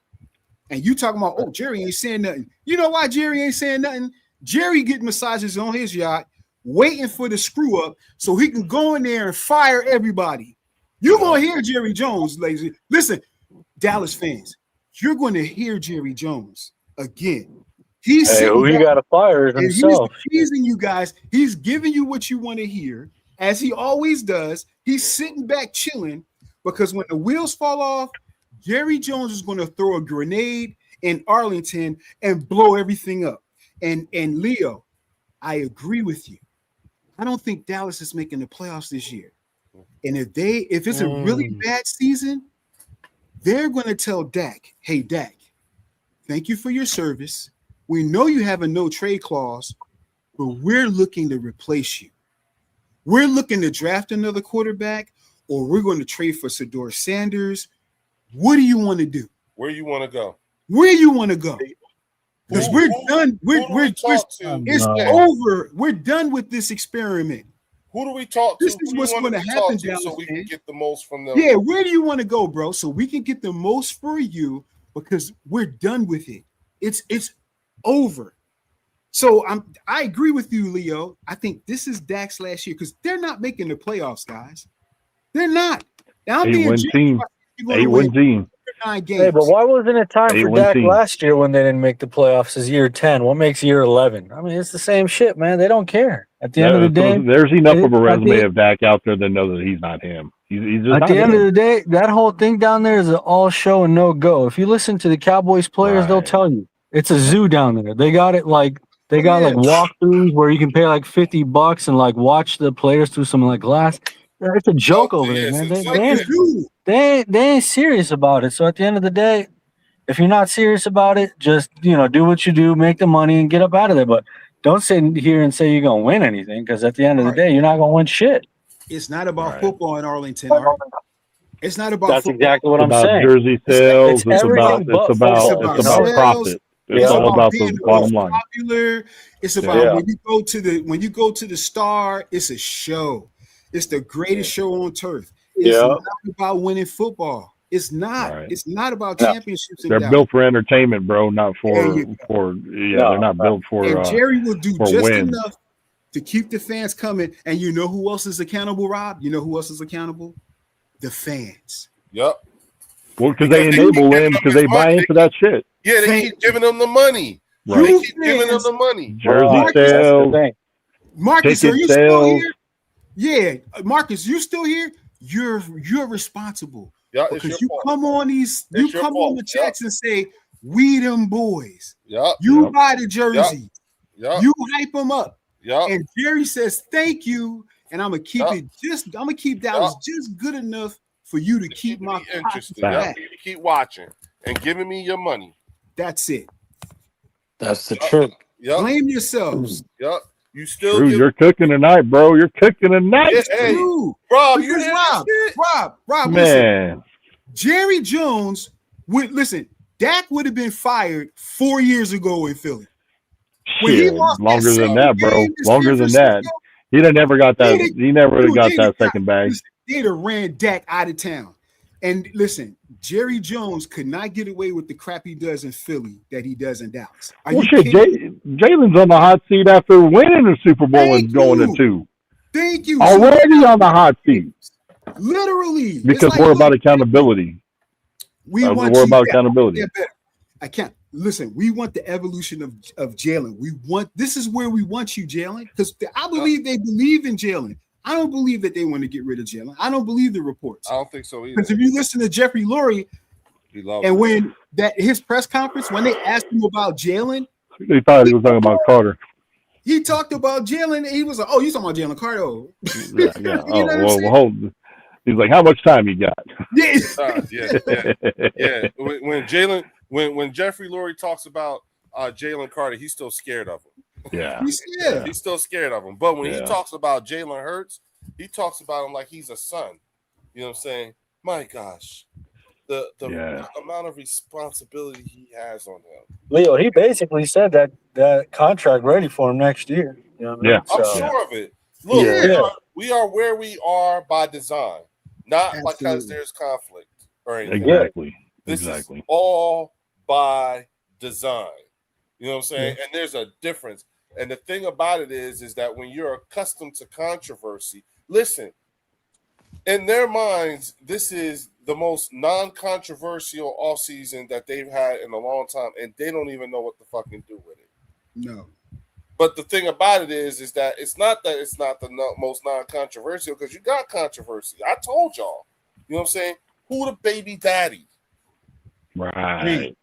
And you talking about, oh, Jerry ain't saying nothing. You know why Jerry ain't saying nothing? Jerry getting massages on his yacht, waiting for the screw up so he can go in there and fire everybody. You're going to hear Jerry Jones, ladies. Listen, Dallas fans, you're going to hear Jerry Jones again. He's who you got to fire himself. He's teasing you guys. He's giving you what you want to hear, as he always does. He's sitting back chilling because when the wheels fall off, Jerry Jones is going to throw a grenade in Arlington and blow everything up. And Leo, I agree with you. I don't think Dallas is making the playoffs this year. And if it's a really bad season, they're going to tell Dak, hey, Dak, thank you for your service. We know you have a no trade clause, but we're looking to replace you. We're looking to draft another quarterback, or we're going to trade for Shedeur Sanders. What do you want to do? Where you want to go? Where you want to go? Because we're done. It's over. We're done with this experiment. Who do we talk to? This is what's going to happen, Dallas, so we can get the most from them. Yeah, where do you want to go, bro? So we can get the most for you because we're done with it. It's over. So I agree with you, Leo. I think this is Dak's last year because they're not making the playoffs, guys. They're not. Now, 8-win team. 8-win team. Hey, but why wasn't it time for Dak last year when they didn't make the playoffs as year 10? What makes year 11? I mean, it's the same shit, man. They don't care. At the end of the day, there's enough of a resume of Dak out there that know that he's not him. He's just at the end of the day, that whole thing down there is an all show and no go. If you listen to the Cowboys players, they'll tell you it's a zoo down there. They got it like they got like walkthroughs where you can pay like $50 and like watch the players through some like glass. It's a joke over there, man. They ain't serious about it. So at the end of the day, if you're not serious about it, just do what you do, make the money, and get up out of there. But don't sit here and say you're gonna win anything, because at the end of the day, you're not gonna win shit. It's not about football in Arlington. It's not about. That's football. Exactly what I'm saying. Jersey sales. It's about profit. It's all about the bottom line. Popular. It's about when you go to the Star. It's a show. It's the greatest show on turf. It's not about winning football. It's not. Right. It's not about championships. They're built for entertainment, bro. Not for they're not built for. And Jerry will do just wins. enough to keep the fans coming. And you know who else is accountable, Rob? You know who else is accountable? The fans. Yep. Well, because they enable them, because they buy into that shit. Yeah, they keep giving them the money. Right. They keep giving them the money. Jersey sales. Marcus, are you still here? Yeah, Marcus, you still here? You're responsible. Yeah, because you come on the chats and say, we them boys. You buy the jersey. You hype them up. And Jerry says, thank you. And I'm gonna keep keep Dallas just good enough for you to keep my interested. Keep watching and giving me your money. That's it. That's the truth. Blame yourselves. You still you're cooking tonight, bro. You're cooking tonight. Hey, Rob, Rob, man. Listen, Jerry Jones Dak would have been fired 4 years ago in Philly. Shit, longer than that, bro. Longer than that. He never got that. He never got that second bag. They'd have ran Dak out of town. And listen, Jerry Jones could not get away with the crap he does in Philly that he does in Dallas. Jalen's on the hot seat after winning the Super Bowl and going to 2. Thank you. Already on the hot seat. Literally. Because we're about accountability. We're about accountability. I can't listen. We want the evolution of Jalen. This is where we want you, Jalen, because I believe they believe in Jalen. I don't believe that they want to get rid of Jalen. I don't believe the reports. I don't think so either. Because if you listen to Jeffrey Lurie, when his press conference, when they asked him about Jalen, they thought he was talking about Carter. He talked about Jalen. He was like, "Oh, you talking about Jalen Carter?" Yeah. Hold. He's like, "How much time you got?" Yeah. When Jeffrey Lurie talks about Jalen Carter, he's still scared of him. Yeah. He's still scared of him. But when he talks about Jalen Hurts, he talks about him like he's a son. You know what I'm saying? My gosh. The amount of responsibility he has on him. Leo, he basically said that contract ready for him next year. You know what I mean? I'm sure of it. Look, we are where we are by design, not because there's conflict or anything. Exactly. This is all by design. You know what I'm saying? And there's a difference. And the thing about it is that when you're accustomed to controversy, listen, in their minds, this is the most non-controversial offseason that they've had in a long time, and they don't even know what to fucking do with it. No. But the thing about it is that it's not the most non-controversial, because you got controversy. I told y'all. You know what I'm saying? Who the baby daddy? Right.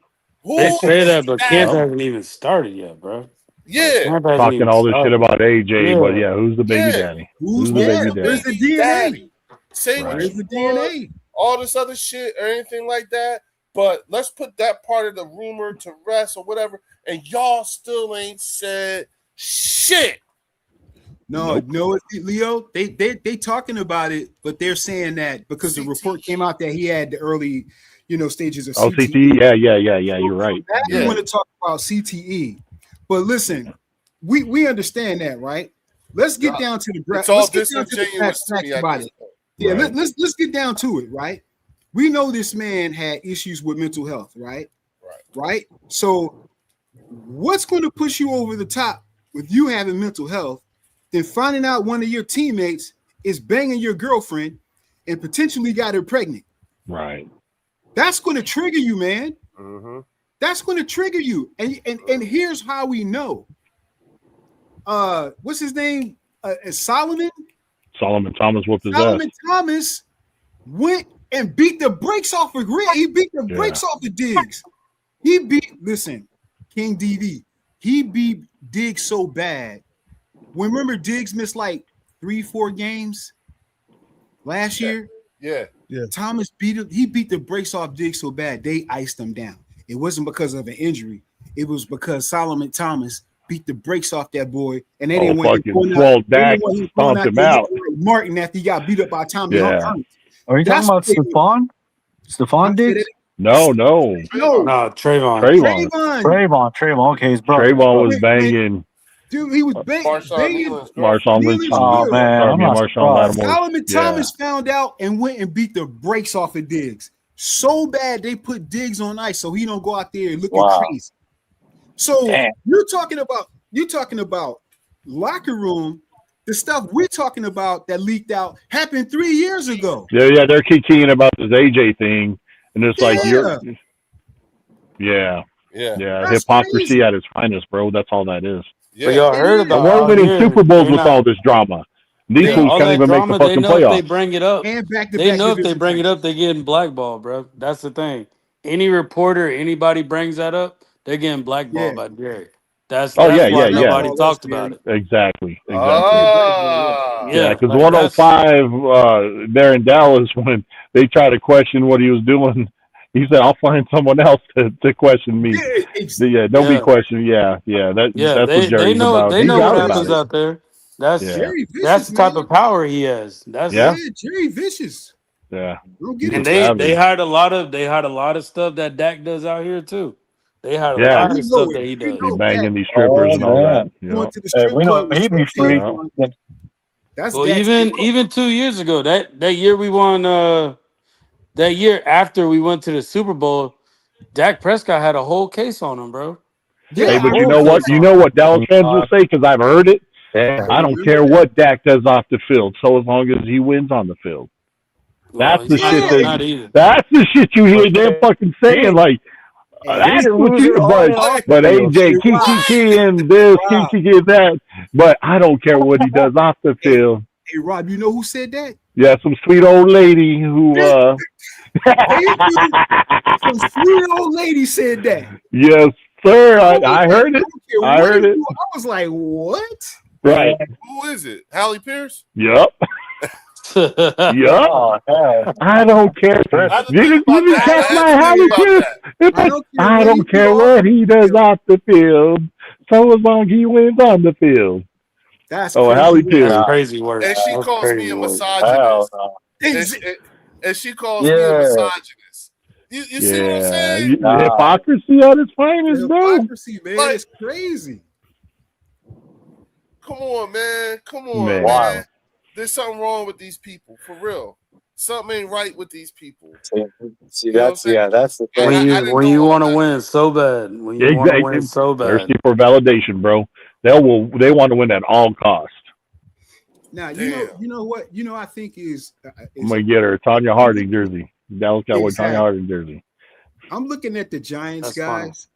They say that, but camp hasn't even started yet, bro. Yeah. Talking all this shit about AJ, but who's the baby daddy? Who's the baby daddy? Where's the DNA? Say what you want, all this other shit or anything like that, but let's put that part of the rumor to rest or whatever, and y'all still ain't said shit. No, Leo, they talking about it, but they're saying that because the report came out that he had the early, stages of CTE. Yeah, you're right. We want to talk about CTE, but listen, we understand that, right? Let's get down to the it's all disingenuous to me about it. Yeah, let's get down to it, right? We know this man had issues with mental health, right? Right. So, what's going to push you over the top with you having mental health than finding out one of your teammates is banging your girlfriend and potentially got her pregnant? Right. That's going to trigger you, man. Mm-hmm. That's going to trigger you. And here's how we know. What's his name? Solomon Thomas whooped his ass. Solomon Thomas went and beat the brakes off of Grit. He beat the brakes off of Diggs. King DV. He beat Diggs so bad. Remember Diggs missed like 3-4 games last year? Yeah. Thomas beat him. He beat the brakes off Diggs so bad they iced him down. It wasn't because of an injury. It was because Solomon Thomas beat the brakes off that boy, and they didn't want to stomp him out. Martin after he got beat up by Tommy. Are you talking about Stephon? Stephon Diggs? No. Trayvon. Okay, his brother. Trayvon was banging. Dude, he was banging. Marshawn Lynch. Oh man, Solomon Thomas found out and went and beat the brakes off of Diggs so bad they put Diggs on ice so he don't go out there looking crazy. So you're talking about locker room. The stuff we're talking about that leaked out happened 3 years ago. Yeah, they're keying about this AJ thing, and it's like hypocrisy crazy. at its finest, bro. That's all that is. Yeah. But y'all heard about we're winning Super Bowls with all this drama. These fools can't even make the fucking playoffs. If they bring it up, they know if they bring it up, they're getting blackballed, bro. That's the thing. Any reporter, anybody brings that up, they're getting blackballed by Jerry. That's why nobody talked about it. Exactly. Yeah, because 105 there in Dallas, when they tried to question what he was doing, he said, "I'll find someone else to question me." Don't be questioned. That's what Jerry's about. They know what happens out there. That's the type of power he has. Jerry Vicious. Yeah, and they had a lot of stuff that Dak does out here too. They had a lot of stuff that he does. He banging these strippers and all that. We know he'd be free. Even 2 years ago, that year we won. That year after we went to the Super Bowl, Dak Prescott had a whole case on him, bro. Hey, but you know what? You know what Dallas fans will say, because I've heard it. I don't care what Dak does off the field, so as long as he wins on the field. That's the shit. Not either. That's the shit you hear them fucking saying. Like that's what you. But AJ, kiki and this, kiki and that. But I don't care what he does off the field. Hey Rob, you know who said that? Yeah, some sweet old lady who. Some sweet old lady said that. Yes, sir. I heard it. I heard it. I was like, what? Right. Who is it? Halle Pierce? Yep. Yep. I don't care. You can catch my Halle Pierce. I don't care what he does off the field, so as long as he wins on the field. That's Halle Pierce. That's crazy work. And she calls me a misogynist. And she calls me a misogynist. You see what I'm saying? Hypocrisy at its finest, bro. Hypocrisy, man. Like, it's crazy. Come on, man. Come on, man. There's something wrong with these people, for real. Something ain't right with these people. See, that's the thing. When you want to win so bad. When you want to win so bad. Thirsty for validation, bro. They want to win at all costs. Now, you know what? I think is I'm gonna get her Tanya Harding jersey. Dallas Cowboy Tanya Harding jersey. I'm looking at the Giants, guys.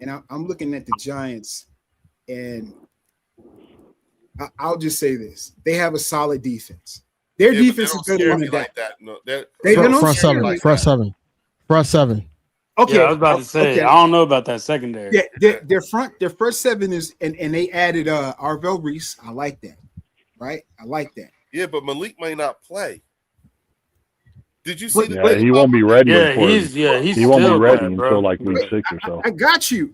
And I'm looking at the Giants, and I'll just say this: they have a solid defense. Their defense is better than like that. No, front seven. Okay, I was about to say. I don't know about that secondary. Yeah, their first seven is, and they added Arvell Reese. I like that. Right, I like that. Yeah, but Malik may not play. Did you see he won't be ready. He won't be ready until like week 6 or so. I got you.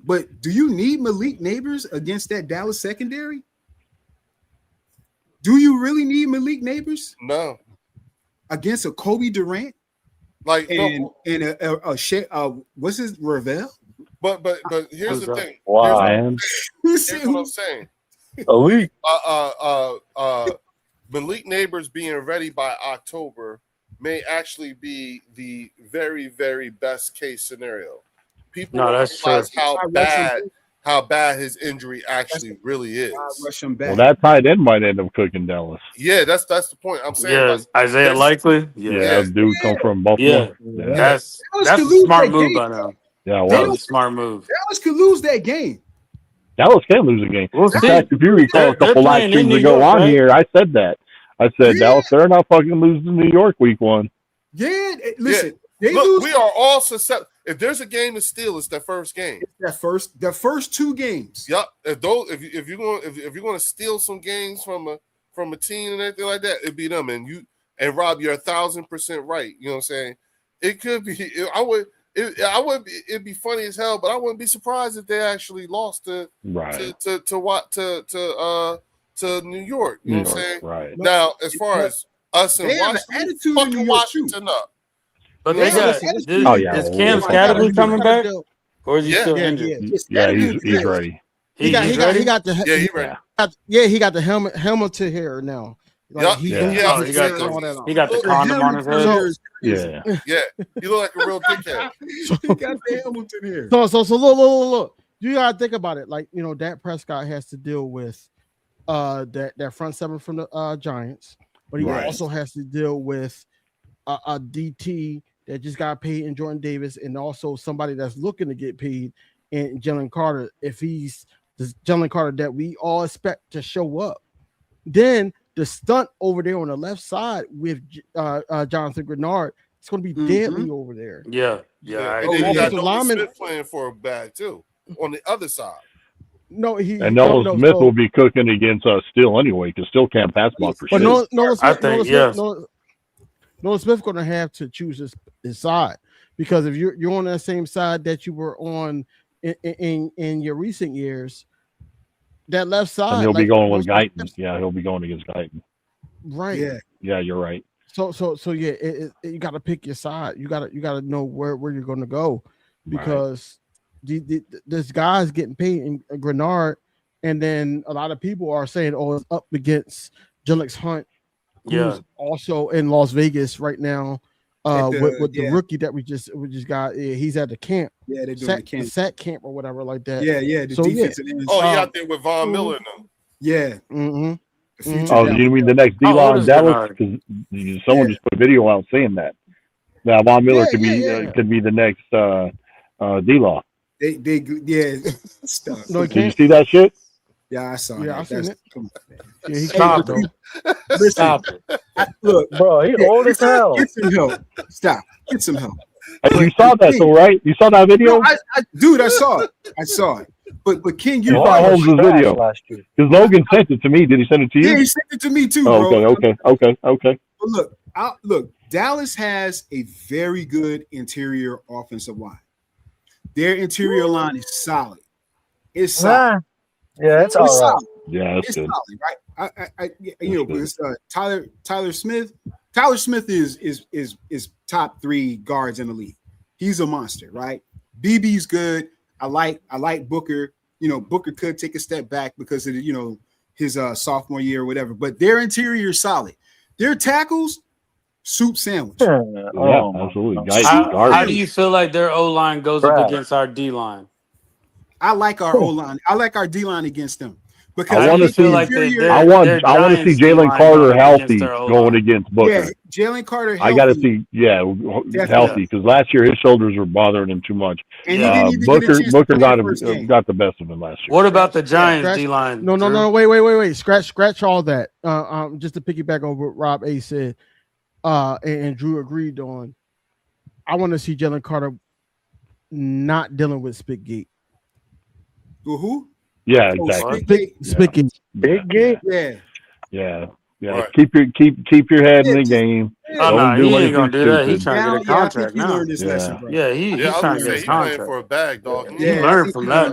But do you need Malik Neighbors against that Dallas secondary? Do you really need Malik Neighbors? No. Against a Kobe Durant? Like a what's his Ravel? But here's the thing. Wow, man. Here's what I'm saying. Elite. Malik Neighbors being ready by October may actually be the very, very best case scenario. People don't realize how bad his injury actually really is. Well, that tight end might end up cooking Dallas. Yeah, that's the point. I'm saying. Yeah, Isaiah Likely. Yeah, dude come from Buffalo. Yeah. That's a smart move by now. Yeah, that was a smart move. Dallas could lose that game. Dallas can lose a game. We'll in fact, if you recall a couple live streams ago on here, I said that. I said Dallas, they're not fucking losing to New York week 1. Yeah, listen. Look, we are all susceptible. If there's a game to steal, it's the first game. It's the first 2 games. Yep. If you're going to steal some games from a team and everything like that, it'd be them. And Rob, you're 1,000% right. You know what I'm saying? It could be. It'd be funny as hell, but I wouldn't be surprised if they actually lost to New York. You know what I'm saying? Right. Now, as far as us and Washington up. But they got is Cam Scatterby coming back? Or is he still injured? Yeah, he's ready. He got the he's ready. He got the helmet to hair now. Like, he got the condom on his head. Yeah. You look like a real dickhead. He got the helmet in here. So look. You gotta think about it. Like, Dak Prescott has to deal with that front seven from the Giants, but he also has to deal with a DT that just got paid in Jordan Davis, and also somebody that's looking to get paid in Jalen Carter. If he's the Jalen Carter that we all expect to show up, then the stunt over there on the left side with Jonathan Grenard, it's going to be deadly over there. Yeah. And then you got Nolan Smith playing for a bag too on the other side. Nolan Smith will be cooking against Steele anyway, because Steele can't pass block for shit. Nolan Smith going to have to choose his side, because if you're on that same side that you were on in your recent years, that left side, and he'll be going with Guyton. Yeah, he'll be going against Guyton. Right. Yeah, you're right. So you got to pick your side. You got to know where you're going to go, because this guy's getting paid in Grenard, and then a lot of people are saying, it's up against Jilix Hunt, who's also in Las Vegas right now with the rookie that we just got. He's at the camp. Yeah, they're doing the camp. SAC camp or whatever like that. Yeah. The defensive end. He out there with Von Miller now. Yeah. Mm-hmm. Oh, you mean the next D-Law in Dallas? Because someone just put a video out saying that. Now Von Miller could be the next D-Law. Stuff. No, Did you see that shit? Yeah, I saw Yeah, that. I seen it. Come on, man. Yeah, he Stop can't it. Stop it. Look, Bro, he old as hell. Get some help. Stop. Get some help. Hey, you saw that though, right? You saw that video? No, dude, I saw it. I saw it. But King, you saw Holmes' video because Logan sent it to me. Did he send it to you? Yeah, he sent it to me too, bro. Okay. But look, Dallas has a very good interior offensive line. Their interior line is solid. It's solid. Yeah, it's all right. Solid. Yeah, it's good. Solid, right? It's Tyler Smith. Tyler Smith is top 3 guards in the league. He's a monster, right? BB's good. I like Booker. Booker could take a step back because of his sophomore year or whatever. But their interior is solid. Their tackles, soup sandwich. Yeah, absolutely. How do you feel like their O-line goes up against our D-line? I like our O-line. I like our D-line against them. Because I want to see Jalen Carter healthy going against Booker. Yeah, Jalen Carter healthy. I got to see, healthy, because last year his shoulders were bothering him too much. And Booker got the best of him last year. What about the Giants D-line? No, wait. Scratch all that. Just to piggyback over what Rob A said, and Drew agreed on. I want to see Jalen Carter not dealing with Spitgate. Who? Yeah, exactly. Spitgate. Big gate? Yeah. Right. Keep your head in the game. He ain't gonna do that. He's trying to get a contract now. He's trying to get a contract. For a bag, dog. He learned from that.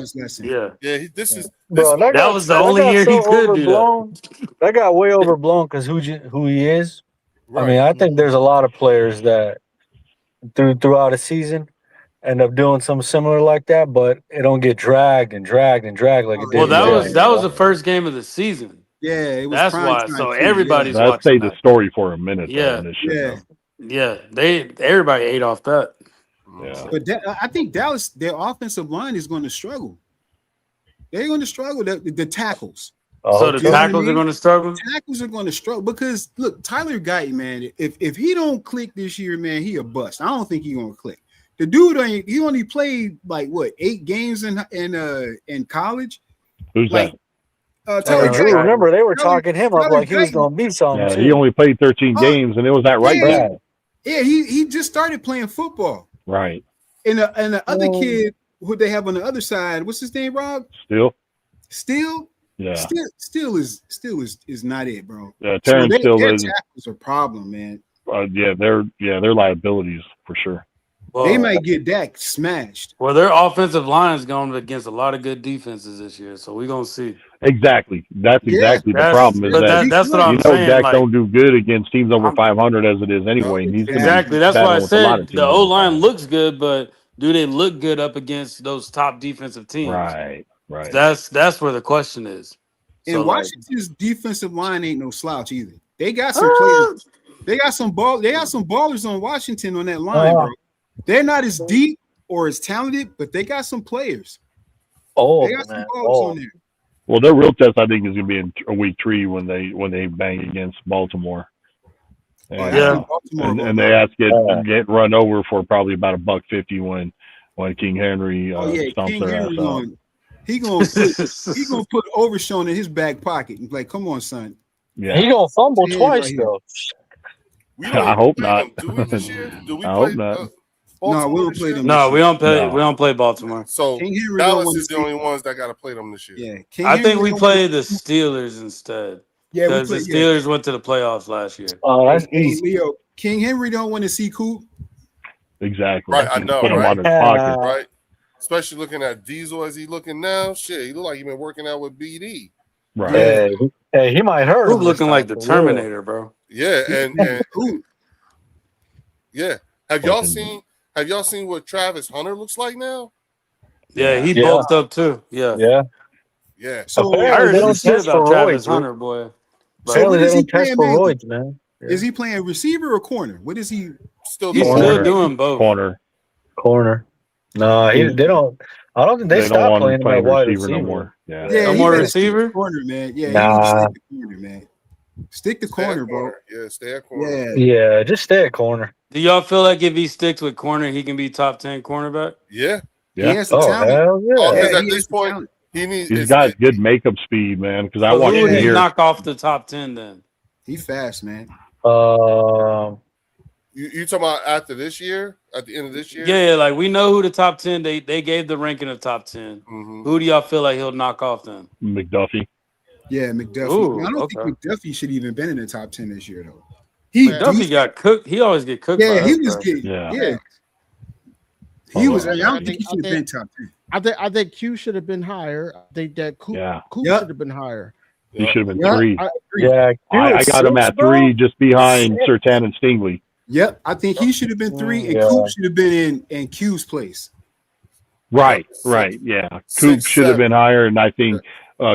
This is that was the only year he could do that. That got way overblown because who he is. Right. I mean, I think there's a lot of players that throughout a season end up doing something similar like that, but it don't get dragged like it did. Well, that was the first game of the season. Yeah, it was. That's why. So everybody's watching. Let's say that. The story for a minute. Everybody ate off that. Yeah, but I think Dallas, their offensive line is going to struggle. They're going to struggle. The tackles. So the tackles are going to struggle. The tackles are going to struggle because look, Tyler Guyton, man. If he don't click this year, man, he a bust. I don't think he's going to click. The dude he only played like 8 games in college. Who's that? Drew, remember they were talking him up like he was going to be something. Yeah, he only played 13 games, and it was that right back. Yeah, he just started playing football. Right. And the other kid who they have on the other side, what's his name, Rob? Still. Yeah. Still is not it, bro. Yeah, Terrence Still is. Tackles a problem, man. They're liabilities for sure. Well, they might get that smashed. Well, their offensive line is going against a lot of good defenses this year, so we're gonna see. Exactly. That's the problem. That's what I'm saying. Dak don't do good against teams over 500 as it is anyway. Exactly. That's why I said the O line looks good, but do they look good up against those top defensive teams? Right. That's where the question is. And Washington's defensive line ain't no slouch either. They got some players. They got some ballers on Washington on that line, bro. They're not as deep or as talented, but they got some players. They got some ballers on there. Well, their real test, I think, is going to be in week 3 when they bang against Baltimore. And they have to get run over for probably about $150 when King Henry stomps their ass out. He gonna put Overshown in his back pocket and like, come on, son. Yeah, he gonna fumble twice though. I hope not. I hope not. No, we don't play them. No, we don't play. We don't play Baltimore. So Dallas is the only ones that got to play them this year. Yeah, I think we play the Steelers instead. Yeah, because the Steelers went to the playoffs last year. Oh, that's easy. Leo, King Henry don't want to see Coop. Exactly. Right, I know. Put him on his pocket. Right. Especially looking at Diesel as he looking now. Shit, he look like he been working out with BD. Right. Hey, he might hurt. Who's looking like the Terminator, bro? Yeah, and yeah. Have y'all seen what Travis Hunter looks like now? Yeah, he bulked up too. Yeah. So I heard some shit about Travis Hunter, boy. Apparently they don't test for roids, man. Is he playing receiver or corner? What is he still doing? He's still doing both. Corner. No, they don't. I don't think they stopped playing him at wide receiver no more. No more receiver. Corner, man. Yeah, nah. corner, man. Stick to corner, bro. Yeah, stay at corner. Yeah, just stay at corner. Do y'all feel like if he sticks with corner, he can be top 10 cornerback? Yeah. He has the talent. Hell yeah. Because Yeah, at he this has the point, talent. he's got good makeup speed, man. Because I So watched who would him he here. knock off the top 10 then? He fast, man. You talking about after this year? At the end of this year? Yeah, like we know who the top 10, they gave the ranking of top 10. Mm-hmm. Who do y'all feel like he'll knock off then? McDuffie. Yeah, McDuffie. Ooh, I don't okay. think McDuffie should even been in the top 10 this year, though. McDuffie got cooked. He always get cooked. Yeah, by he us, was bro. getting. Yeah. Yeah. He was. I don't think he should have been top 10. I think Q should have been higher. I think that Coop Yep. should have been higher. He should have been 3. Yeah, I got him at 3, just behind Surtain and Stingley. Yep, I think he should have been 3, and Coop should have been in Q's place. Right, yeah. Coop should have been higher, and I think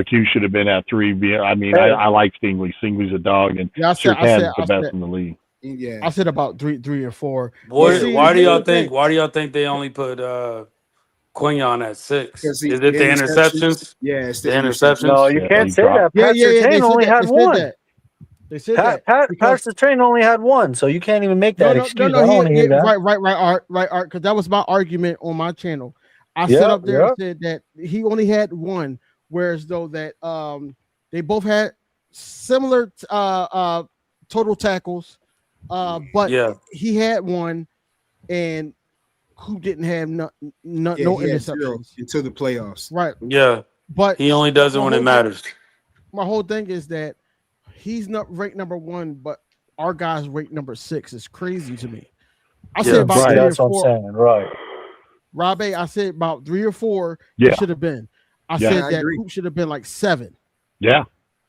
Q should have been at 3. I mean, I like Stingley. Stingley's a dog, and Surtain's the best in the league. Yeah, I said about 3 and 4. Why do y'all think? Why do y'all think they only put Quignon at 6? Is it the interceptions? Yeah, it's the interceptions. No, you can't say that. Pat Surtain only had 1. They said Pat Surtain only had 1, so you can't even make that excuse. I don't want to hear that. Right, Art, because that was my argument on my channel. I set up there and said that he only had 1, whereas though that they both had similar total tackles, but he had 1, and who didn't have no interceptions until the playoffs. Right. Yeah, but he only does it when it matters. My whole thing is that he's not ranked number 1, but our guy's ranked number 6. It's crazy to me. I said about 3 or 4. What I'm saying, right. Rob A, I said about 3 or 4 should have been. I said that Coop should have been like 7. Yeah.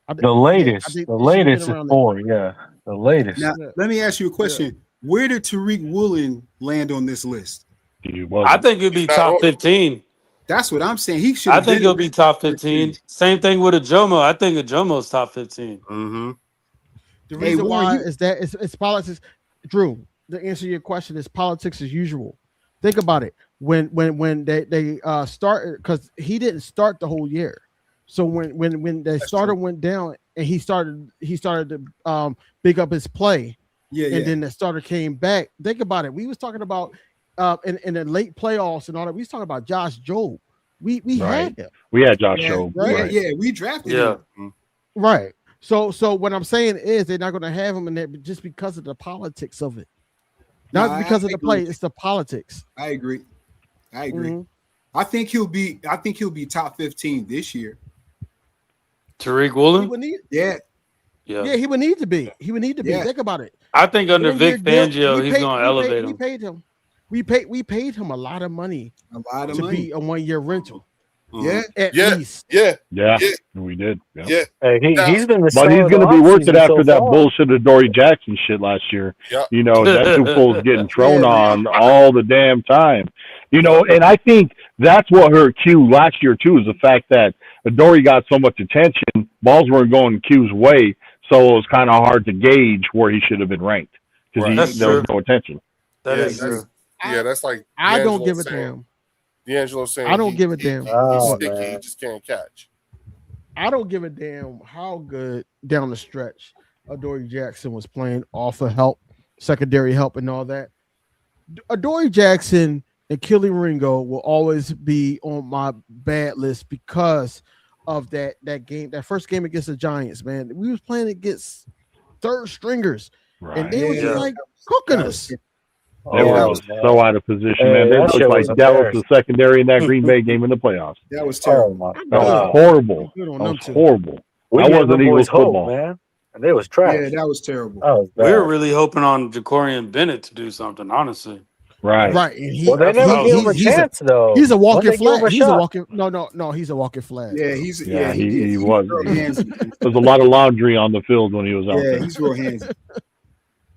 The latest is 4. Yeah, the latest. Now, let me ask you a question. Where did Tariq Woolen land on this list? I think it'd be top 15. That's what I'm saying. He should. I think he'll be top 15. Same thing with Ajomo. I think Ajomo's top 15. Mm-hmm. The reason why is that it's politics. Drew, the answer to your question is politics as usual. Think about it. When they started, because he didn't start the whole year. So when the starter went down and he started to big up his play. And then the starter came back. Think about it. We was talking about in the late playoffs and all that. We was talking about Josh Jobe. We had him. We had Josh Jobe. Right. Yeah, we drafted him. Right. So what I'm saying is they're not going to have him in there just because of the politics of it. Not because of the play, it's the politics. I agree. Mm-hmm. I think he'll be top 15 this year. Tariq Woolen? Yeah, he would need to be. Think about it. I think under Vic Fangio, he's going to elevate him. We paid him. We paid him a lot of money. To be a 1-year rental. Yeah, at least. Yeah, we did. Yeah. Hey, he's been but he's going to be worth it after that bullshit of Dory Jackson shit last year. Yeah. You know, that two fool's getting thrown on all the damn time. You know, and I think that's what hurt Q last year too, is the fact that Dory got so much attention, balls weren't going Q's way, so it was kind of hard to gauge where he should have been ranked because there was no attention. That is true. Yeah, that's like I don't give a damn. D'Angelo saying I don't give a damn. He's sticky, he just can't catch. I don't give a damn how good down the stretch Adoree Jackson was playing off of help, secondary help, and all that. Adoree Jackson and Kelly Ringo will always be on my bad list because of that game, that first game against the Giants. Man, we was playing against third stringers, and they was just like cooking us. They were so out of position, man. They looked like Dallas was secondary in that Green Bay game in the playoffs. That was terrible. That was horrible. That was horrible. That wasn't Eagles football, man. And they was trash. Yeah, that was terrible. We were really hoping on Jacorian Bennett to do something, honestly. Right. And they never gave him a chance, though. He's a walking flag. He's a walking. No. He's a walking flag. Yeah, he was. There's a lot of laundry on the field when he was out there. Yeah, he's real handsy.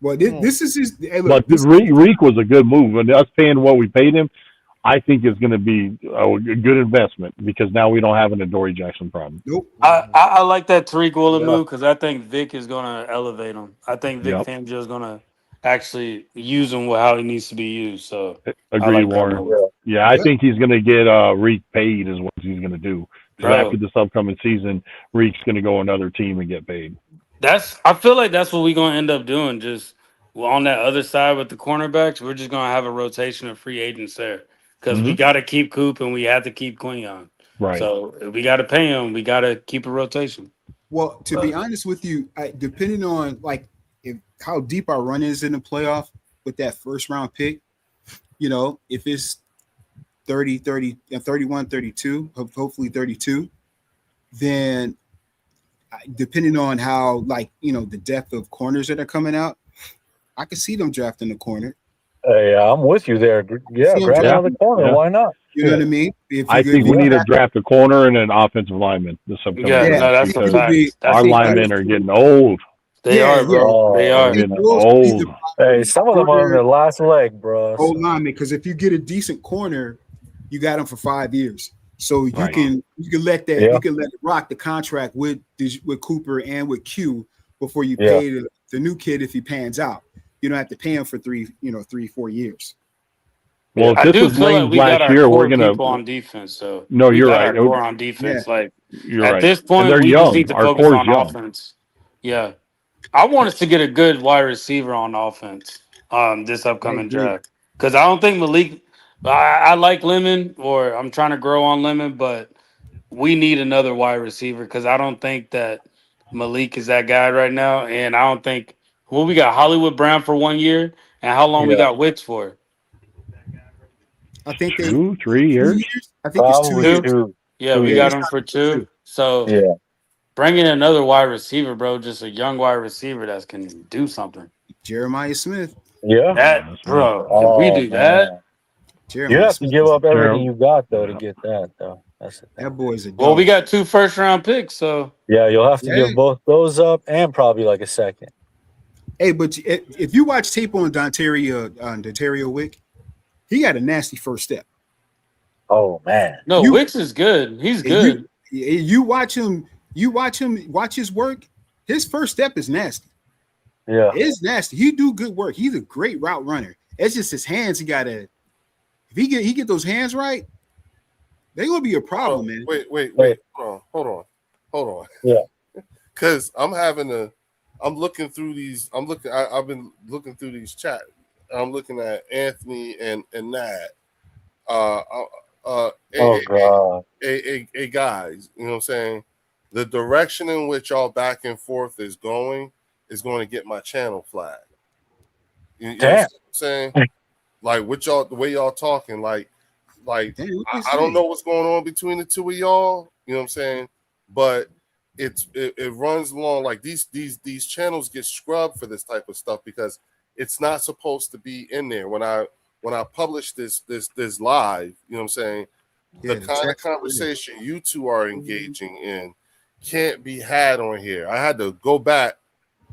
Well, this is his. Hey, look, but Reek was a good move, and us paying what we paid him, I think is going to be a good investment because now we don't have an Adoree Jackson problem. Nope. I like that Tariq Woolen move because I think Vic is going to elevate him. I think Vic Fangio is going to actually use him how he needs to be used. So agree, Warren. Yeah, I think he's going to get Reek paid is what he's going to do. So after this upcoming season, Reek's going to go another team and get paid. I feel like that's what we're gonna end up doing. Just on that other side with the cornerbacks, we're just gonna have a rotation of free agents there because we got to keep Coop and we have to keep Quinion. Right. So if we got to pay him, we got to keep a rotation. Well, to be honest with you, depending on like how deep our run is in the playoff with that first round pick, you know, if it's 30, 30, 31, 32, hopefully 32, then depending on how, like, you know, the depth of corners that are coming out, I could see them drafting the corner. Hey, I'm with you there. Yeah, grab another corner. Why not? You know what I mean? I think we need to draft a corner and an offensive lineman this upcoming Yeah, no, that's a fact. Our linemen are getting old. They are, bro. They are getting old. Hey, some of them are on their last leg, bro. Old lineman, because if you get a decent corner, you got him for 5 years. So you can let that you can let it rock the contract with Cooper and with Q before you pay the new kid if he pans out. You don't have to pay him for 3-4 years. Well, if this was Lane's last year, we're gonna people on defense. So no, you're right. Our core on defense, like you're at this point, they're we young. just need to focus on offense. Yeah, I want us to get a good wide receiver on offense this upcoming draft because I don't think Malik. I like Lemon, or I'm trying to grow on Lemon, but we need another wide receiver because I don't think that Malik is that guy right now, and I don't think we got Hollywood Brown for 1 year, and how long we got Wicks for? I think 2-3 years. I think it's 2 years. Yeah, we got him for 2. So bring in another wide receiver, bro. Just a young wide receiver that can do something. Jeremiah Smith. Yeah, bro. If we do that, you have to give up everything you got though to get that though. That boy's a dog. Well, we got 2 first-round picks, so yeah, you'll have to give both those up and probably like a second. Hey, but if you watch tape on Dontario Wick, he got a nasty first step. Oh man, no, Wicks is good. He's good. You watch him. Watch his work. His first step is nasty. Yeah, it's nasty. He do good work. He's a great route runner. It's just his hands. He gotta. If he get those hands right, they gonna be a problem, man. Wait. Hold on. Yeah, because I'm looking through these. I've been looking through these chats. I'm looking at Anthony and Nat. God. Hey, guys, you know what I'm saying? The direction in which y'all back and forth is going to get my channel flagged. You know what I'm saying? Like what y'all, the way y'all talking, like I don't know what's going on between the two of y'all. You know what I'm saying? But it runs along like these channels get scrubbed for this type of stuff because it's not supposed to be in there. When I publish this live, you know what I'm saying? The kind of conversation you two are engaging in can't be had on here. I had to go back,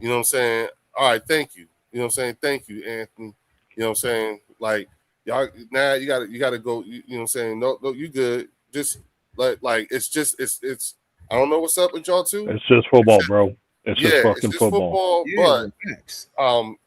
you know what I'm saying? All right, thank you. You know what I'm saying? Thank you, Anthony. You know what I'm saying? Like y'all now you gotta go, you know what I'm saying? No, you good. Just like it's I don't know what's up with y'all too. It's just football, bro. It's just fucking football. But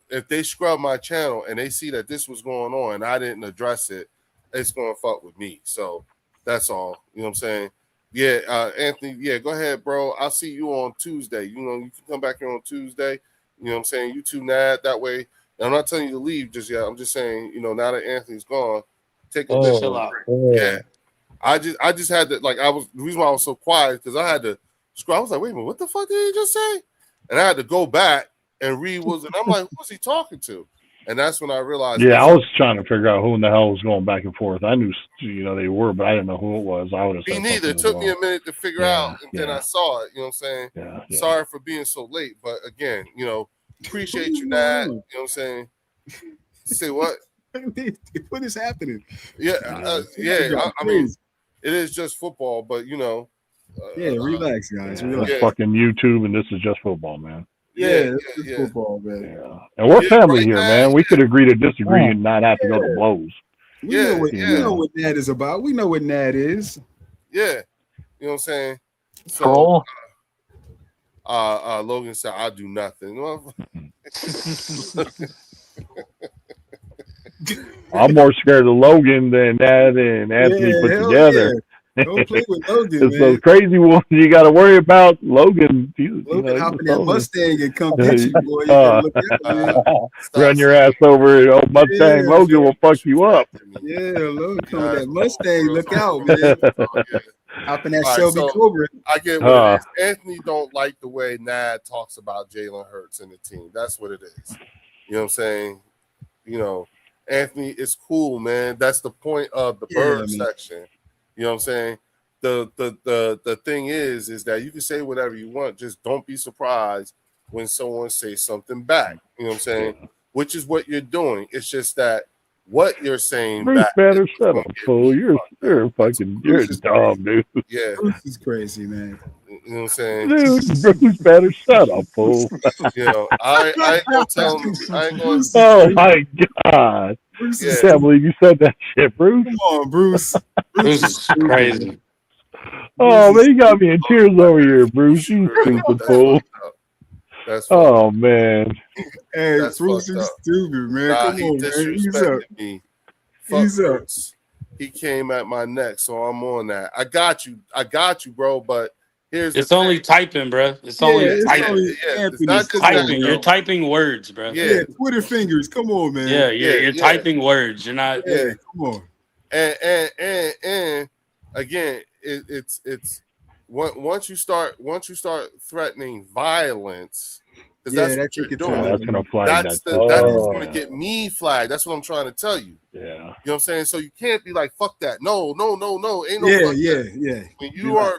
if they scrub my channel and they see that this was going on and I didn't address it, it's gonna fuck with me. So that's all. You know what I'm saying? Yeah, Anthony, go ahead, bro. I'll see you on Tuesday. You know, you can come back here on Tuesday. You know what I'm saying? You two Nad that way. And I'm not telling you to leave just yet. I'm just saying, you know, now that Anthony's gone, take a bit chill out. Yeah. I just had to, like, the reason why I was so quiet because I had to scroll. I was like, wait a minute, what the fuck did he just say? And I had to go back and read and I'm like, who was he talking to? And that's when I realized. Yeah, I was trying to figure out who in the hell was going back and forth. I knew, you know, they were, but I didn't know who it was. I would have. Me neither. It took me a minute to figure out, and then I saw it. You know what I'm saying? Yeah. Sorry for being so late, but again, you know, appreciate you, Dad. You know what I'm saying? Say what? What is happening? Yeah, I mean, it is just football, but you know. Relax, guys. Relax. It's fucking YouTube, and this is just football, man. Yeah. Football, man. Yeah. And we're family here, man. We could agree to disagree and not have to go to blows. We know what Nad is about. We know what Nad is. Yeah. You know what I'm saying? So, Logan said, I do nothing. I'm more scared of Logan than Nad and Anthony put together. Don't play with Logan, It's man. those crazy ones you got to worry about. Logan, Logan hopping that Mustang and come get you, boy. You gotta look out, man. Run your ass over. Old Mustang Yeah, Logan will fuck you up. Yeah, Logan come with that Mustang. Look out, man. Hopping that Shelby Cobra. I get what it is. Anthony don't like the way Nad talks about Jalen Hurts and the team. That's what it is. You know what I'm saying? You know, Anthony, it's cool, man. That's the point of the bird section. You know what I'm saying? The thing is that you can say whatever you want. Just don't be surprised when someone says something back. You know what I'm saying? Which is what you're doing. It's just that what you're saying Bruce back. better shut up, fool. You're dumb, dude. Yeah. Bruce is crazy, man. You know what I'm saying? Dude, Bruce better shut up, fool. You know, I ain't gonna tell him. I ain't gonna. Oh my God! Yeah. I can't believe you said that shit, Bruce. Come on, Bruce. Bruce is crazy. Oh man, you got me in tears over here, Bruce. You stupid fool. That's oh man. Hey, Bruce is stupid, man. Nah, come on, man. He's up. Me. He's up. He came at my neck, so I'm on that. I got you, bro. But it's only typing, bro. It's only typing. It's not typing. You're typing words, bro. Yeah, Twitter fingers. Come on, man. Yeah, you're typing words. You're not. Yeah, come on. And again, it's once you start threatening violence, because that's what you're doing. That's gonna flag that's gonna get me flagged. That's what I'm trying to tell you. Yeah. You know what I'm saying? So you can't be like, fuck that. No. Ain't no fuck that.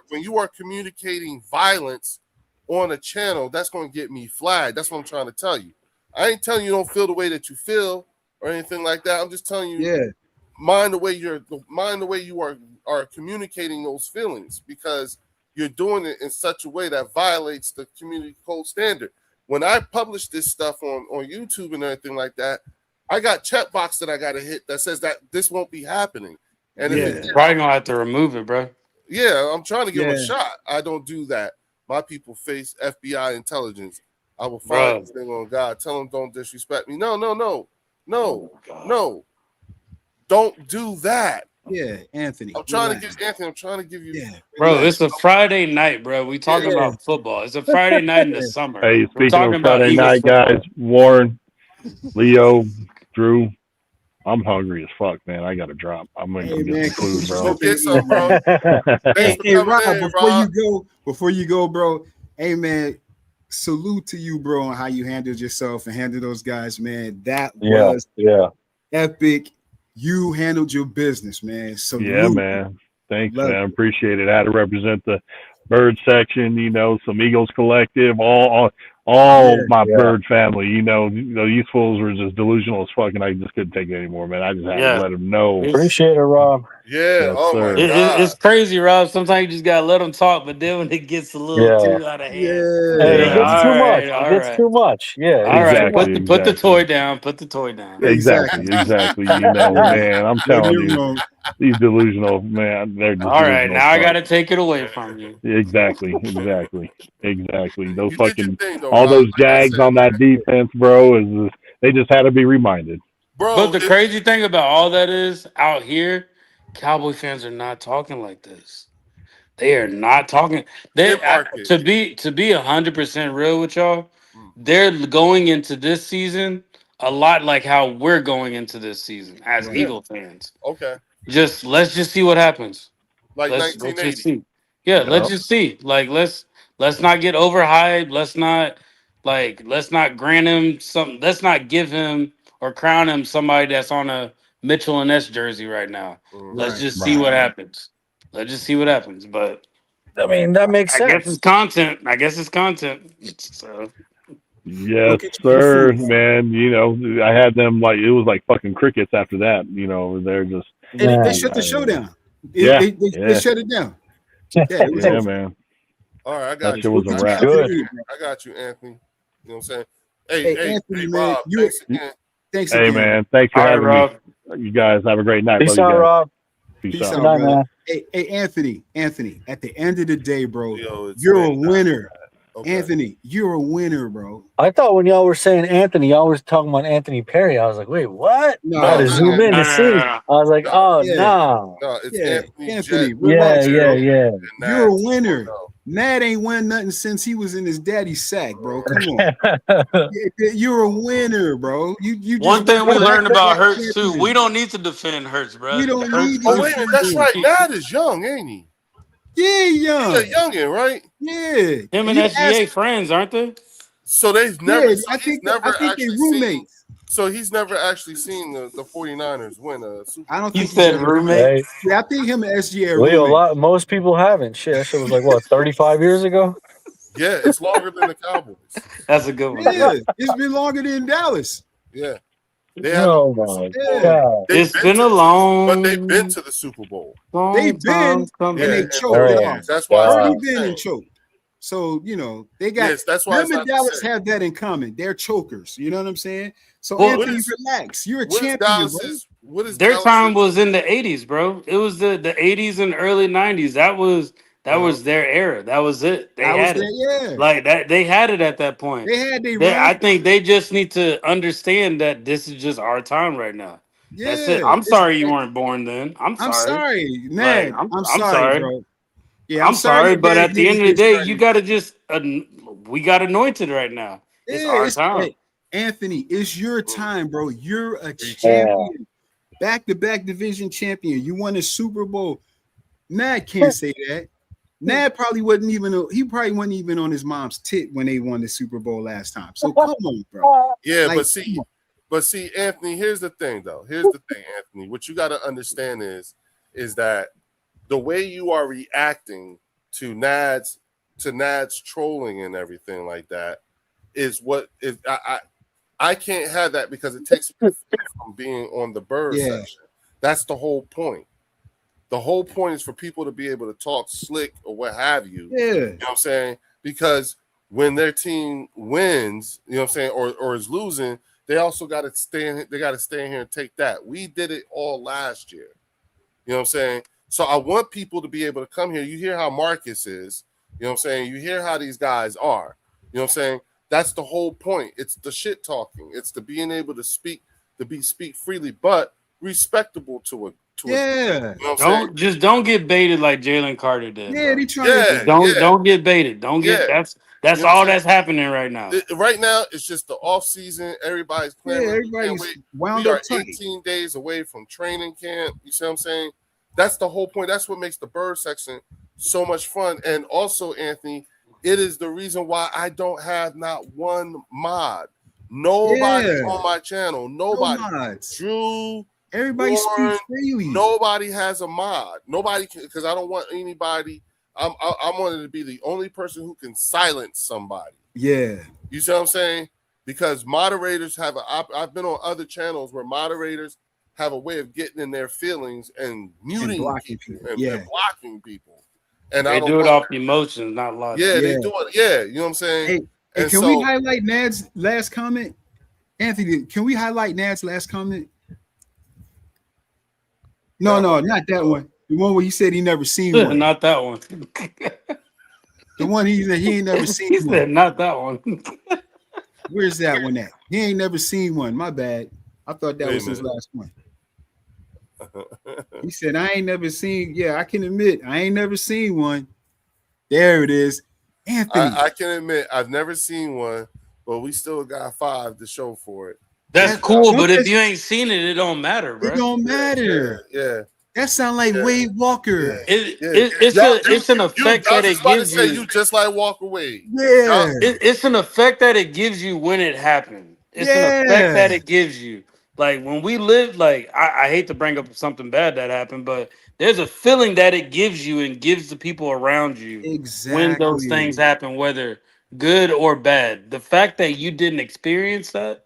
When you are communicating violence on a channel, that's gonna get me flagged. That's what I'm trying to tell you. I ain't telling you don't feel the way that you feel or anything like that. I'm just telling you, mind the way you are communicating those feelings, because you're doing it in such a way that violates the community code standard. When I publish this stuff on YouTube and everything like that, I got checkbox that I got to hit that says that this won't be happening. And if probably gonna have to remove it, bro. Yeah, I'm trying to give him a shot. I don't do that. My people face FBI intelligence. I will find this thing on God. Tell them don't disrespect me. No. Don't do that. Yeah, Anthony. I'm trying to give you. Yeah. Bro, it's a Friday night, bro. We talking about football. It's a Friday night in the summer. Hey, speaking of Friday night, guys, Warren, Leo, Drew, I'm hungry as fuck, man. I got to drop. I'm going to go get some food, bro. Go get some, bro. Hey, Rob, before you go, bro, hey, man, salute to you, bro, on how you handled yourself and handled those guys, man. That was epic. You handled your business, man. Salute. Yeah, man. Thanks, man. I appreciate it. I had to represent the bird section, some Eagles collective, all my bird family. These fools were just delusional as fuck, and I just couldn't take it anymore, man. I just had to let them know. Appreciate it, Rob. Yeah. Yes, my God. It's crazy, Rob. Sometimes you just gotta let them talk, but then when it gets a little too out of hand, it gets too much. It gets too much. Yeah. All right. Exactly, Put the toy down. Put the toy down. Exactly. Man, I'm telling you, these delusional, man, they're just all right. Now I gotta take it away from you. Exactly. Those fucking all those Jags on that defense, bro, they just had to be reminded. Bro, but the crazy thing about all that is out here, Cowboy fans are not talking like this. They are not talking. To be 100% real with y'all, they're going into this season a lot like how we're going into this season as Eagle fans. Okay. Let's just see what happens. Like 1980. Let's just see. Yeah, let's just see. Like let's not get overhyped. Let's not grant him something. Let's not give him or crown him somebody that's on a Mitchell and S jersey right now. Let's just see what happens. Let's just see what happens. But I mean, that makes sense. I guess it's content. So. Yes, sir, man. I had them it was like fucking crickets after that. They're just they shut the show down. They shut it down. Yeah, man. All right, I got you. Was a wrap. I got you, Anthony. You know what I'm saying? Hey, Anthony, man, Rob, thanks again. Thanks again. Hey, man. Thanks for having me. You guys have a great night. Peace out, Rob. Peace out, brother. Hey, Anthony. At the end of the day, bro, you're a winner. Okay. Anthony, you're a winner, bro. I thought when y'all were saying Anthony, y'all was talking about Anthony Perry. I was like, wait, what? No, I had to zoom in to see. no. I was like, No. oh, Yeah. no. No, it's Yeah, Anthony. Anthony, Jet, relax, Yeah. You're a Nats. winner. No. Nat ain't won nothing since he was in his daddy's sack, bro. Come on. You're a winner, bro. You just One thing we won learned about back-to-back Hurts too, we champions. don't need to defend Hurts, bro. We don't Hurts, need Oh to wait a minute, defend that's him. right. Nat is young, ain't he? Yeah, He's young. a youngin, right? Yeah. Him and You SGA ask- friends, aren't they? So they've never. Yeah, so I he's think never they actually roommates. seen. So he's never actually seen the 49ers win a Super Bowl. I don't He think said ever- roommate. Right. Yeah, I think him and SGA are Leo, roommates. most people haven't. Shit, that shit was like, what, 35 years ago? Yeah, it's longer than the Cowboys. That's a good one. Yeah, it's been longer than Dallas. Yeah, they have. Oh, my Yeah. God. They've It's been to a the- long, but they've been to the Super Bowl. They've been, coming. Yeah, they in choked 30 it Oh, off. years. That's why. God. Already I'm been saying. and choked. So, they got Yes, that's why. them It's and not the Dallas same. have that in common. They're chokers. You know what I'm saying? So Well, Anthony, what is- relax. You're a What is champion, bro. Dallas's? What is Their Dallas's? time was in the 80s, bro. It was the 80s and early 90s. That was their era. That was it. They I was had there, it. yeah. Like that, they had it at that point. They had their I run. think they just need to understand that this is just our time right now. That's it. Yeah. I'm sorry you weren't born then. I'm I'm sorry. sorry, Ned. Like, I'm I'm sorry, sorry. bro. Yeah, I'm sorry, your but dad at the didn't end of the get day, started. you got to just we got anointed right now. It's Yeah, our time. hey, Anthony, it's your time, bro. You're a champion, back-to-back division champion. You won a Super Bowl. Nad can't say that. Nad probably wasn't even on his mom's tit when they won the Super Bowl last time. So come on, bro. Yeah, Like, but see, Anthony. Here's the thing, though. Here's the thing, Anthony. What you got to understand is that the way you are reacting to Nad's trolling and everything like that is what is I can't have that because it takes me from being on the bird section. That's the whole point. The whole point is for people to be able to talk slick or what have you. Yeah. You know what I'm saying? Because when their team wins, you know what I'm saying, or is losing, they also got to stay in. They got to stay in here and take that. We did it all last year. You know what I'm saying? So I want people to be able to come here. You hear how Marcus is. You know what I'm saying? You hear how these guys are. You know what I'm saying? That's the whole point. It's the shit talking. It's the being able to speak freely, but respectable to it. You know what I'm saying? Don't get baited like Jalen Carter did. Yeah, bro. they trying to Don't get baited. Don't get that's You know all that's happening right now. Right now, it's just the off season. Everybody's playing. Yeah, everybody's wound we up are tight. 18 days away from training camp. You see what I'm saying? That's the whole point. That's what makes the bird section so much fun. And also, Anthony, it is the reason why I don't have not one mod. Nobody on my channel. Nobody. No mods. Drew. Everybody Warren, speaks freely. Nobody has a mod. Nobody can, because I don't want anybody. I wanted to be the only person who can silence somebody. Yeah. You see what I'm saying? Because moderators have I've been on other channels where moderators have a way of getting in their feelings and muting people and blocking people. And they do it off emotions, not logic. Yeah, they do it. Yeah, you know what I'm saying? Hey, can we highlight Nad's last comment? Anthony, can we highlight Nad's last comment? No, not that one. The one where he said he never seen one. Not that one. The one he ain't never seen he one. said not that one. Where's that one at? He ain't never seen one. My bad. I thought that was his last one. He said, I ain't never seen. Yeah, I can admit, I ain't never seen one. There it is. Anthony. I can admit, I've never seen one, but we still got 5 to show for it. That's cool, but if you ain't seen it, it don't matter, bro. It don't matter. Yeah. That sound like Wade Walker. It's an effect that it gives you. You just like Walker Wade. Yeah. It's an effect that it gives you when it happened. It's an effect that it gives you. Like when we live, like I hate to bring up something bad that happened, but there's a feeling that it gives you and gives the people around you when those things happen, whether good or bad. The fact that you didn't experience that,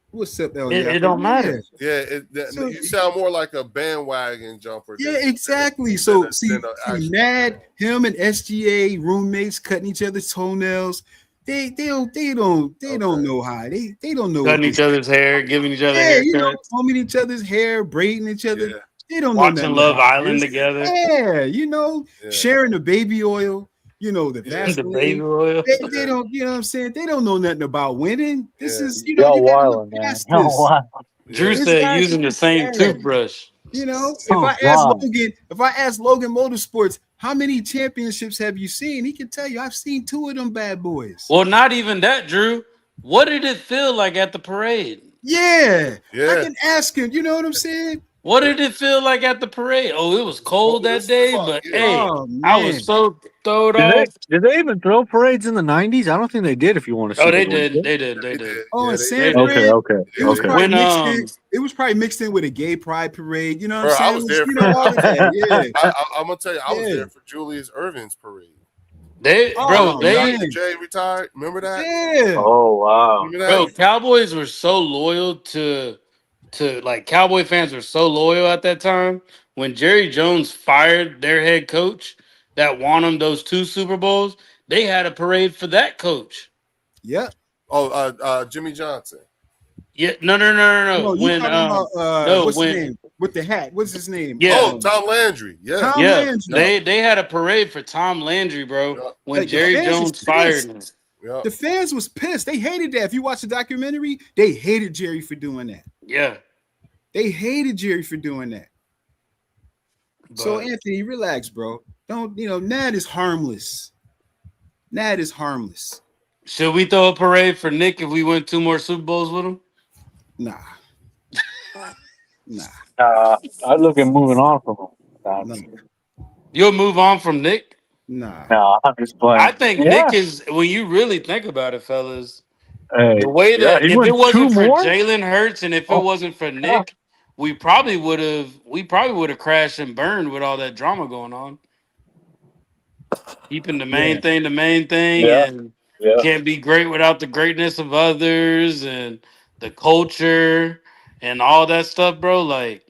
what's up, it don't matter. Yeah, you sound more like a bandwagon jumper. Yeah, exactly. So see, Nad, him and SGA roommates cutting each other's toenails. They don't know how they don't know cutting each other's hair, giving each other haircuts, combing each other's hair, braiding each other. Yeah. They don't watching know Love Island together. Yeah, sharing the baby oil. the The baby Vaseline. oil. They don't, you know what I'm saying? They don't know nothing about winning. This is, you Y'all gotta wildin', look man. past Y'all this. wild. Drew said using the same Exactly. toothbrush. Oh, God. If I ask Logan Motorsports, how many championships have you seen? He can tell you, I've seen 2 of them bad boys. Well, not even that, Drew. What did it feel like at the parade? Yeah. Yeah. I can ask him. You know what I'm saying? What did it feel like at the parade? Oh, it was cold that day, but hey, Oh, I man. was so throwed off. Did they even throw parades in the 90s? I don't think they did, if you want to see. Oh, they the one. did. They did. They did. Oh, Yeah, and they San did. Okay, Fran, it was probably When, mixed in. It was probably mixed in with a gay pride parade. You know what Bro, I'm saying? I was there You for know, all of that. Yeah. I'm gonna tell you, I was Yeah. there for Julius Irvin's parade. Oh, man. Jay retired. Remember that? Yeah. Oh, wow. Remember that? bro, Cowboys were so loyal to like Cowboy fans were so loyal at that time. When Jerry Jones fired their head coach that won them those 2 Super Bowls, they had a parade for that coach. Yep. Oh, Jimmy Johnson. Yeah, no. No, you When talking about what's when his name? With the hat. What's his name? Yeah. Oh, Tom Landry. Yeah. Tom Landry. they had a parade for Tom Landry, bro. When Like, the Jerry fans was Jones fired him. pissed. The fans was pissed. They hated that. If you watch the documentary, they hated Jerry for doing that. Yeah. They hated Jerry for doing that. So But- Anthony, relax, bro. Don't, Nat is harmless. Nat is harmless. Should we throw a parade for Nick if we win 2 more Super Bowls with him? Nah. Nah. I'd look at moving on from him. You'll move on from Nick? Nah. No, I'm just playing. I think Nick is, when you really think about it, fellas, the way that he if went it wasn't 2 for more? Jalen Hurts and if it wasn't for Nick, we probably would have crashed and burned with all that drama going on. Keeping the main thing, and can't be great without the greatness of others and the culture and all that stuff, bro. Like,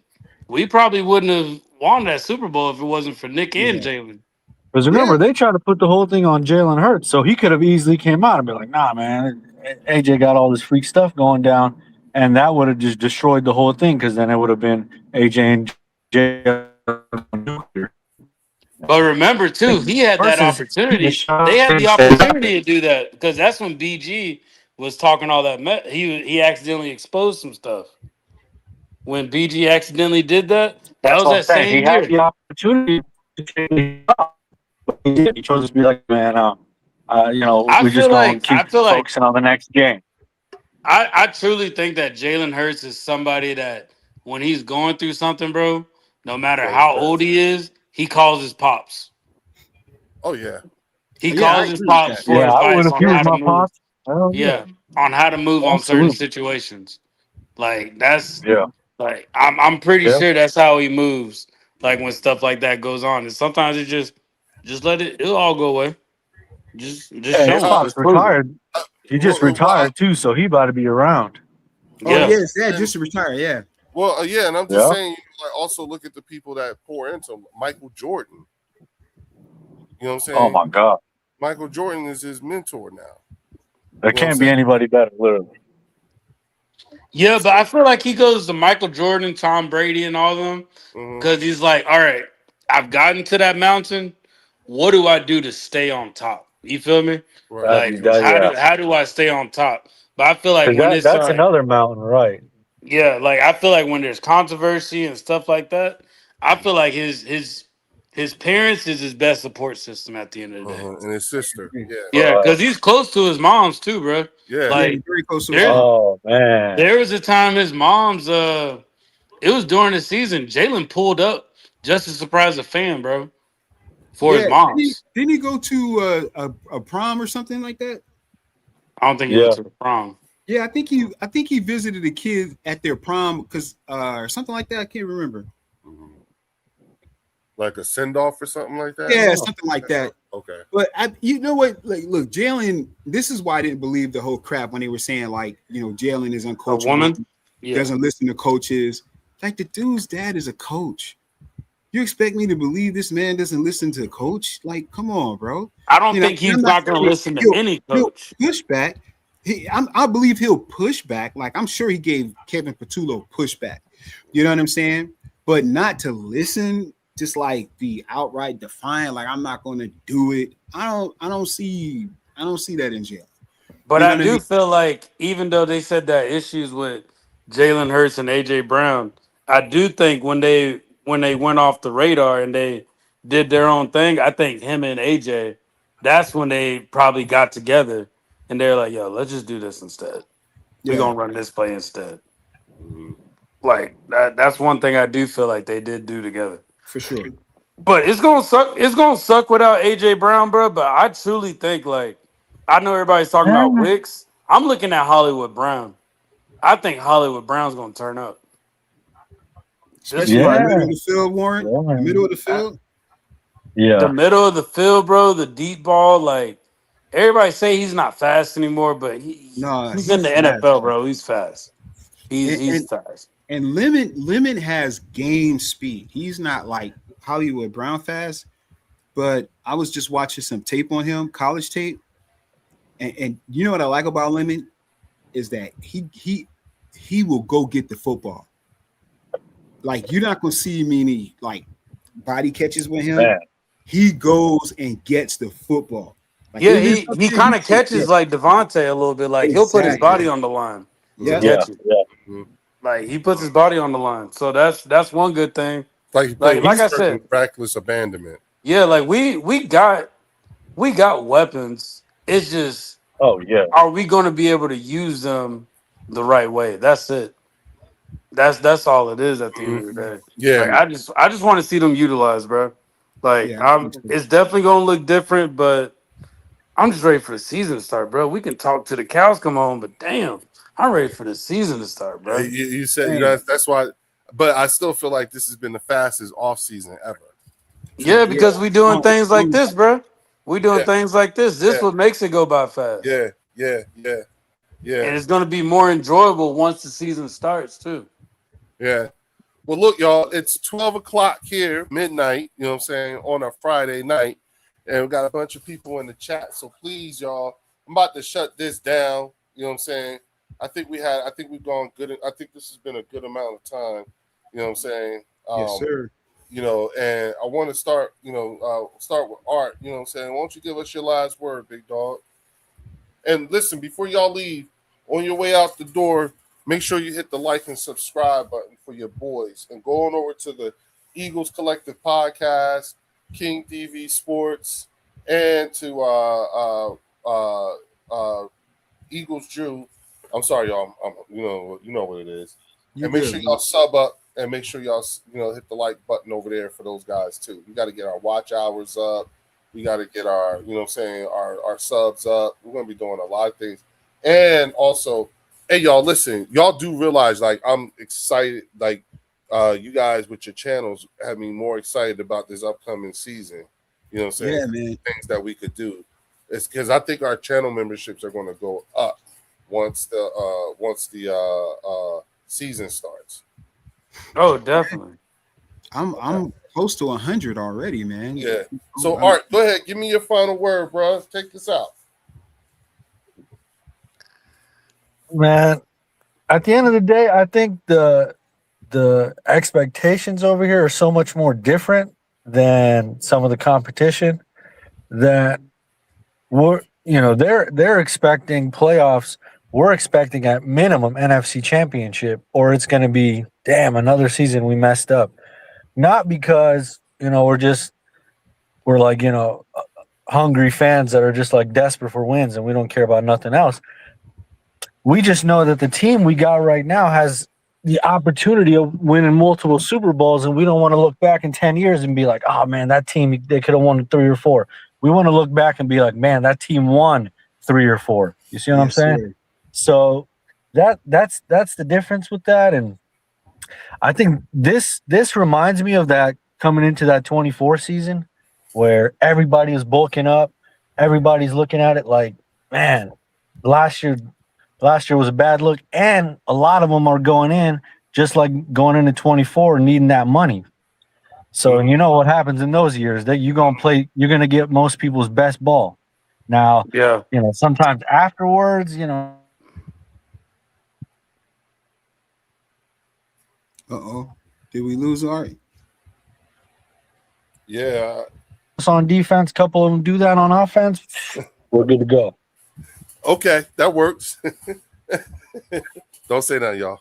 we probably wouldn't have won that Super Bowl if it wasn't for Nick and Jalen. Because remember, they tried to put the whole thing on Jalen Hurts, so he could have easily came out and be like, nah, man, AJ got all this freak stuff going down, and that would have just destroyed the whole thing, because then it would have been AJ and Jay. But remember, too, he had that opportunity. They had the opportunity to do that because that's when BG was talking all that. He accidentally exposed some stuff. When BG accidentally did that, that was that same He year. had the opportunity to change it up, but he chose to be like, man, we're just going to keep focusing on the next game. I truly think that Jalen Hurts is somebody that when he's going through something, bro, no matter how old he is, he calls his pops. Oh, yeah. He calls his pops for advice on how to move. On how to move on certain situations. Like, that's like I'm pretty sure that's how he moves. Like when stuff like that goes on, and sometimes it just let it'll all go away. Just show Pops retired. He just retired too, so he about to be around. Just to retire, yeah. Well, and I'm just saying, also look at the people that pour into him. Michael Jordan. You know what I'm saying? Oh my God. Michael Jordan is his mentor now. There can't be anybody better, literally. Yeah, but I feel like he goes to Michael Jordan, Tom Brady, and all of them because he's like, all right, I've gotten to that mountain. What do I do to stay on top? You feel me? Right. Like, how do I stay on top? But I feel like when that's another mountain, right? Yeah, like I feel like when there's controversy and stuff like that, I feel like his parents is his best support system at the end of the day, and his sister. Yeah, because he's close to his mom's too, bro. Yeah, like very close to his mom. Oh man, there was a time his mom's it was during the season. Jalen pulled up just to surprise a fan, bro, for his mom's. Didn't he go to a prom or something like that? I don't think he went to the prom. Yeah, I think he visited a kid at their prom because or something like that. I can't remember. Like a send off or something like that. Yeah, something like that. Okay, but you know what? Like, look, Jalen. This is why I didn't believe the whole crap when they were saying like, Jalen is uncoachable. A woman doesn't listen to coaches. Like the dude's dad is a coach. You expect me to believe this man doesn't listen to a coach? Like, come on, bro. I don't think he's not going to listen to any coach. Push back. I believe he'll push back. Like, I'm sure he gave Kevin Patullo pushback. You know what I'm saying? But not to listen just like be outright defiant, like I'm not going to do it. I don't see that in Jalen. But You know I what I do mean? feel like even though they said that issues with Jalen Hurts and AJ Brown, I do think when they went off the radar and they did their own thing, I think him and AJ, that's when they probably got together and they're like, "Yo, let's just do this instead. We're Yeah, gonna run this play instead." Like that's one thing I do feel like they did do together. for sure. But it's gonna suck. It's gonna suck without AJ Brown, bro. But I truly think like I know everybody's talking about Wicks. I'm looking at Hollywood Brown. I think Hollywood Brown's gonna turn up. This Especially in the Yeah. middle of the field, Warren. Yeah. The middle of the field. the Yeah. middle of the field, bro. The deep ball, like everybody say he's not fast anymore, but No, he's in the fast. NFL, bro. He's fast. He's And fast. and Lemon has game speed. He's not like Hollywood Brown fast, but I was just watching some tape on him, college tape, and you know what I like about Lemon is that he will go get the football. Like you're not gonna see many like body catches with him. Man. He goes and gets the football. Like Yeah, there's he something kind of can catches get. like Devontae a little bit. Like he'll put his Exactly. body on the line to Yeah. Yeah. catch it. Yeah. Like he puts his body on the line. So that's one good thing. Like he played Like I Pittsburgh said, in reckless abandonment. yeah, like we got weapons. It's just Oh yeah. are we going to be able to use them the right way? That's it. That's all it is at the end of the day. Yeah, Like I just want to see them utilized, bro. Like Yeah, I think so. it's definitely going to look different, but I'm just ready for the season to start, bro. We can talk to the cows come home, but damn, I'm ready for the season to start, bro. you said that's why. But I still feel like this has been the fastest off season ever. Yeah, because we doing things like this, bro. We doing Yeah. things like this. This Yeah. what makes it go by fast. Yeah. And it's gonna be more enjoyable once the season starts too. Yeah. Well, look, y'all, it's 12 o'clock here, midnight, you know what I'm saying, on a Friday night. And we got a bunch of people in the chat. So please, y'all, I'm about to shut this down. You know what I'm saying? I think we've gone good. I think this has been a good amount of time. You know what I'm saying? Yes, sir. You know, and I want to start with Art. You know what I'm saying? Why don't you give us your last word, big dog? And listen, before y'all leave, on your way out the door, make sure you hit the like and subscribe button for your boys. And go on over to the Eagles Collective Podcast, KingDVSports, and to Eagles Drew. I'm sorry, y'all. You know what it is. And make sure y'all sub up and make sure y'all hit the like button over there for those guys too. We got to get our watch hours up. We got to get our our subs up. We're gonna be doing a lot of things. And also, hey y'all, listen, y'all do realize like I'm excited, like you guys with your channels have me more excited about this upcoming season. You know what I'm saying? Yeah, man. Things that we could do. It's because I think our channel memberships are going to go up once the season starts. Oh, definitely. I'm close to 100 already, man. Yeah. So Art, go ahead, give me your final word, bro. Take this out. Man, at the end of the day, I think the expectations over here are so much more different than some of the competition that they're expecting playoffs. We're expecting at minimum NFC championship, or it's going to be another season we messed up. Not because we're like hungry fans that are just like desperate for wins and we don't care about nothing else. We just know that the team we got right now has the opportunity of winning multiple Super Bowls, and we don't want to look back in 10 years and be like, oh, man, that team, they could have won 3 or 4. We want to look back and be like, man, that team won 3 or 4. You see what I'm saying? Sir. So that's the difference with that. And I think this reminds me of that coming into that 24 season where everybody is bulking up. Everybody's looking at it like, man, last year was a bad look, and a lot of them are going in just like going into 24 needing that money. So you know what happens in those years that you're going to get most people's best ball. Now, sometimes afterwards, Uh-oh. Did we lose Art? Yeah. Us on defense, couple of them do that on offense. We're good to go. Okay, that works. Don't say that, y'all.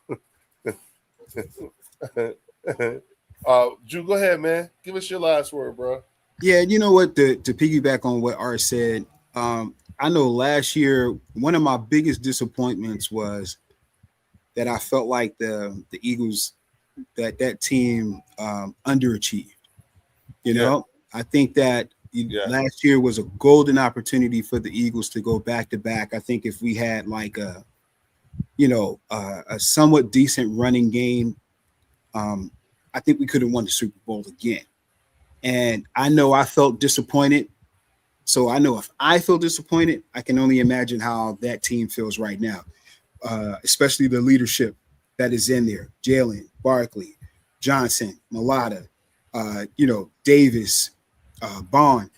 Drew, go ahead, man. Give us your last word, bro. Yeah, you know what? To piggyback on what Art said, I know last year one of my biggest disappointments was that I felt like the Eagles that team underachieved. You know, I think that last year was a golden opportunity for the Eagles to go back to back. I think if we had like a somewhat decent running game, I think we could have won the Super Bowl again. And I know I felt disappointed. So I know if I feel disappointed, I can only imagine how that team feels right now, especially the leadership that is in there. Jalen, Barkley, Johnson, Mulata, Davis, Bond.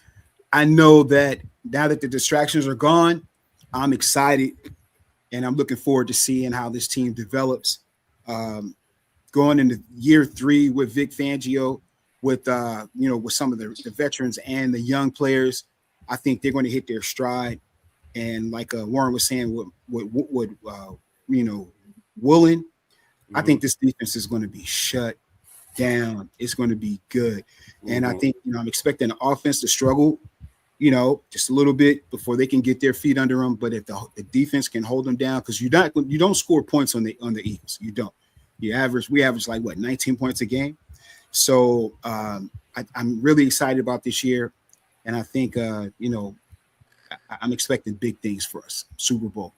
I know that now that the distractions are gone, I'm excited and I'm looking forward to seeing how this team develops. Going into year 3 with Vic Fangio, with some of the veterans and the young players, I think they're going to hit their stride. And like Warren was saying, Woolen, I think this defense is going to be shut down. It's going to be good. And I think, I'm expecting the offense to struggle, just a little bit before they can get their feet under them. But if the defense can hold them down, because you don't score points on the Eagles. You don't. We average like 19 points a game. So I'm really excited about this year. And I think, I'm expecting big things for us. Super Bowl.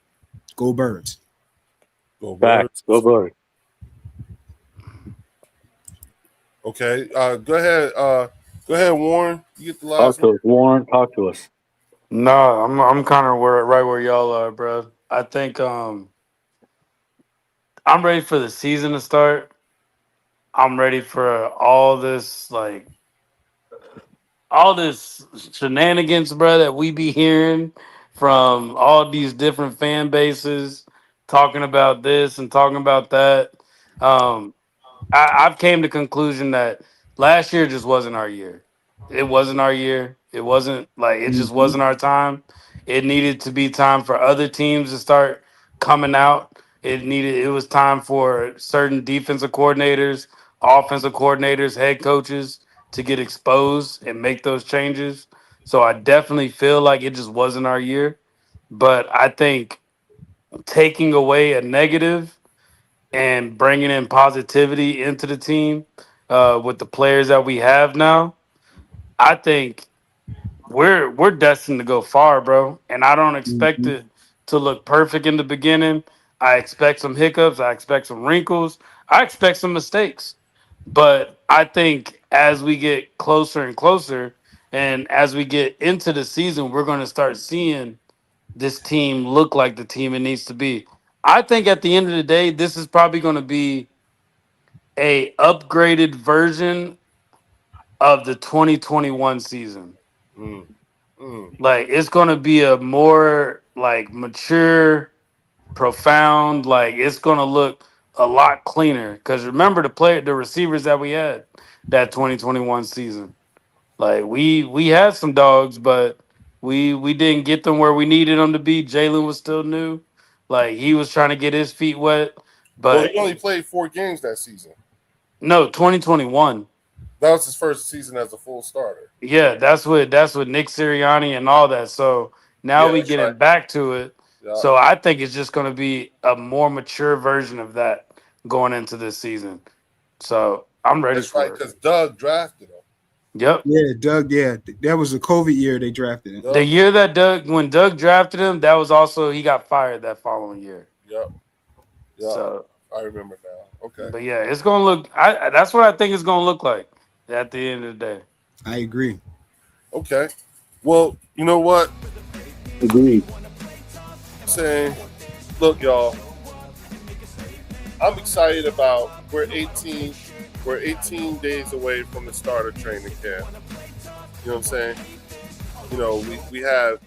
Go Birds. Go Birds. Go Birds. Okay. Go ahead, Warren. You get the last one. Warren, talk to us. No, I'm kind of right where y'all are, bro. I think I'm ready for the season to start. I'm ready for all this shenanigans, bro, that we be hearing from all these different fan bases talking about this and talking about that. I've came to conclusion that last year just wasn't our year. It wasn't our year. It wasn't it just wasn't our time. It needed to be time for other teams to start coming out. It was time for certain defensive coordinators, offensive coordinators, head coaches to get exposed and make those changes. So I definitely feel like it just wasn't our year. But I think taking away a negative and bringing in positivity into the team with the players that we have now, I think we're destined to go far, bro. And I don't expect it to look perfect in the beginning. I expect some hiccups. I expect some wrinkles. I expect some mistakes. But I think as we get closer and closer, and as we get into the season, we're going to start seeing this team look like the team it needs to be. I think at the end of the day, this is probably going to be a upgraded version of the 2021 season. Like it's going to be a more mature, profound, it's going to look a lot cleaner cuz remember the receivers that we had that 2021 season. Like we had some dogs, but we didn't get them where we needed them to be. Jalen was still new. Like he was trying to get his feet wet, Well, but he only played 4 games that season. no, 2021. That was his first season as a full starter. Yeah, that's what Nick Sirianni and all that. So now we getting back to it. Yeah. So I think it's just going to be a more mature version of that going into this season. So I'm ready That's for right, it. because Doug drafted him. Yep. Yeah, Doug. Yeah, that was the COVID year they drafted him. The year that when Doug drafted him, that was also he got fired that following year. Yep. Yeah. So I remember now. Okay. but yeah, it's gonna look. That's what I think it's gonna look like at the end of the day. I agree. Okay. Well, you know what? Agreed. I'm saying, look, y'all. I'm excited about we're 18 days away from the start of training camp. You know what I'm saying? You know, we have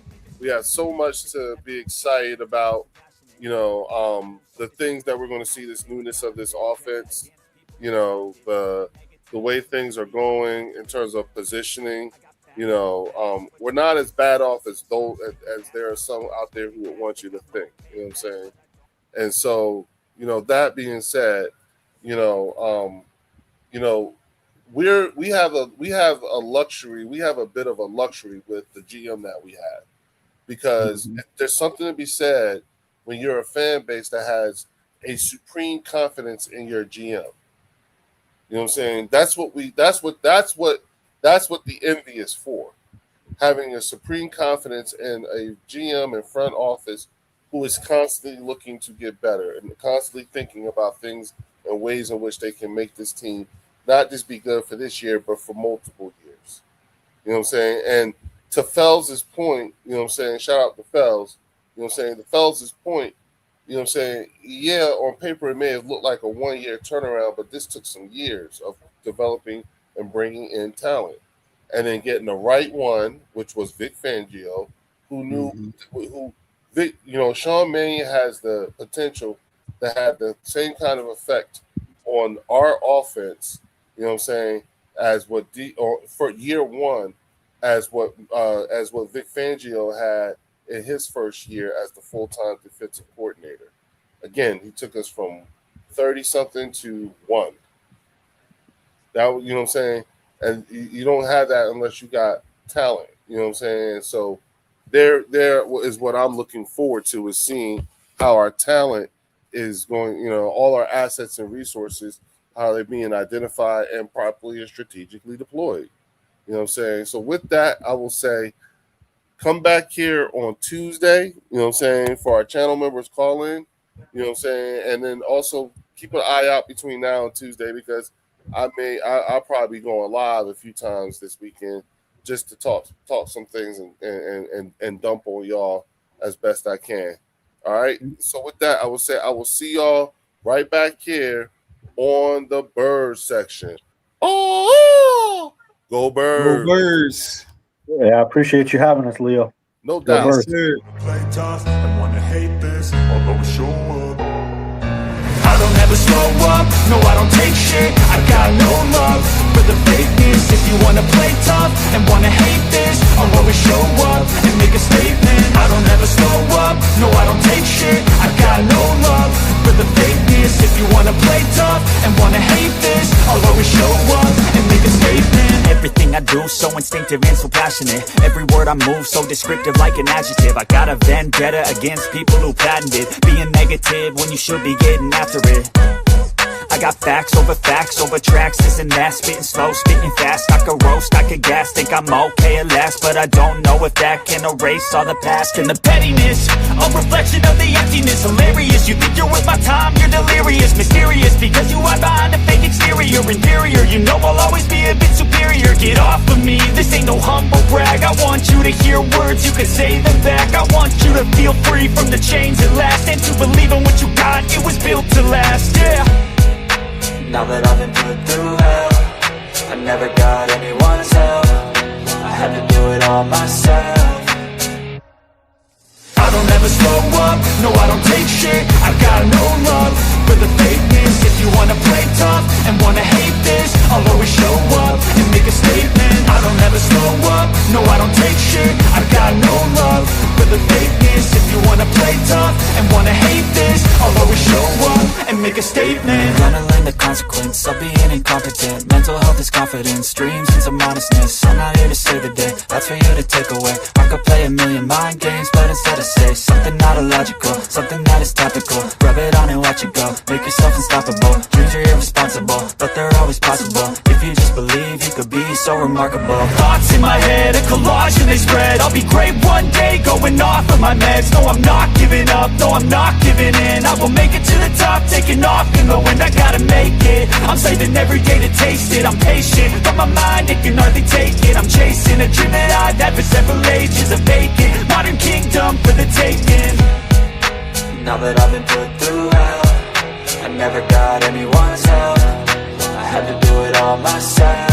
so much to be excited about. You know, the things that we're going to see, this newness of this offense. You know, the the way things are going in terms of positioning, we're not as bad off as there are some out there who would want you to think. You know what I'm saying? And so, that being said, we have a luxury. We have a bit of a luxury with the GM that we have, because there's something to be said when you're a fan base that has a supreme confidence in your GM. You know what I'm saying? That's what the envy is for. Having a supreme confidence in a GM and front office who is constantly looking to get better and constantly thinking about things and ways in which they can make this team not just be good for this year, but for multiple years. You know what I'm saying? And to Fels' point, shout out to Fels, to Fels' point, yeah, on paper it may have looked like a 1-year turnaround, but this took some years of developing and bringing in talent. And then getting the right one, which was Vic Fangio, who knew Vic, Sean Mannion has the potential to have the same kind of effect on our offense, as what for year one, as what Vic Fangio had in his first year as the full-time defensive coordinator. Again, he took us from 30-something to 1. That, you know what I'm saying? And you don't have that unless you got talent. You know what I'm saying? So there is what I'm looking forward to, is seeing how our talent is going, all our assets and resources, how they're being identified and properly and strategically deployed. You know what I'm saying? So with that, I will say, come back here on Tuesday, for our channel members call in, and then also keep an eye out between now and Tuesday, because I'll probably be going live a few times this weekend just to talk some things and dump on y'all as best I can. All right. So with that, I will say I will see y'all right back here on the birds section. Oh, go birds! Go birds! Yeah, I appreciate you having us, Leo. No doubt. Play tough and wanna hate this, although show up. I don't ever slow up, no I don't take shit. I got no love for the fakeness. If you wanna play tough and wanna hate this, I'll always show up and make a statement. I don't ever slow up, no I don't take shit. I got no love for the fakeness. If you wanna play tough and wanna hate this, I'll always show up and make a statement. Everything I do so instinctive and so passionate. Every word I move so descriptive like an adjective. I got a vendetta against people who patented being negative when you should be getting after it. I got facts over tracks, this and that. Spitting slow, spitting fast. I could roast, I could gas. Think I'm okay at last, but I don't know if that can erase all the past. And the pettiness, a reflection of the emptiness. Hilarious, you think you're worth my time, you're delirious. Mysterious, because you hide behind a fake exterior. Inferior, you know I'll always be a bit superior. Get off of me, this ain't no humble brag. I want you to hear words, you can say them back. I want you to feel free from the chains at last, and to believe in what you got, it was built to last, yeah. Now that I've been put through hell, I never got anyone's help. I had to do it all myself. I don't ever slow up, no I don't take shit. I got no love for the fakeness. If you wanna play tough and wanna hate this, I'll always show up and make a statement. I don't ever slow up, no I don't take shit. I got no love for the fakeness. If you wanna play tough and wanna hate this, I'll always show up and make a statement. Gonna learn the consequence of being incompetent. Mental health is confidence, dreams and some honestness. I'm not here to save the day, that's for you to take away. I could play a million mind games, but instead I say something not illogical, something that is topical. Rub it on and watch it go, make yourself unstoppable. Dreams are irresponsible, but they're always possible. If you just believe, you could be so remarkable. Thoughts in my head, a collage and they spread. I'll be great one day, going off of my meds. No, I'm not giving up, no, I'm not giving in. I will make it to the top, taking off in the wind. I gotta make it, I'm saving every day to taste it. I'm patient, but my mind, it can hardly take it. I'm chasing a dream that I've had for several ages. A vacant, modern kingdom for the taking. Now that I've been put through hell, I never got anyone's help. I had to do it all myself.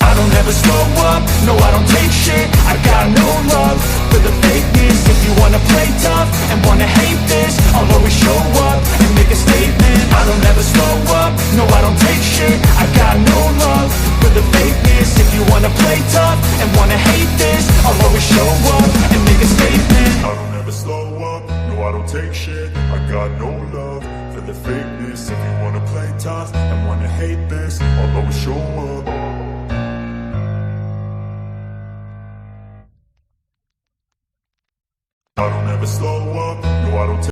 I don't ever slow up, no I don't take shit. I got no love for the fakeness. fakeness. If you wanna play tough and wanna hate this, I'll always show up and make a statement. I don't ever slow up, no I don't take shit. I got no love for the fakeness. If you wanna play tough and wanna hate this, I'll always show up and make a statement. I don't ever slow up, no I don't take shit. I got no love for the fakeness. If you wanna play tough and wanna hate this, I'll always show up. I don't ever slow up, no I don't take